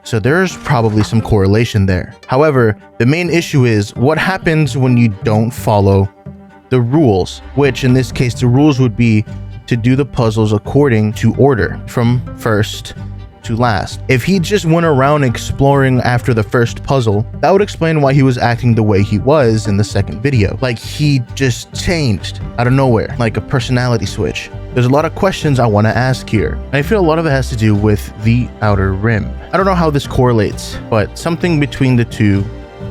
So there's probably some correlation there. However, the main issue is what happens when you don't follow the rules, which in this case, the rules would be to do the puzzles according to order from first to last. If he just went around exploring after the first puzzle, that would explain why he was acting the way he was in the second video. Like he just changed out of nowhere, like a personality switch. There's a lot of questions I want to ask here. And I feel a lot of it has to do with the outer rim. I don't know how this correlates, but something between the two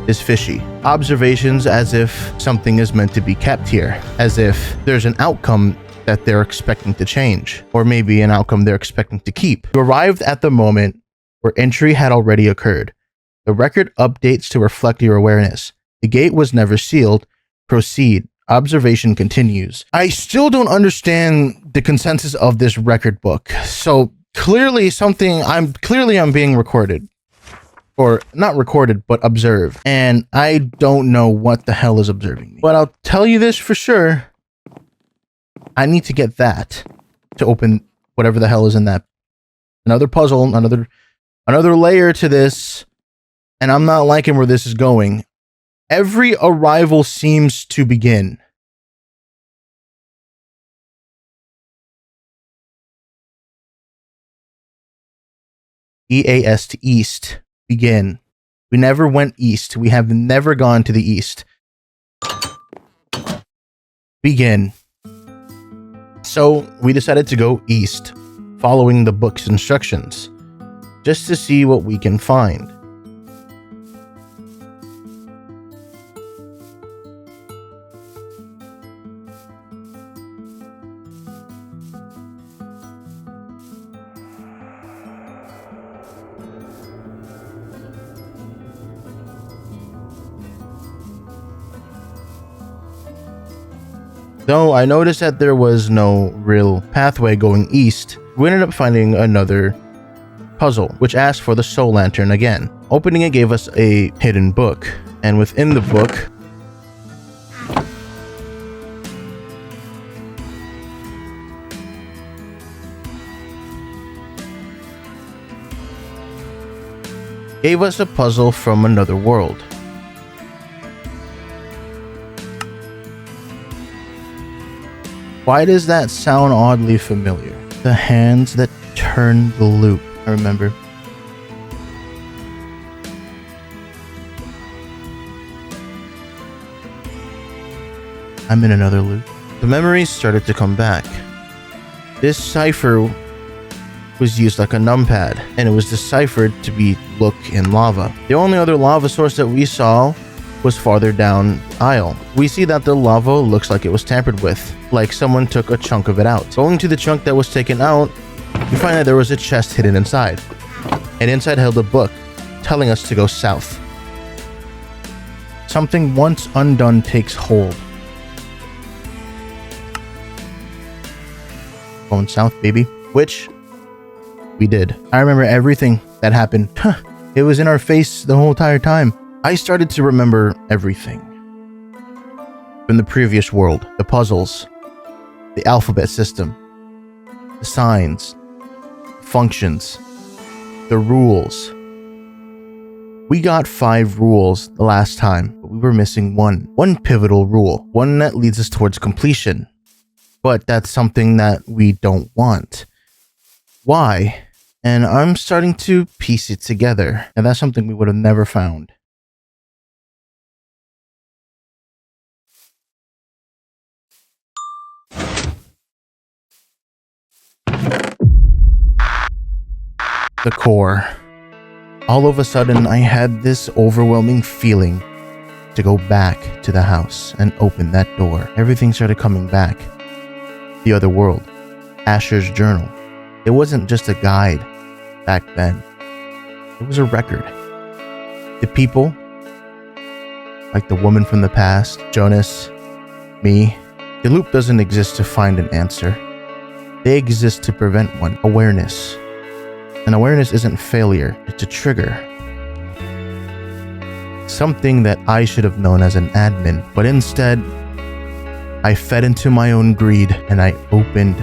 is fishy. Observations as if something is meant to be kept here, as if there's an outcome that they're expecting to change, or maybe an outcome they're expecting to keep. You arrived at the moment where entry had already occurred. The record updates to reflect your awareness. The gate was never sealed. Proceed. Observation continues. I still don't understand the consensus of this record book. So clearly I'm being recorded. Or not recorded, but observed. And I don't know what the hell is observing me. But I'll tell you this for sure. I need to get that to open whatever the hell is in that. Another puzzle, another layer to this. And I'm not liking where this is going. Every arrival seems to begin. EAS to east. Begin. We never went east. We have never gone to the east. Begin. So we decided to go east, following the book's instructions, just to see what we can find. Though I noticed that there was no real pathway going east, we ended up finding another puzzle, which asked for the soul lantern again. Opening it gave us a hidden book, and within the book, gave us a puzzle from another world. Why does that sound oddly familiar? The hands that turn the loop. I remember. I'm in another loop. The memories started to come back. This cipher was used like a numpad, and it was deciphered to be look in lava. The only other lava source that we saw was farther down the aisle. We see that the lava looks like it was tampered with, like someone took a chunk of it out. Going to the chunk that was taken out, we find that there was a chest hidden inside, and inside held a book telling us to go south. Something once undone takes hold. Going south, baby. Which we did. I remember everything that happened. It was in our face the whole entire time. I started to remember everything from the previous world. The puzzles, the alphabet system, the signs, functions, the rules. We got 5 rules the last time, but we were missing one pivotal rule, one that leads us towards completion. But that's something that we don't want. Why? And I'm starting to piece it together, and that's something we would have never found. The core. All of a sudden, I had this overwhelming feeling to go back to the house and open that door. Everything started coming back. The other world. Asher's journal. It wasn't just a guide back then. It was a record. The people, like the woman from the past, Jonas, me, the loop doesn't exist to find an answer. They exist to prevent one. Awareness. And awareness isn't failure, it's a trigger. Something that I should have known as an admin, but instead, I fed into my own greed and I opened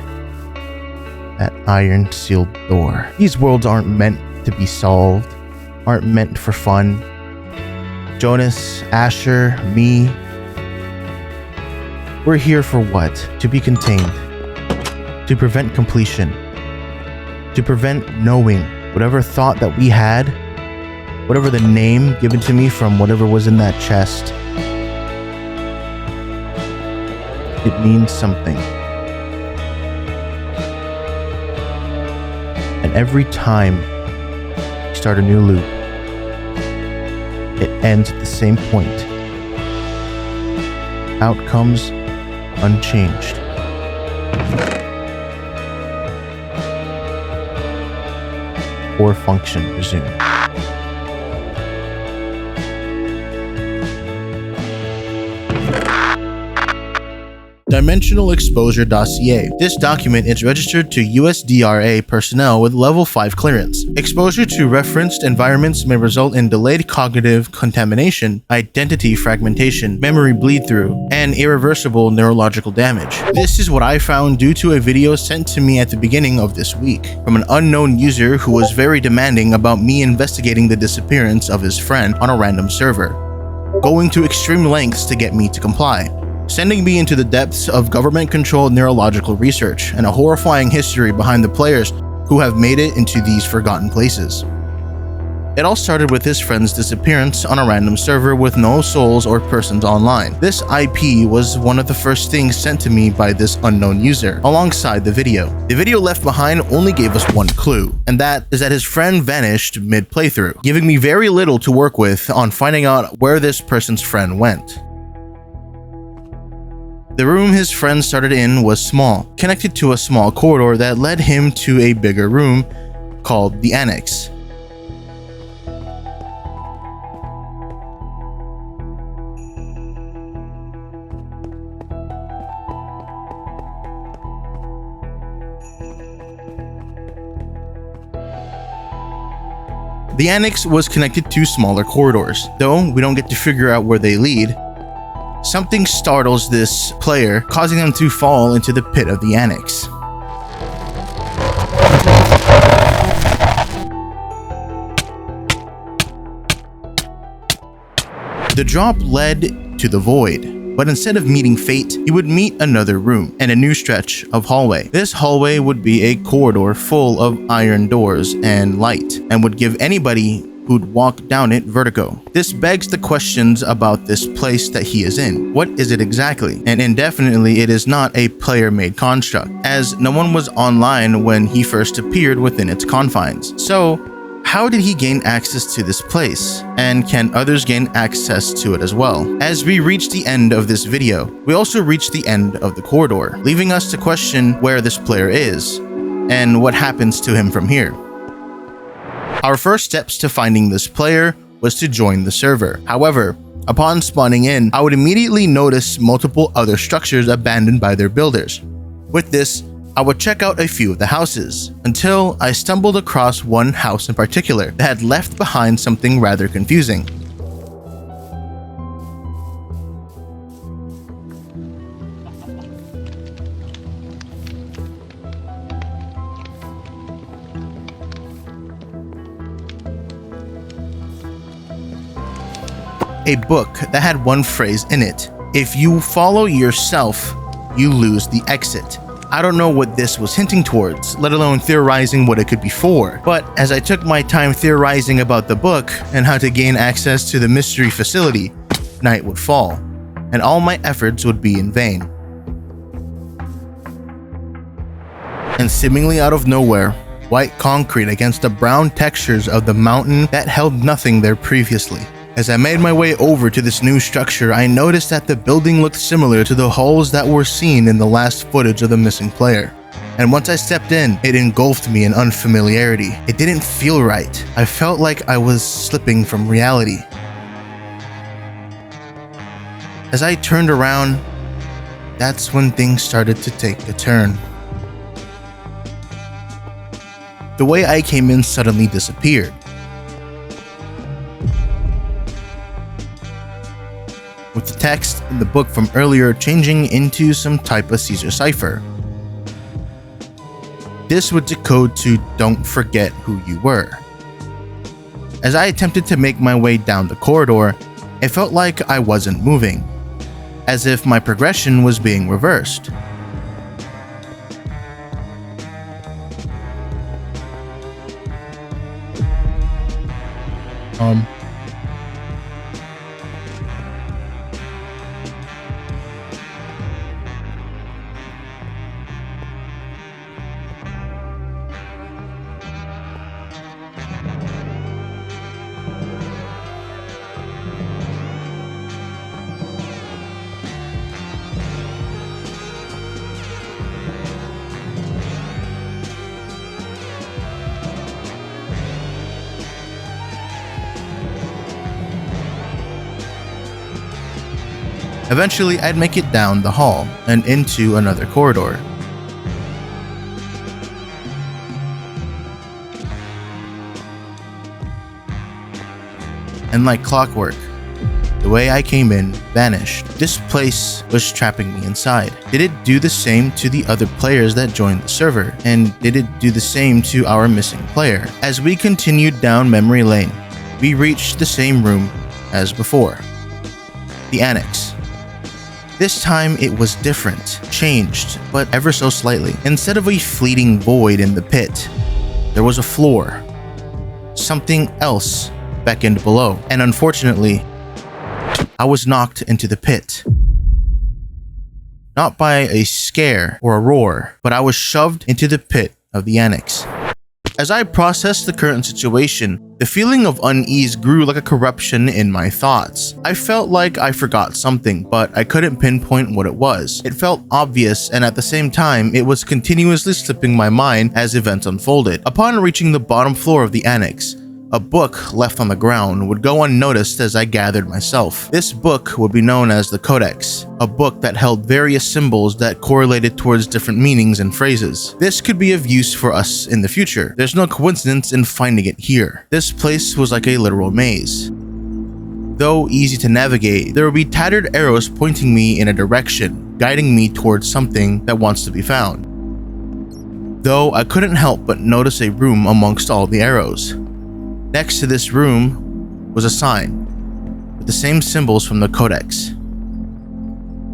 that iron sealed door. These worlds aren't meant to be solved, aren't meant for fun. Jonas, Asher, me, we're here for what? To be contained, to prevent completion, to prevent knowing whatever thought that we had, whatever the name given to me from whatever was in that chest. It means something. And every time you start a new loop, it ends at the same point. Outcomes unchanged. Core function resumed. Dimensional Exposure Dossier. This document is registered to USDRA personnel with level 5 clearance. Exposure to referenced environments may result in delayed cognitive contamination, identity fragmentation, memory bleed-through, and irreversible neurological damage. This is what I found due to a video sent to me at the beginning of this week from an unknown user who was very demanding about me investigating the disappearance of his friend on a random server, going to extreme lengths to get me to comply, sending me into the depths of government-controlled neurological research and a horrifying history behind the players who have made it into these forgotten places. It all started with his friend's disappearance on a random server with no souls or persons online. This IP was one of the first things sent to me by this unknown user, alongside the video. The video left behind only gave us one clue, and that is that his friend vanished mid-playthrough, giving me very little to work with on finding out where this person's friend went. The room his friend started in was small, connected to a small corridor that led him to a bigger room called the Annex. The Annex was connected to smaller corridors, though we don't get to figure out where they lead. Something startles this player, causing them to fall into the pit of the Annex. The drop led to the void, but instead of meeting fate, he would meet another room and a new stretch of hallway. This hallway would be a corridor full of iron doors and light, and would give anybody who'd walk down it vertigo. This begs the questions about this place that he is in. What is it exactly? And indefinitely, it is not a player-made construct, as no one was online when he first appeared within its confines. So, how did he gain access to this place? And can others gain access to it as well? As we reach the end of this video, we also reach the end of the corridor, leaving us to question where this player is, and what happens to him from here. Our first steps to finding this player was to join the server. However, upon spawning in, I would immediately notice multiple other structures abandoned by their builders. With this, I would check out a few of the houses, until I stumbled across one house in particular that had left behind something rather confusing. A book that had one phrase in it: "If you follow yourself, you lose the exit." I don't know what this was hinting towards, let alone theorizing what it could be for, but as I took my time theorizing about the book and how to gain access to the mystery facility, night would fall, and all my efforts would be in vain. And seemingly out of nowhere, white concrete against the brown textures of the mountain that held nothing there previously. As I made my way over to this new structure, I noticed that the building looked similar to the halls that were seen in the last footage of the missing player. And once I stepped in, it engulfed me in unfamiliarity. It didn't feel right. I felt like I was slipping from reality. As I turned around, that's when things started to take a turn. The way I came in suddenly disappeared. With the text in the book from earlier changing into some type of Caesar cipher. This would decode to "Don't forget who you were." As I attempted to make my way down the corridor, it felt like I wasn't moving, as if my progression was being reversed. Eventually, I'd make it down the hall and into another corridor. And like clockwork, the way I came in vanished. This place was trapping me inside. Did it do the same to the other players that joined the server? And did it do the same to our missing player? As we continued down memory lane, we reached the same room as before. The annex. This time it was different, changed, but ever so slightly. Instead of a fleeting void in the pit, there was a floor. Something else beckoned below, and unfortunately, I was knocked into the pit. Not by a scare or a roar, but I was shoved into the pit of the annex. As I processed the current situation, the feeling of unease grew like a corruption in my thoughts. I felt like I forgot something, but I couldn't pinpoint what it was. It felt obvious, and at the same time, it was continuously slipping my mind as events unfolded. Upon reaching the bottom floor of the annex, a book left on the ground would go unnoticed as I gathered myself. This book would be known as the Codex, a book that held various symbols that correlated towards different meanings and phrases. This could be of use for us in the future. There's no coincidence in finding it here. This place was like a literal maze. Though easy to navigate, there would be tattered arrows pointing me in a direction, guiding me towards something that wants to be found. Though I couldn't help but notice a room amongst all the arrows. Next to this room was a sign with the same symbols from the Codex.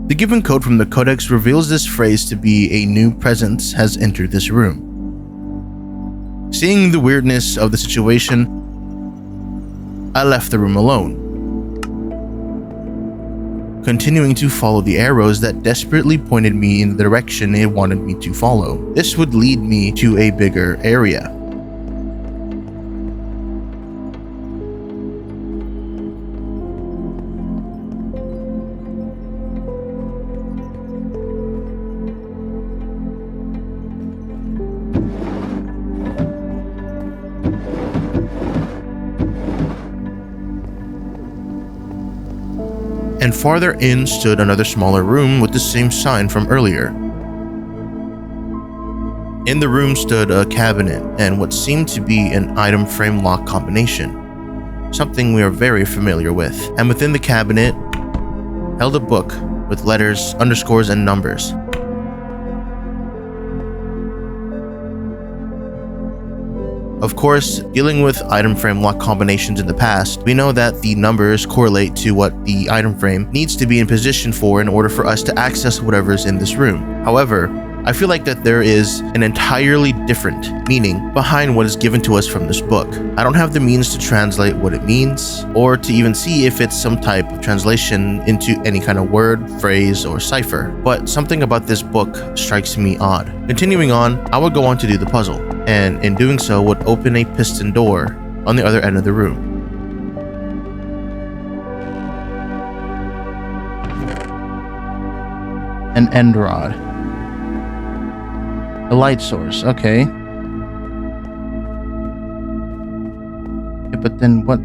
The given code from the Codex reveals this phrase to be a new presence has entered this room. Seeing the weirdness of the situation, I left the room alone, continuing to follow the arrows that desperately pointed me in the direction it wanted me to follow. This would lead me to a bigger area. And farther in stood another smaller room with the same sign from earlier. In the room stood a cabinet and what seemed to be an item frame lock combination, something we are very familiar with. And within the cabinet held a book with letters, underscores, and numbers. Of course, dealing with item frame lock combinations in the past, we know that the numbers correlate to what the item frame needs to be in position for in order for us to access whatever's in this room. However, I feel like that there is an entirely different meaning behind what is given to us from this book. I don't have the means to translate what it means, or to even see if it's some type of translation into any kind of word, phrase, or cipher, but something about this book strikes me odd. Continuing on, I would go on to do the puzzle, and in doing so would open a piston door on the other end of the room. An end rod. A light source, okay. Yeah, but then what?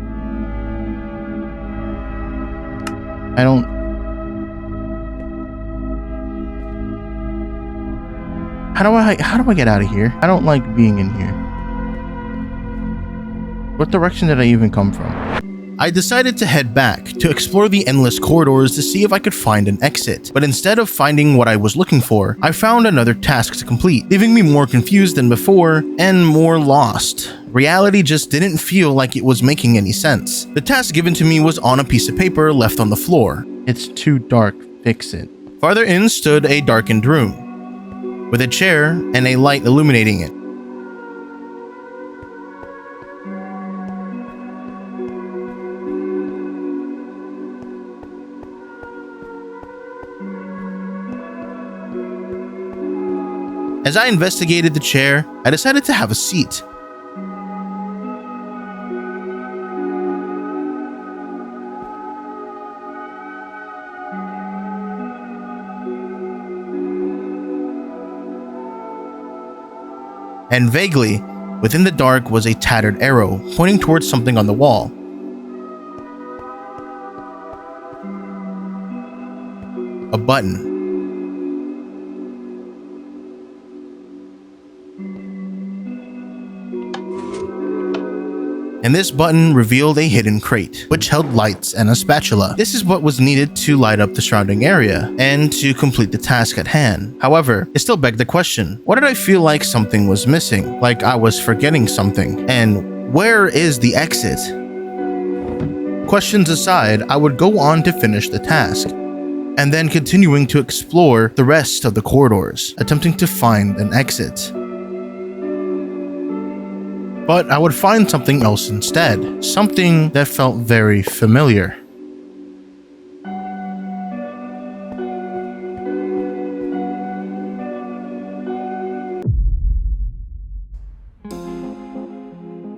I don't... How do I get out of here? I don't like being in here. What direction did I even come from? I decided to head back to explore the endless corridors to see if I could find an exit, but instead of finding what I was looking for, I found another task to complete, leaving me more confused than before and more lost. Reality just didn't feel like it was making any sense. The task given to me was on a piece of paper left on the floor. It's too dark, fix it. Farther in stood a darkened room, with a chair and a light illuminating it. As I investigated the chair, I decided to have a seat. And vaguely, within the dark was a tattered arrow pointing towards something on the wall. A button. And this button revealed a hidden crate, which held lights and a spatula. This is what was needed to light up the surrounding area and to complete the task at hand. However, it still begged the question, what did I feel like something was missing? Like I was forgetting something? And where is the exit? Questions aside, I would go on to finish the task, and then continuing to explore the rest of the corridors, attempting to find an exit. But I would find something else instead, something that felt very familiar.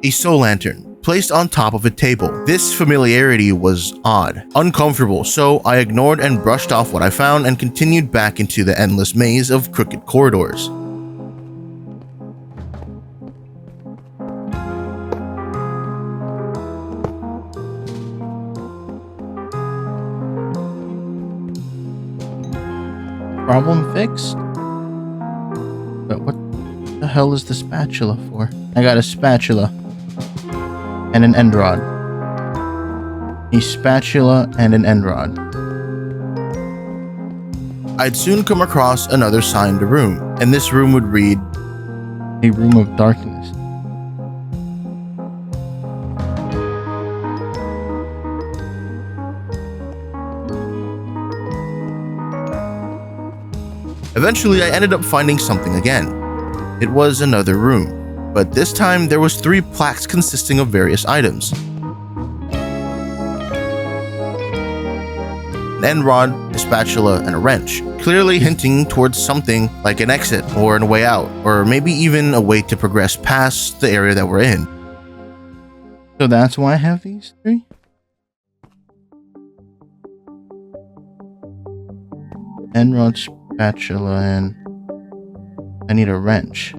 A soul lantern, placed on top of a table. This familiarity was odd, uncomfortable, so I ignored and brushed off what I found and continued back into the endless maze of crooked corridors. Problem fixed? But what the hell is the spatula for? I got a spatula and an end rod. A spatula and an end rod. I'd soon come across another signed room, and this room would read, a room of darkness. Eventually, I ended up finding something again. It was another room, but this time there was 3 plaques consisting of various items. An end rod, a spatula, and a wrench, clearly hinting towards something like an exit or a way out, or maybe even a way to progress past the area that we're in. So that's why I have these 3? End rod, spatula, and I need a wrench.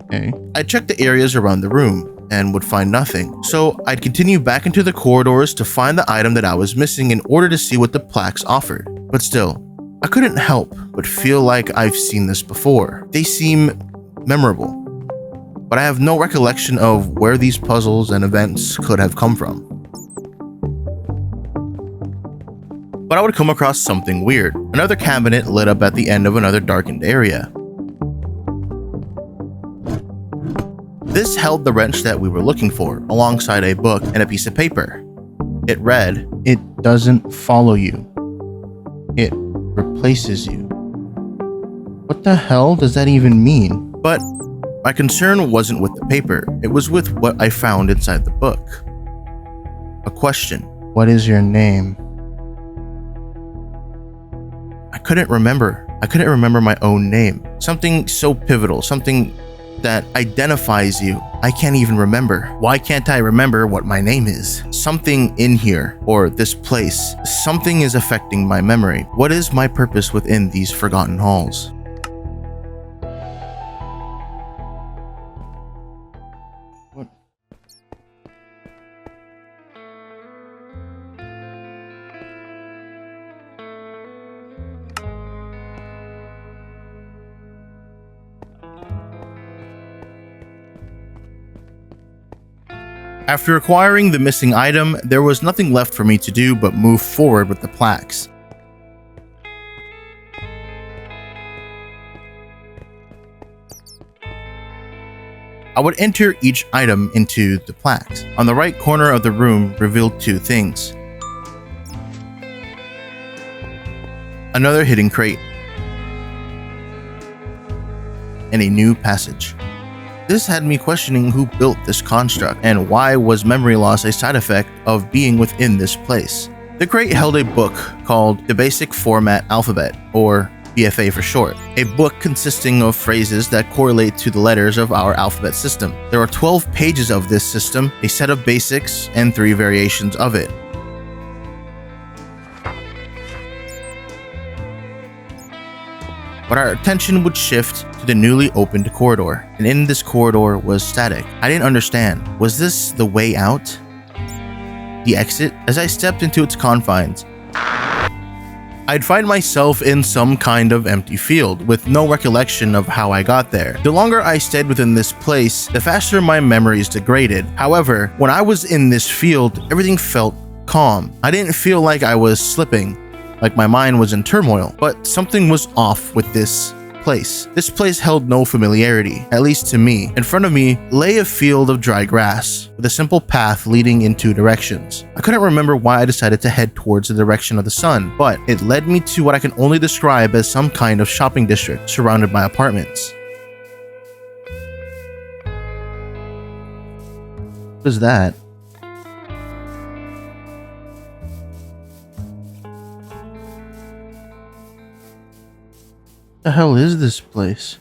Okay. I checked the areas around the room and would find nothing, so I'd continue back into the corridors to find the item that I was missing in order to see what the plaques offered. But still, I couldn't help but feel like I've seen this before. They seem memorable, but I have no recollection of where these puzzles and events could have come from. But I would come across something weird. Another cabinet lit up at the end of another darkened area. This held the wrench that we were looking for, alongside a book and a piece of paper. It read, "It doesn't follow you. It replaces you." What the hell does that even mean? But my concern wasn't with the paper, it was with what I found inside the book. A question. What is your name? I couldn't remember my own name. Something so pivotal, something that identifies you I can't even remember. Why can't I remember what my name is? Something in here, or this place, something is affecting my memory. What is my purpose within these forgotten halls? After acquiring the missing item, there was nothing left for me to do but move forward with the plaques. I would enter each item into the plaques. On the right corner of the room revealed two things. Another hidden crate. And a new passage. This had me questioning who built this construct, and why was memory loss a side effect of being within this place. The crate held a book called The Basic Format Alphabet, or BFA for short, a book consisting of phrases that correlate to the letters of our alphabet system. There are 12 pages of this system, a set of basics, and 3 variations of it. But our attention would shift to the newly opened corridor, and in this corridor was static. I didn't understand. Was this the way out? The exit? As I stepped into its confines, I'd find myself in some kind of empty field, with no recollection of how I got there. The longer I stayed within this place, the faster my memories degraded. However, when I was in this field, everything felt calm. I didn't feel like I was slipping, like my mind was in turmoil, but something was off with this place. This place held no familiarity, at least to me. In front of me lay a field of dry grass, with a simple path leading in 2 directions. I couldn't remember why I decided to head towards the direction of the sun, but it led me to what I can only describe as some kind of shopping district surrounded by apartments. What is that? What the hell is this place?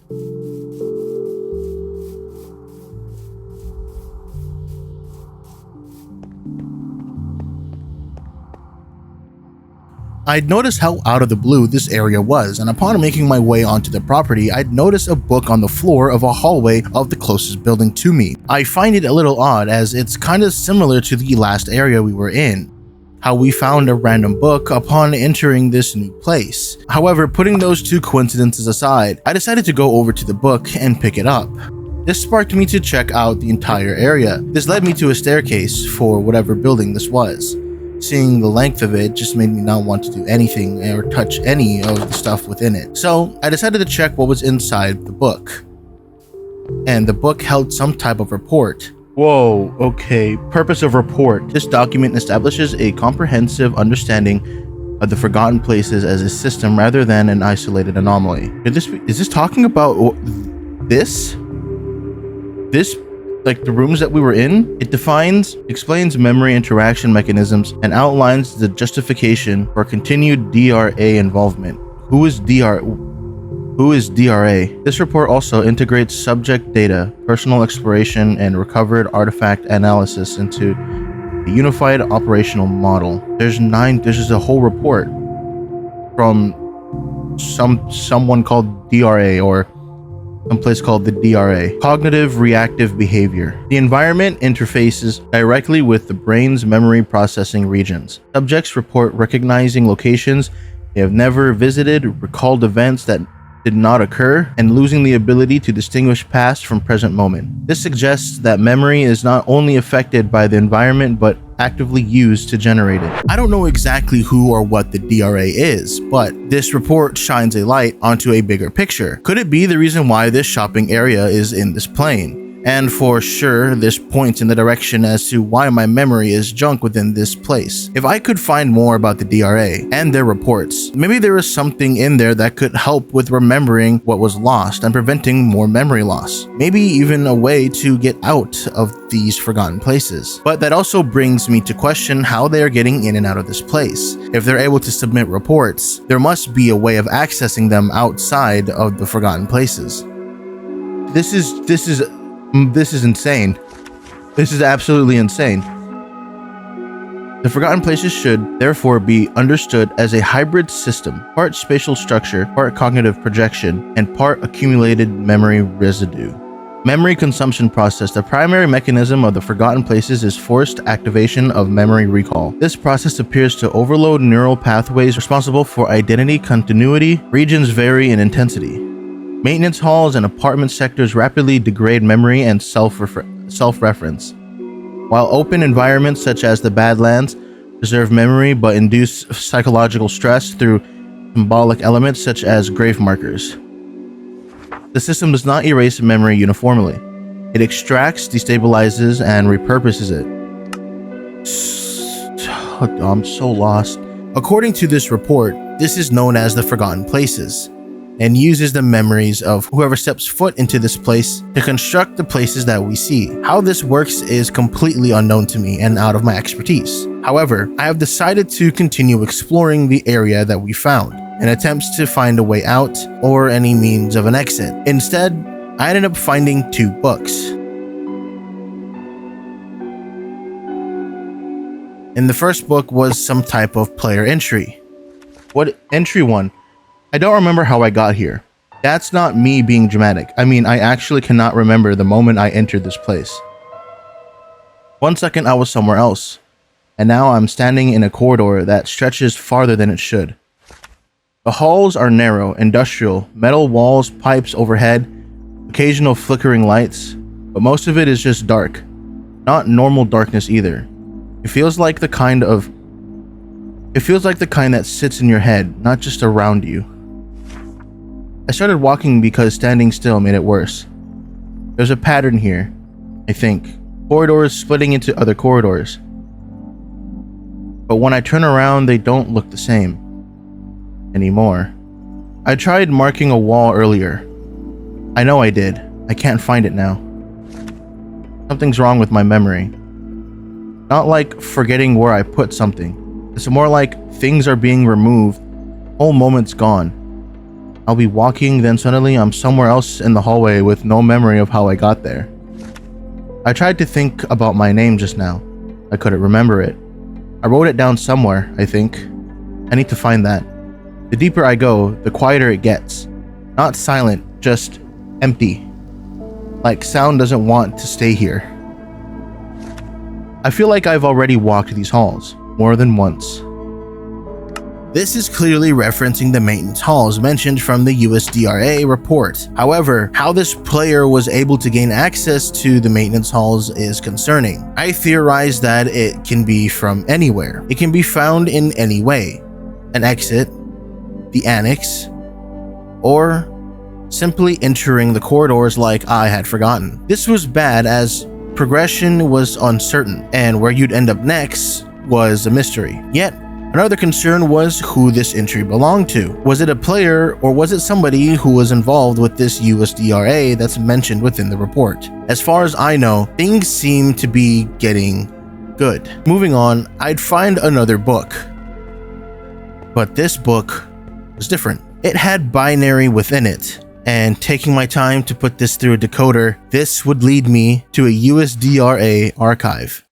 I'd noticed how out of the blue this area was, and upon making my way onto the property, I'd noticed a book on the floor of a hallway of the closest building to me. I find it a little odd, as it's kind of similar to the last area we were in. How we found a random book upon entering this new place. However, putting those 2 coincidences aside, I decided to go over to the book and pick it up. This sparked me to check out the entire area. This led me to a staircase for whatever building this was. Seeing the length of it just made me not want to do anything or touch any of the stuff within it. So I decided to check what was inside the book. And the book held some type of report. Whoa, okay. Purpose of report. This document establishes a comprehensive understanding of the Forgotten Places as a system rather than an isolated anomaly. Is this talking about this? This, like the rooms that we were in? It explains memory interaction mechanisms and outlines the justification for continued DRA involvement. Who is DRA? This report also integrates subject data, personal exploration, and recovered artifact analysis into a unified operational model. There's just a whole report from someone called DRA, or someplace called the DRA. Cognitive reactive behavior. The environment interfaces directly with the brain's memory processing regions. Subjects report recognizing locations they have never visited, recalled events that did not occur, and losing the ability to distinguish past from present moment. This suggests that memory is not only affected by the environment but actively used to generate it. I don't know exactly who or what the DRA is, but this report shines a light onto a bigger picture. Could it be the reason why this shopping area is in this plane? And for sure, this points in the direction as to why my memory is junk within this place. If I could find more about the DRA and their reports, maybe there is something in there that could help with remembering what was lost and preventing more memory loss. Maybe even a way to get out of these forgotten places. But that also brings me to question how they are getting in and out of this place. If they're able to submit reports, there must be a way of accessing them outside of the forgotten places. This is This is insane. This is absolutely insane. The Forgotten Places should, therefore, be understood as a hybrid system, part spatial structure, part cognitive projection, and part accumulated memory residue. Memory consumption process. The primary mechanism of the Forgotten Places is forced activation of memory recall. This process appears to overload neural pathways responsible for identity continuity. Regions vary in intensity. Maintenance halls and apartment sectors rapidly degrade memory and self-reference, while open environments such as the Badlands preserve memory but induce psychological stress through symbolic elements such as grave markers. The system does not erase memory uniformly. It extracts, destabilizes, and repurposes it. I'm so lost. According to this report, this is known as the Forgotten Places, and uses the memories of whoever steps foot into this place to construct the places that we see. How this works is completely unknown to me and out of my expertise. However, I have decided to continue exploring the area that we found in attempts to find a way out or any means of an exit. Instead, I ended up finding 2 books. And the first book was some type of player entry. What entry 1? I don't remember how I got here. That's not me being dramatic. I mean, I actually cannot remember the moment I entered this place. 1 second I was somewhere else, and now I'm standing in a corridor that stretches farther than it should. The halls are narrow, industrial, metal walls, pipes overhead, occasional flickering lights, but most of it is just dark. Not normal darkness either. It feels like the kind that sits in your head, not just around you. I started walking because standing still made it worse. There's a pattern here, I think. Corridors splitting into other corridors. But when I turn around, they don't look the same anymore. I tried marking a wall earlier. I know I did. I can't find it now. Something's wrong with my memory. Not like forgetting where I put something. It's more like things are being removed. Whole moment's gone. I'll be walking, then suddenly I'm somewhere else in the hallway with no memory of how I got there. I tried to think about my name just now. I couldn't remember it. I wrote it down somewhere, I think. I need to find that. The deeper I go, the quieter it gets. Not silent, just empty. Like sound doesn't want to stay here. I feel like I've already walked these halls more than once. This is clearly referencing the maintenance halls mentioned from the USDRA report. However, how this player was able to gain access to the maintenance halls is concerning. I theorize that it can be from anywhere. It can be found in any way. An exit, the annex, or simply entering the corridors like I had forgotten. This was bad as progression was uncertain, and where you'd end up next was a mystery. Yet, another concern was who this entry belonged to. Was it a player, or was it somebody who was involved with this USDRA that's mentioned within the report? As far as I know, things seem to be getting good. Moving on, I'd find another book. But this book was different. It had binary within it, and taking my time to put this through a decoder, this would lead me to a USDRA archive.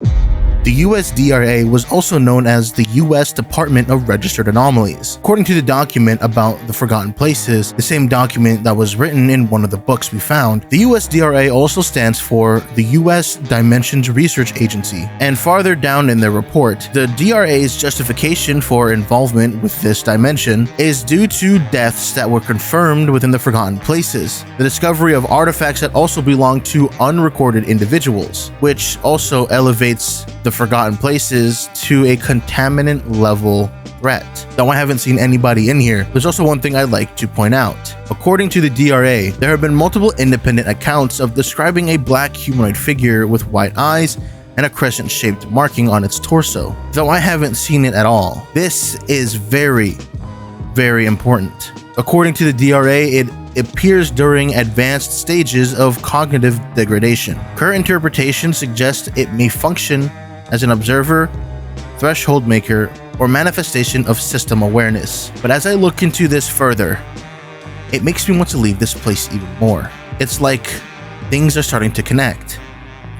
The USDRA was also known as the U.S. Department of Registered Anomalies. According to the document about the Forgotten Places, the same document that was written in one of the books we found, the USDRA also stands for the U.S. Dimensions Research Agency. And farther down in their report, the DRA's justification for involvement with this dimension is due to deaths that were confirmed within the Forgotten Places, the discovery of artifacts that also belong to unrecorded individuals, which also elevates the Forgotten Places to a contaminant level threat. Though I haven't seen anybody in here, there's also one thing I'd like to point out. According to the DRA, there have been multiple independent accounts of describing a black humanoid figure with white eyes and a crescent-shaped marking on its torso, though I haven't seen it at all. This is very, very important. According to the DRA, it appears during advanced stages of cognitive degradation. Current interpretation suggests it may function as an observer, threshold maker, or manifestation of system awareness. But as I look into this further, it makes me want to leave this place even more. It's like things are starting to connect.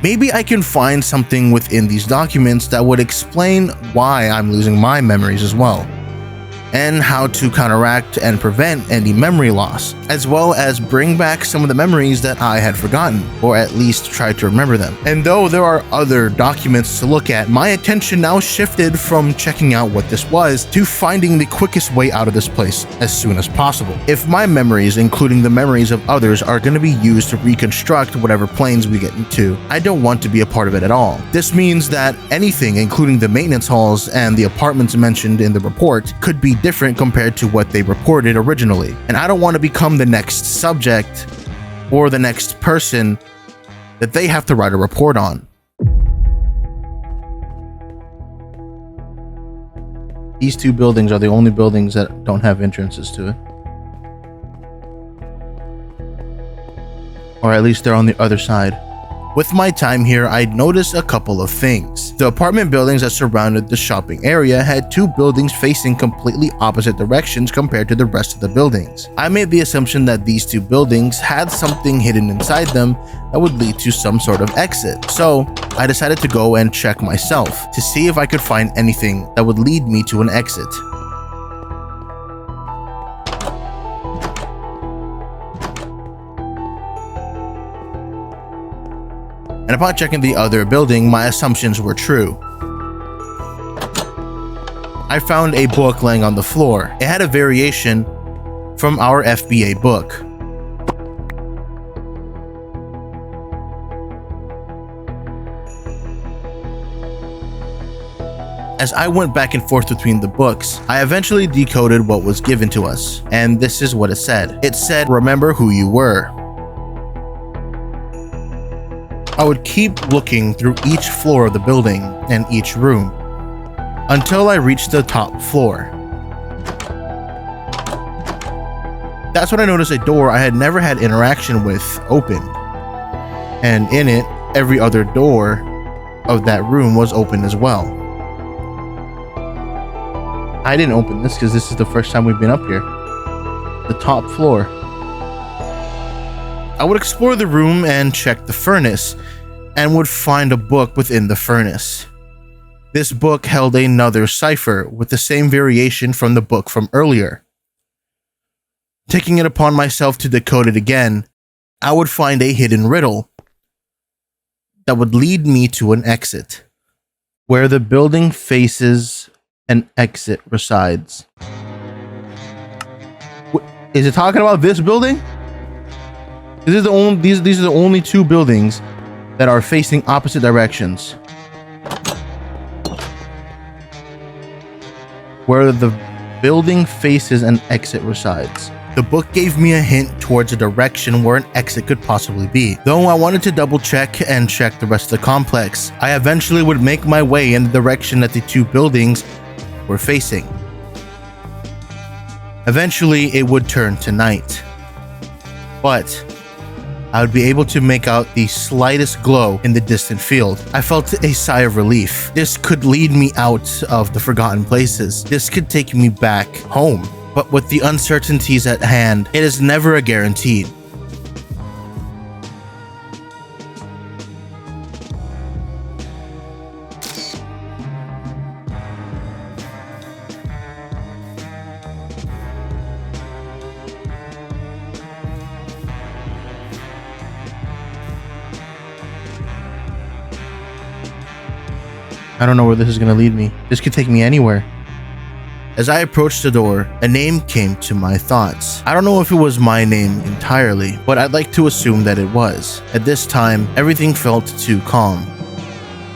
Maybe I can find something within these documents that would explain why I'm losing my memories as well, and how to counteract and prevent any memory loss, as well as bring back some of the memories that I had forgotten, or at least try to remember them. And though there are other documents to look at, my attention now shifted from checking out what this was to finding the quickest way out of this place as soon as possible. If my memories, including the memories of others, are going to be used to reconstruct whatever planes we get into, I don't want to be a part of it at all. This means that anything, including the maintenance halls and the apartments mentioned in the report, could be different compared to what they reported originally. And I don't want to become the next subject or the next person that they have to write a report on. These two buildings are the only buildings that don't have entrances to it. Or at least they're on the other side. With my time here, I'd noticed a couple of things. The apartment buildings that surrounded the shopping area had two buildings facing completely opposite directions compared to the rest of the buildings. I made the assumption that these two buildings had something hidden inside them that would lead to some sort of exit. So I decided to go and check myself to see if I could find anything that would lead me to an exit. And upon checking the other building, my assumptions were true. I found a book laying on the floor. It had a variation from our FBA book. As I went back and forth between the books, I eventually decoded what was given to us, and this is what it said. It said, "Remember who you were." I would keep looking through each floor of the building and each room until I reached the top floor. That's when I noticed a door I had never had interaction with open, and in it, every other door of that room was open as well. I didn't open this because this is the first time we've been up here. The top floor. I would explore the room and check the furnace, and would find a book within the furnace. This book held another cipher with the same variation from the book from earlier. Taking it upon myself to decode it again, I would find a hidden riddle that would lead me to an exit. Where the building faces, an exit resides. Is it talking about this building? These are the only two buildings that are facing opposite directions. Where the building faces an exit resides. The book gave me a hint towards a direction where an exit could possibly be. Though I wanted to double check and check the rest of the complex, I eventually would make my way in the direction that the two buildings were facing. Eventually, it would turn to night. But I would be able to make out the slightest glow in the distant field. I felt a sigh of relief. This could lead me out of the forgotten places. This could take me back home. But with the uncertainties at hand, it is never a guarantee. I don't know where this is going to lead me. This could take me anywhere. As I approached the door, a name came to my thoughts. I don't know if it was my name entirely, but I'd like to assume that it was. At this time, everything felt too calm.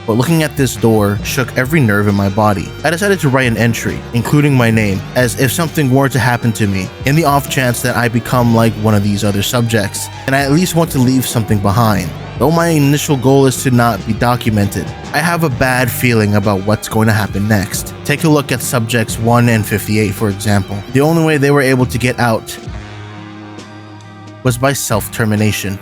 But looking at this door shook every nerve in my body. I decided to write an entry, including my name, as if something were to happen to me, in the off chance that I become like one of these other subjects, and I at least want to leave something behind. Though my initial goal is to not be documented, I have a bad feeling about what's going to happen next. Take a look at subjects 1 and 58, for example. The only way they were able to get out was by self-termination.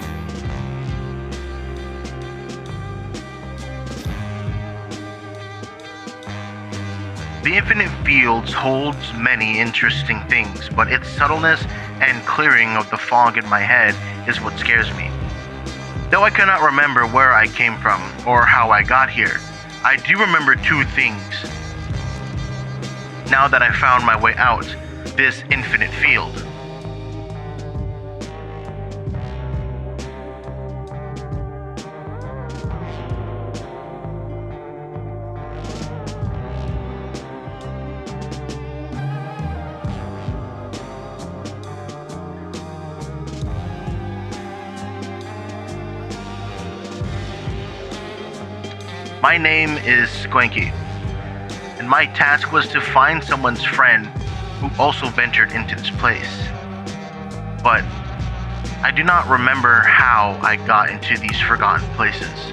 The Infinite Fields holds many interesting things, but its subtleness and clearing of the fog in my head is what scares me. Though I cannot remember where I came from or how I got here, I do remember two things. Now that I found my way out, this infinite field. My name is Squanky, and my task was to find someone's friend who also ventured into this place. But I do not remember how I got into these forgotten places.